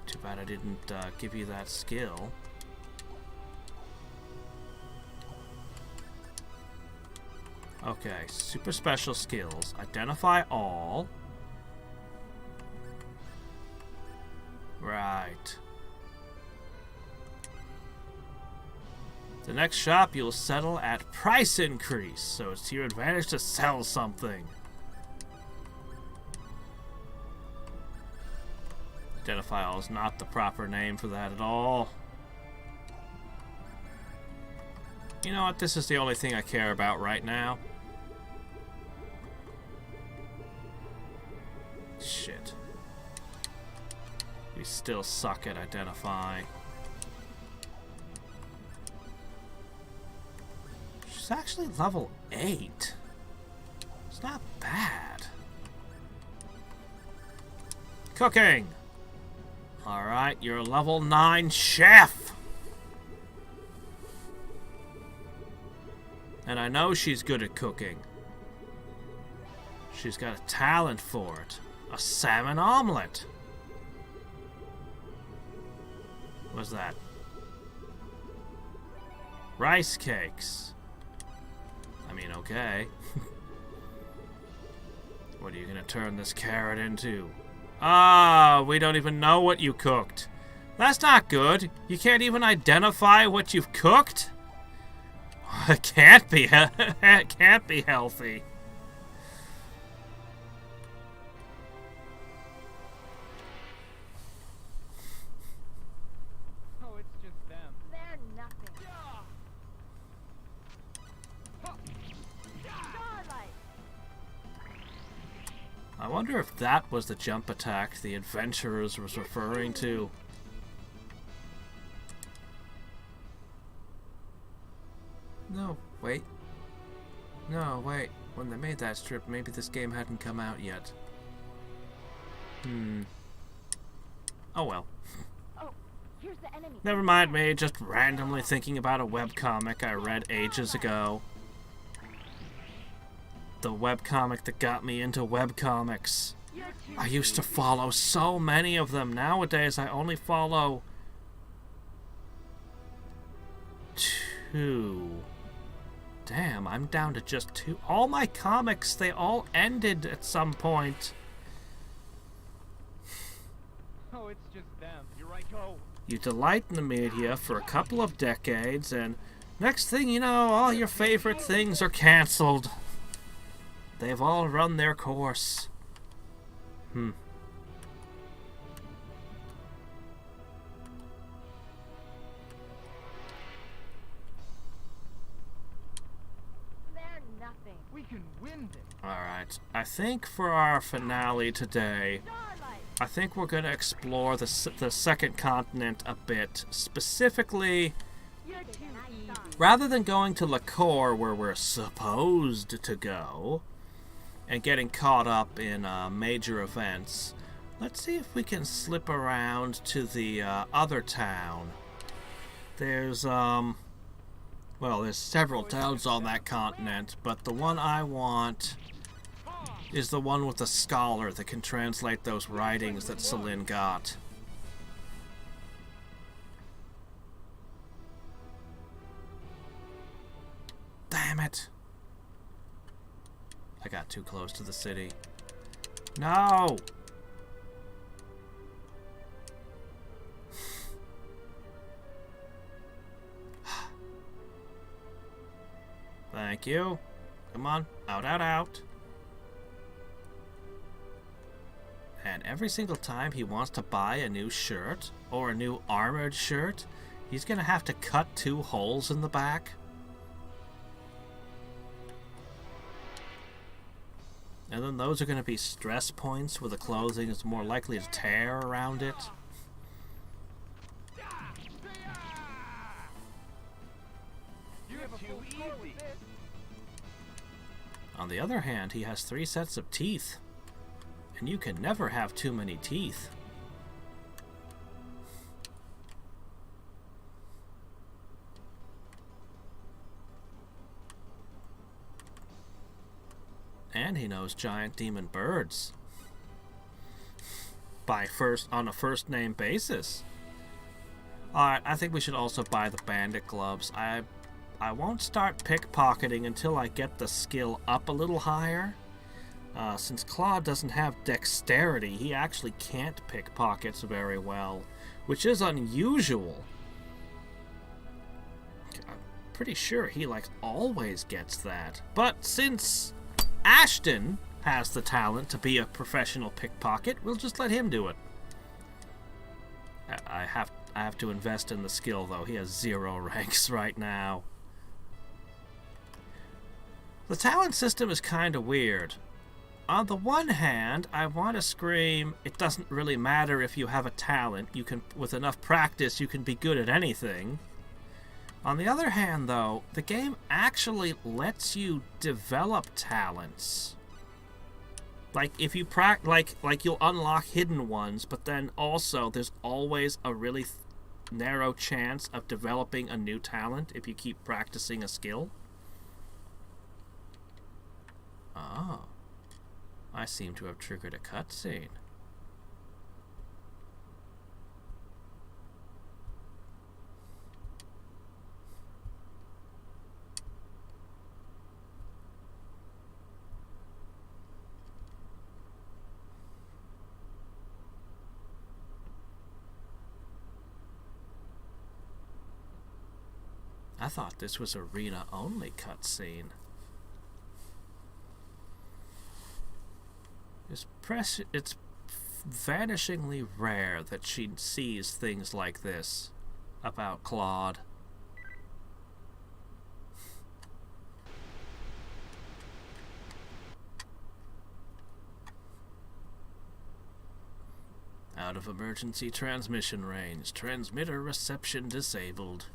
Too bad I didn't give you that skill. Okay, super special skills. Identify all. Right. The next shop you'll settle at price increase, so it's to your advantage to sell something. Identify all is not the proper name for that at all. You know what? This is the only thing I care about right now. Shit. We still suck at identify. She's actually level 8. It's not bad. Cooking! Alright, you're a level 9 chef! And I know she's good at cooking. She's got a talent for it. A salmon omelet. What's that? Rice cakes. I mean, okay. What are you gonna turn this carrot into? Ah, we don't even know what you cooked. That's not good. You can't even identify what you've cooked? It can't be. It can't be healthy. Oh, it's just them. They're nothing. Starlight. I wonder if that was the jump attack the adventurers was referring to. No, wait. No, wait. When they made that strip, maybe this game hadn't come out yet. Oh well. Oh, here's the enemy. Never mind me, just randomly thinking about a webcomic I read ages ago. The webcomic that got me into webcomics. I used to follow so many of them. Nowadays, I only follow 2. Damn, I'm down to just 2. All my comics, they all ended at some point. Oh, it's just them. Here I go. You delight in the media for a couple of decades, and next thing you know, all your favorite things are cancelled. They've all run their course. They're nothing. We can win this. Alright, I think for our finale today, Starlight. I think we're going to explore the second continent a bit. Specifically, You're too easy. rather than going to Liqueur, where we're supposed to go, and getting caught up in major events, let's see if we can slip around to the other town. There's, well, there's several towns on that continent, but the one I want is the one with the scholar that can translate those writings that Celine got. Damn it! I got too close to the city. No! Thank you. Come on. Out, out, out. And every single time he wants to buy a new shirt, or a new armored shirt, he's gonna have to cut 2 holes in the back. And then those are gonna be stress points where the clothing is more likely to tear around it. You're too easy. On the other hand, he has 3 sets of teeth. And you can never have too many teeth. And he knows giant demon birds. On a first name basis. Alright, I think we should also buy the bandit gloves. I won't start pickpocketing until I get the skill up a little higher. Since Claude doesn't have dexterity, he actually can't pickpockets very well, which is unusual. I'm pretty sure he always gets that. But since Ashton has the talent to be a professional pickpocket, we'll just let him do it. I have to invest in the skill though. He has 0 ranks right now. The talent system is kind of weird. On the one hand, I want to scream, it doesn't really matter if you have a talent. You can, with enough practice, you can be good at anything. On the other hand, though, the game actually lets you develop talents. Like, if you like you'll unlock hidden ones, but then also there's always a really narrow chance of developing a new talent if you keep practicing a skill. Oh. I seem to have triggered a cutscene. I thought this was arena-only cutscene. It's vanishingly rare that she sees things like this about Claude. Out of emergency transmission range. Transmitter reception disabled.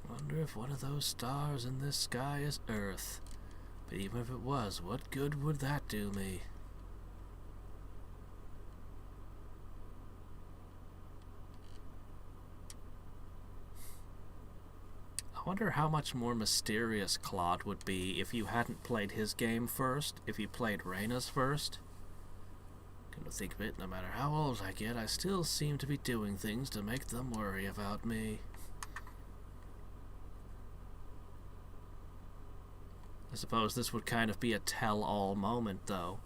Wonder if one of those stars in this sky is Earth. But even if it was, what good would that do me? I wonder how much more mysterious Claude would be if you hadn't played his game first, if you played Reyna's first. Come to think of it, no matter how old I get, I still seem to be doing things to make them worry about me. I suppose this would kind of be a tell-all moment, though.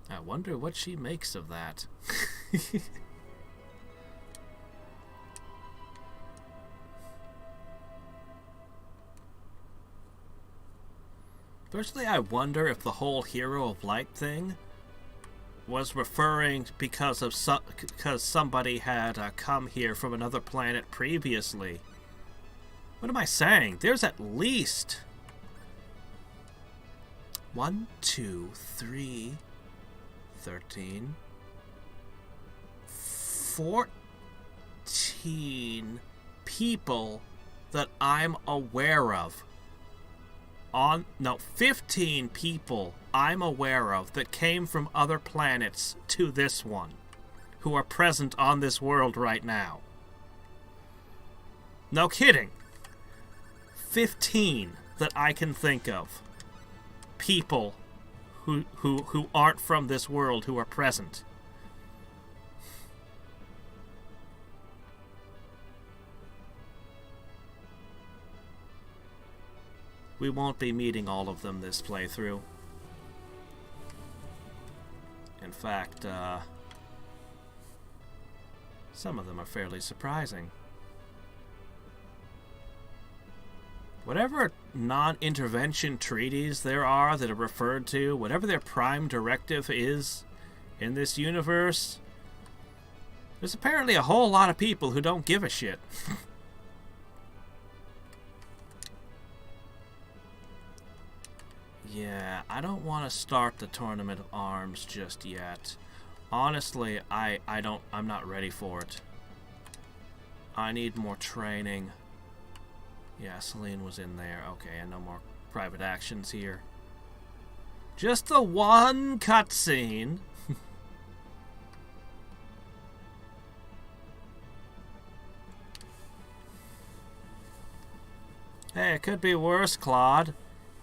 I wonder what she makes of that. Personally, I wonder if the whole Hero of Light thing was referring because somebody had come here from another planet previously. What am I saying? There's at least 1, 2, 3, 13, 14 people that I'm aware of. 15 people I'm aware of that came from other planets to this one, who are present on this world right now. No kidding. 15 that I can think of. People who aren't from this world who are present. We won't be meeting all of them this playthrough. In fact, some of them are fairly surprising. Whatever non-intervention treaties there are that are referred to, whatever their prime directive is in this universe, there's apparently a whole lot of people who don't give a shit. Yeah, I don't want to start the Tournament of Arms just yet. Honestly, I'm not ready for it. I need more training. Yeah, Celine was in there. Okay, and no more private actions here. Just the one cutscene. Hey, it could be worse, Claude.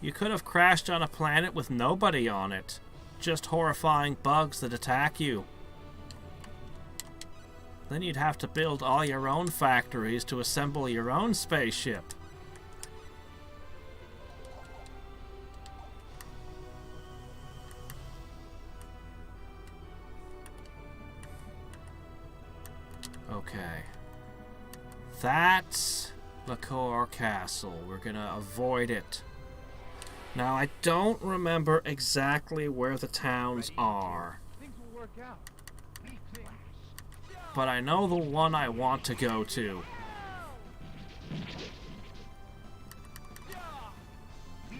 You could have crashed on a planet with nobody on it. Just horrifying bugs that attack you. Then you'd have to build all your own factories to assemble your own spaceship. That's Liquor Castle. We're gonna avoid it. Now, I don't remember exactly where the towns are, Things will work out. but I know the one I want to go to.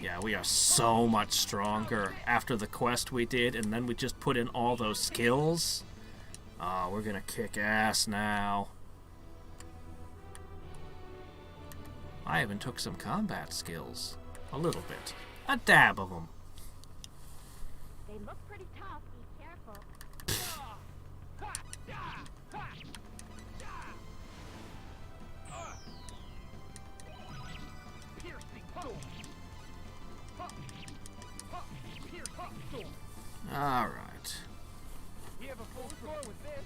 Yeah, we are so much stronger after the quest we did, and then we just put in all those skills. Oh, we're gonna kick ass now. I even took some combat skills. A little bit. A dab of them. They look pretty tough. Be careful. Alright. We have a full score with this.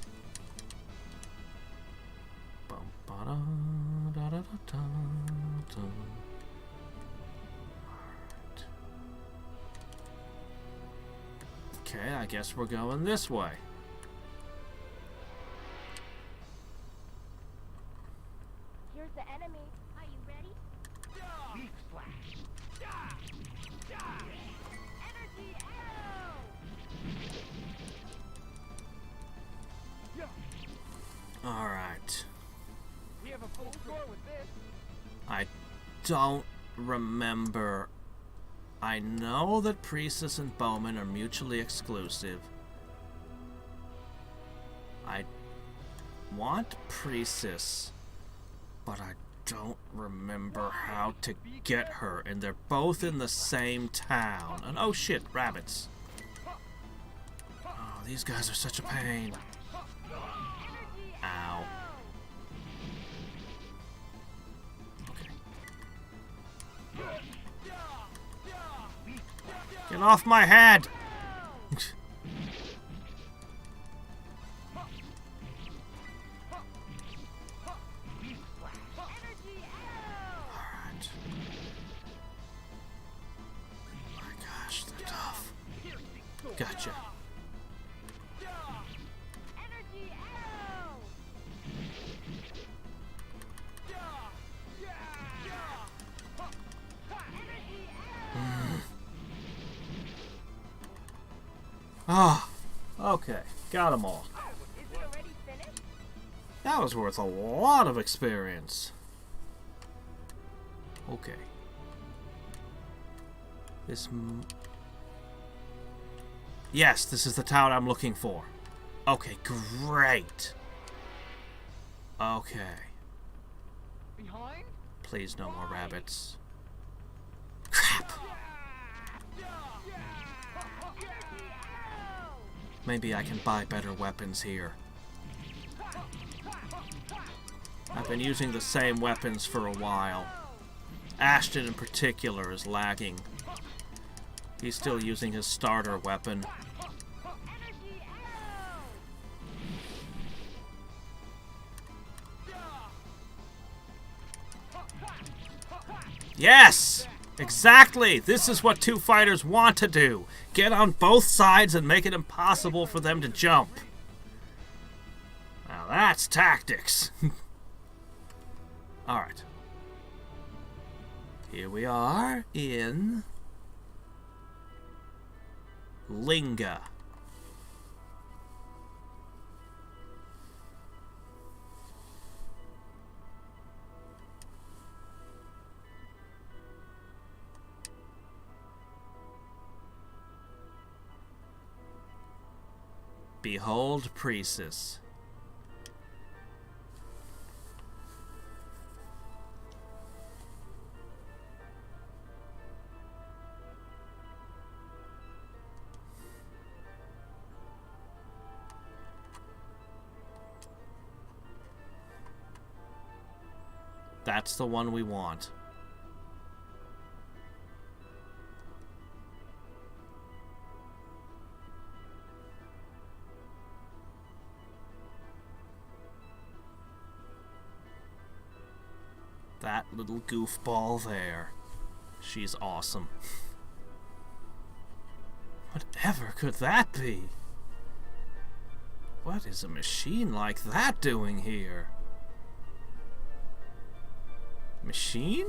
Bum, ba-da-da-da-da-da. Alright. Okay, I guess we're going this way. Here's the enemy. Are you ready? Weak flash. Energy arrow! Alright. We have a full score with this. I don't remember. I know that Priestess and Bowman are mutually exclusive. I want Priestess, but I don't remember how to get her, and they're both in the same town. And oh shit, rabbits. Oh, these guys are such a pain. Ow. Okay. Get off my head! Alright. My gosh, they're tough. Gotcha. Energy arrow! Energy arrow! Ah, okay. Got them all. Is it already finished? That was worth a lot of experience. Okay. Yes, this is the town I'm looking for. Okay, great. Okay. Behind? Please, no more rabbits. Crap. Maybe I can buy better weapons here. I've been using the same weapons for a while. Ashton in particular is lagging. He's still using his starter weapon. Energy arrow! Yes! Exactly! This is what two fighters want to do. Get on both sides and make it impossible for them to jump. Now that's tactics. Alright. Here we are in Linga. Behold Priestess. That's the one we want. That little goofball there. She's awesome. Whatever could that be? What is a machine like that doing here? Machine?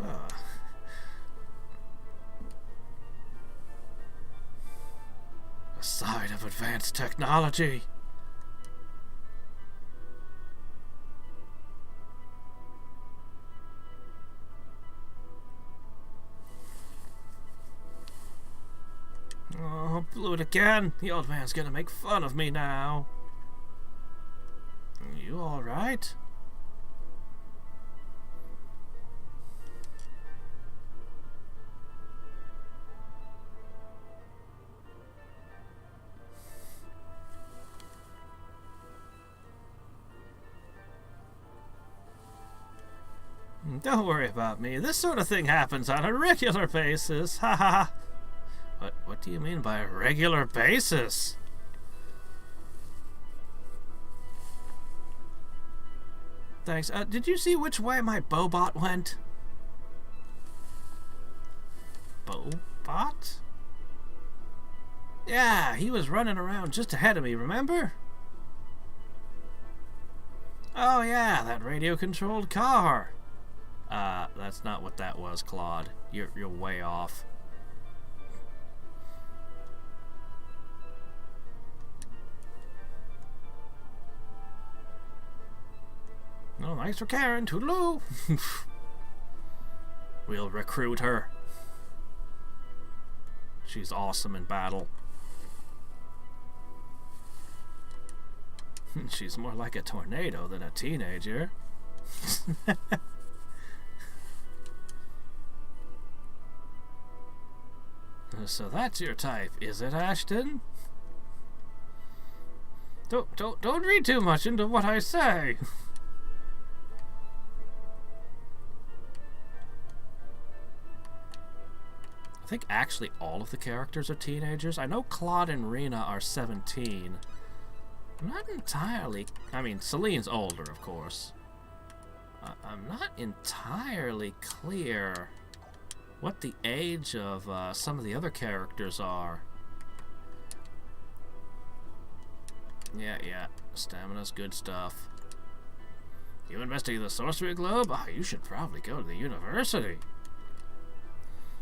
Ah. A side of advanced technology. Oh, blew it again. The old man's gonna make fun of me now. You alright? Don't worry about me. This sort of thing happens on a regular basis. Ha ha. What do you mean by a regular basis? Thanks. Did you see which way my Bobot went? Bobot? Yeah, he was running around just ahead of me, remember? Oh yeah, that radio-controlled car. That's not what that was, Claude. You're way off. Oh, thanks for caring. Toodaloo. We'll recruit her. She's awesome in battle. She's more like a tornado than a teenager. So that's your type, is it, Ashton? Don't read too much into what I say. I think actually all of the characters are teenagers. I know Claude and Rena are 17. I'm not entirely... I mean, Celine's older, of course. I'm not entirely clear what the age of some of the other characters are. Yeah. Stamina's good stuff. You investigate the Sorcery Globe? Oh, you should probably go to the university.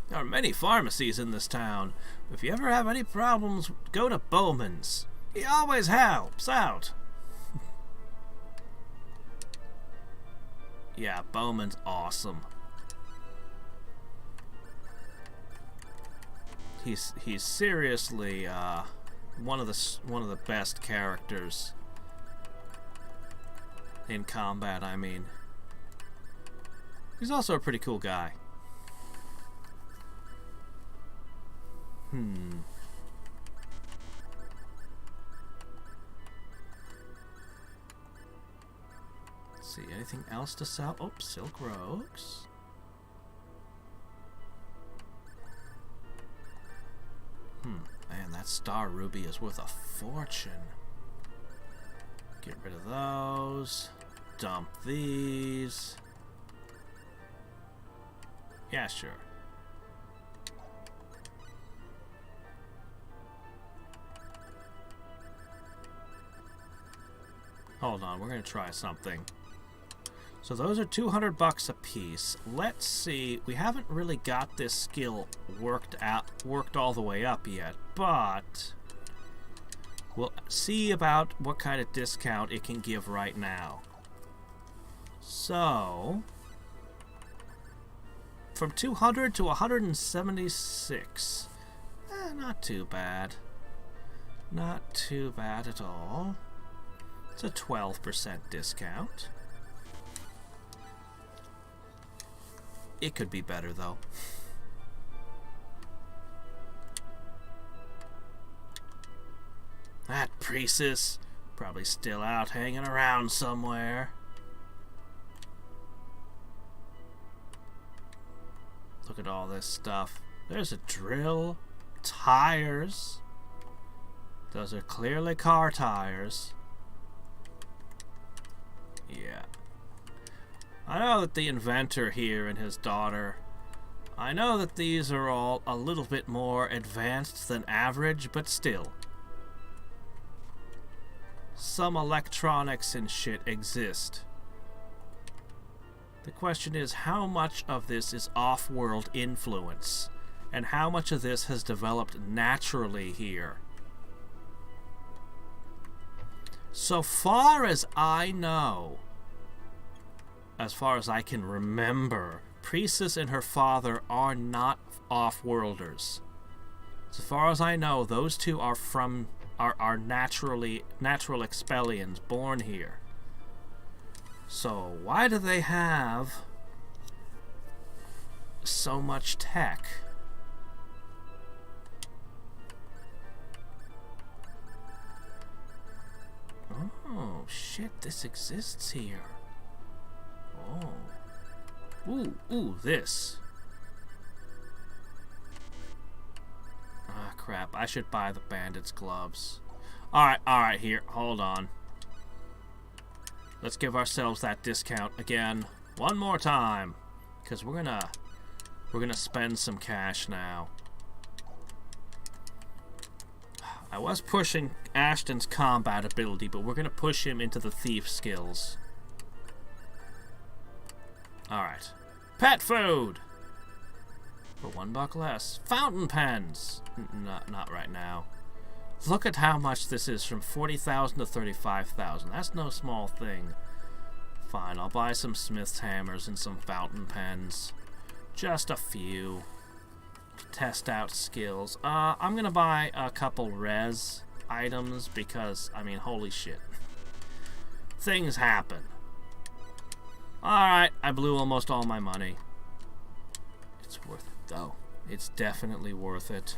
There are many pharmacies in this town. If you ever have any problems, go to Bowman's. He always helps out. Yeah, Bowman's awesome. He's seriously one of the best characters in combat. I mean, he's also a pretty cool guy. Let's see, anything else to sell? Oh, silk rogues. Man, that star ruby is worth a fortune. Get rid of those. Dump these. Yeah, sure. Hold on, we're gonna try something. So those are $200 a piece. Let's see. We haven't really got this skill worked all the way up yet, but we'll see about what kind of discount it can give right now. So from 200 to 176. Not too bad. Not too bad at all. It's a 12% discount. It could be better, though. That priestess, probably still out hanging around somewhere. Look at all this stuff. There's a drill, tires. Those are clearly car tires. Yeah. I know that the inventor here and his daughter, I know that these are all a little bit more advanced than average, but still. some electronics and shit exist. The question is, how much of this is off-world influence? And how much of this has developed naturally here? So far as I know, as far as I can remember, Priestess and her father are not off-worlders. So far as I know, those two are natural Expellions born here. So why do they have so much tech? Oh shit, this exists here. Oh. Ooh, this. Ah, crap. I should buy the bandit's gloves. Alright, here. Hold on. Let's give ourselves that discount again. One more time. Because we're gonna spend some cash now. I was pushing Ashton's combat ability, but we're gonna push him into the thief skills. Alright. Pet food! For $1 less. Fountain pens! Not right now. Look at how much this is, from 40,000 to 35,000. That's no small thing. Fine, I'll buy some smith's hammers and some fountain pens. Just a few. To test out skills. I'm gonna buy a couple res items because, I mean, holy shit. Things happen. Alright, I blew almost all my money. It's worth it, though. It's definitely worth it.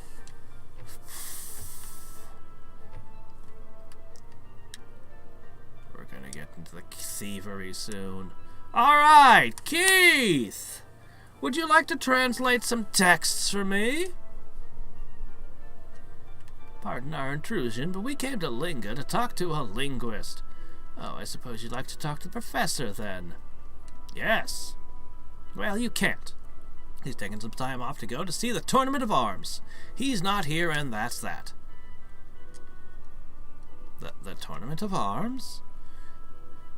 We're gonna get into the thievery soon. Alright, Keith! Would you like to translate some texts for me? Pardon our intrusion, but we came to Linga to talk to a linguist. Oh, I suppose you'd like to talk to the professor, then. Yes. Well, you can't. He's taking some time off to go to see the Tournament of Arms. He's not here, and that's that. The Tournament of Arms?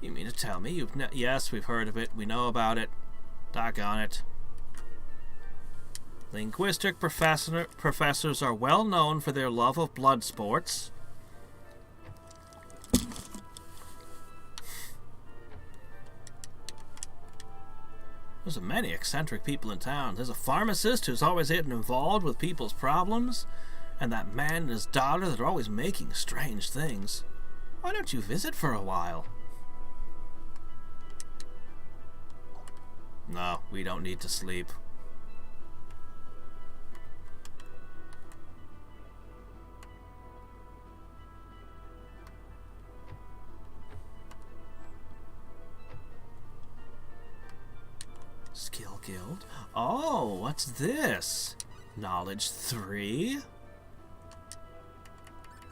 You mean to tell me you've yes, we've heard of it. We know about it. Doggone it. Linguistic professors are well known for their love of blood sports. There's many eccentric people in town. There's a pharmacist who's always getting involved with people's problems, and that man and his daughter that are always making strange things. Why don't you visit for a while? No, we don't need to sleep. Skill Guild? Oh, what's this? Knowledge 3?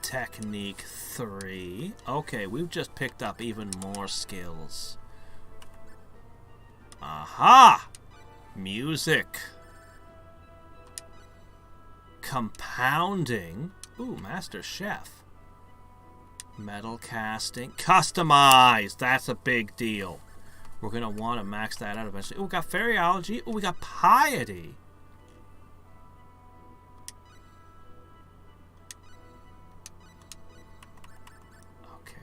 Technique 3? Okay, we've just picked up even more skills. Aha! Music. Compounding. Ooh, Master Chef. Metal casting. Customized! That's a big deal. We're going to want to max that out eventually. Oh, we got Fairyology. Oh, we got Piety. Okay.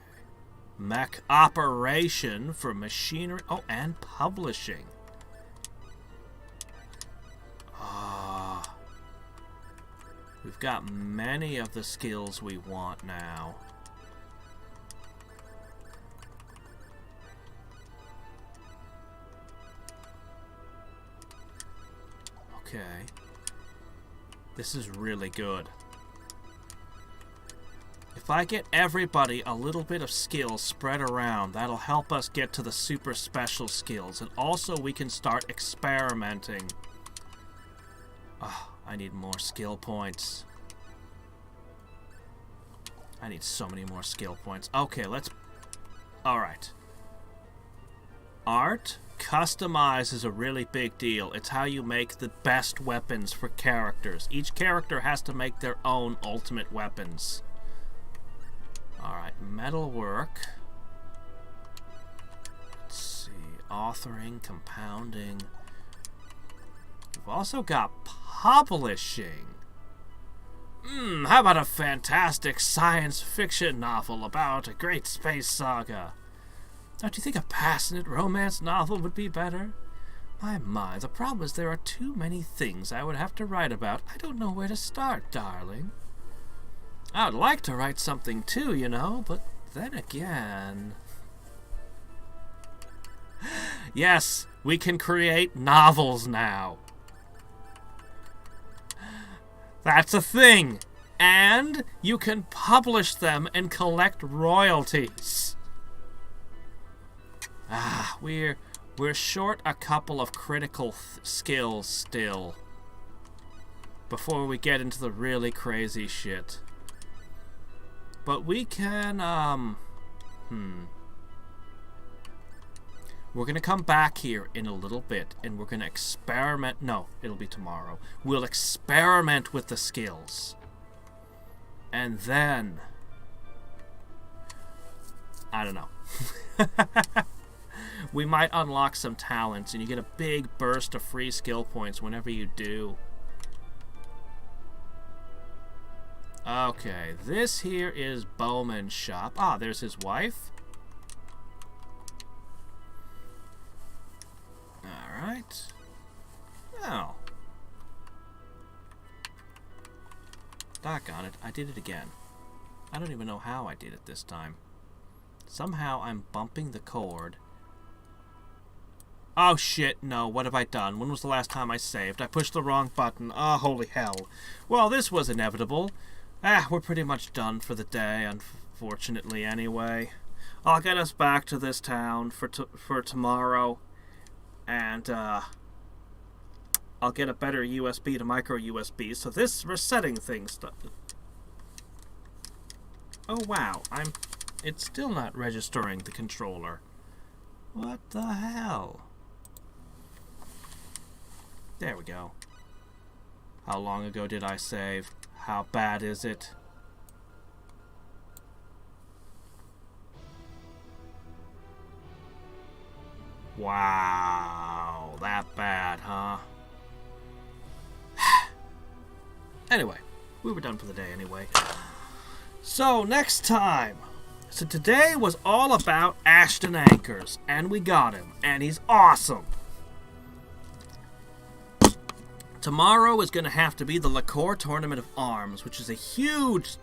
Mech Operation for Machinery. Oh, and Publishing. Ah. We've got many of the skills we want now. Okay. This is really good. If I get everybody a little bit of skill spread around, that'll help us get to the super special skills. And also we can start experimenting. Oh, I need more skill points. I need so many more skill points. Okay, let's... Alright. Art? Customize is a really big deal. It's how you make the best weapons for characters. Each character has to make their own ultimate weapons. Alright, metalwork. Let's see. Authoring, compounding. We've also got publishing. How about a fantastic science fiction novel about a great space saga? Don't you think a passionate romance novel would be better? My, the problem is there are too many things I would have to write about. I don't know where to start, darling. I'd like to write something too, you know, but then again... Yes, we can create novels now. That's a thing. And you can publish them and collect royalties. We're short a couple of critical skills still. Before we get into the really crazy shit. But we can, We're gonna come back here in a little bit, and we're gonna experiment. No, it'll be tomorrow. We'll experiment with the skills. And then... I don't know. We might unlock some talents, and you get a big burst of free skill points whenever you do. Okay, this here is Bowman's shop. Ah, there's his wife. Alright. Oh. Doggone it, I did it again. I don't even know how I did it this time. Somehow I'm bumping the cord. Oh shit, no, what have I done? When was the last time I saved? I pushed the wrong button. Oh, holy hell. Well, this was inevitable. We're pretty much done for the day, unfortunately, anyway. I'll get us back to this town for tomorrow. And, I'll get a better USB to micro USB. So this resetting thing stuff. Oh, wow. It's still not registering the controller. What the hell? There we go. How long ago did I save? How bad is it? Wow, that bad, huh? Anyway, we were done for the day anyway. So, next time. So today was all about Ashton Anchors, and we got him, and he's awesome. Tomorrow is going to have to be the Liqueur Tournament of Arms, which is a huge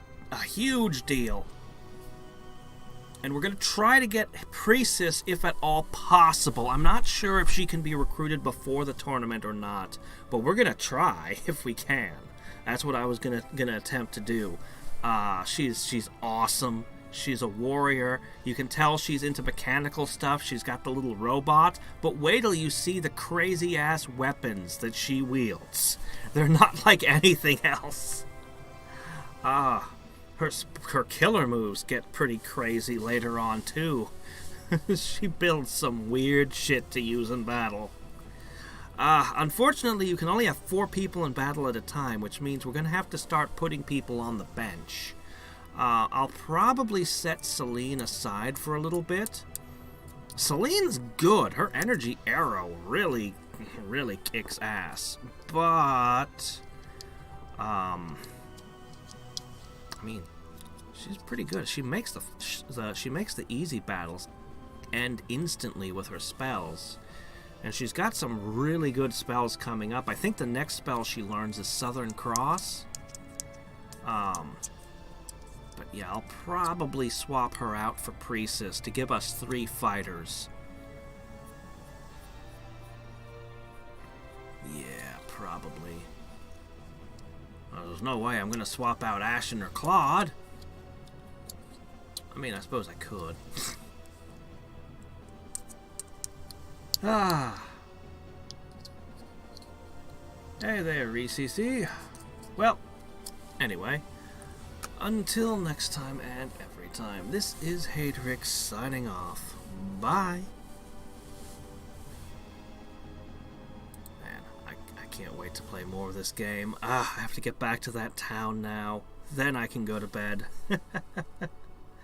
deal. And we're going to try to get Priestess, if at all possible. I'm not sure if she can be recruited before the tournament or not, but we're going to try if we can. That's what I was going to attempt to do. She's awesome. She's a warrior. You can tell she's into mechanical stuff. She's got the little robot. But wait till you see the crazy-ass weapons that she wields. They're not like anything else. Her killer moves get pretty crazy later on, too. She builds some weird shit to use in battle. Unfortunately, you can only have 4 people in battle at a time, which means we're going to have to start putting people on the bench. I'll probably set Celine aside for a little bit. Celine's good. Her energy arrow really kicks ass. But, I mean, she's pretty good. She makes the easy battles end instantly with her spells. And she's got some really good spells coming up. I think the next spell she learns is Southern Cross. But yeah, I'll probably swap her out for Priestess to give us 3 fighters. Yeah, probably. There's no way I'm going to swap out Ashton or Claude. I mean, I suppose I could. Hey there, ECC. Well, anyway, until next time and every time, this is Hadriex signing off. Bye. Man, I can't wait to play more of this game. I have to get back to that town now. Then I can go to bed.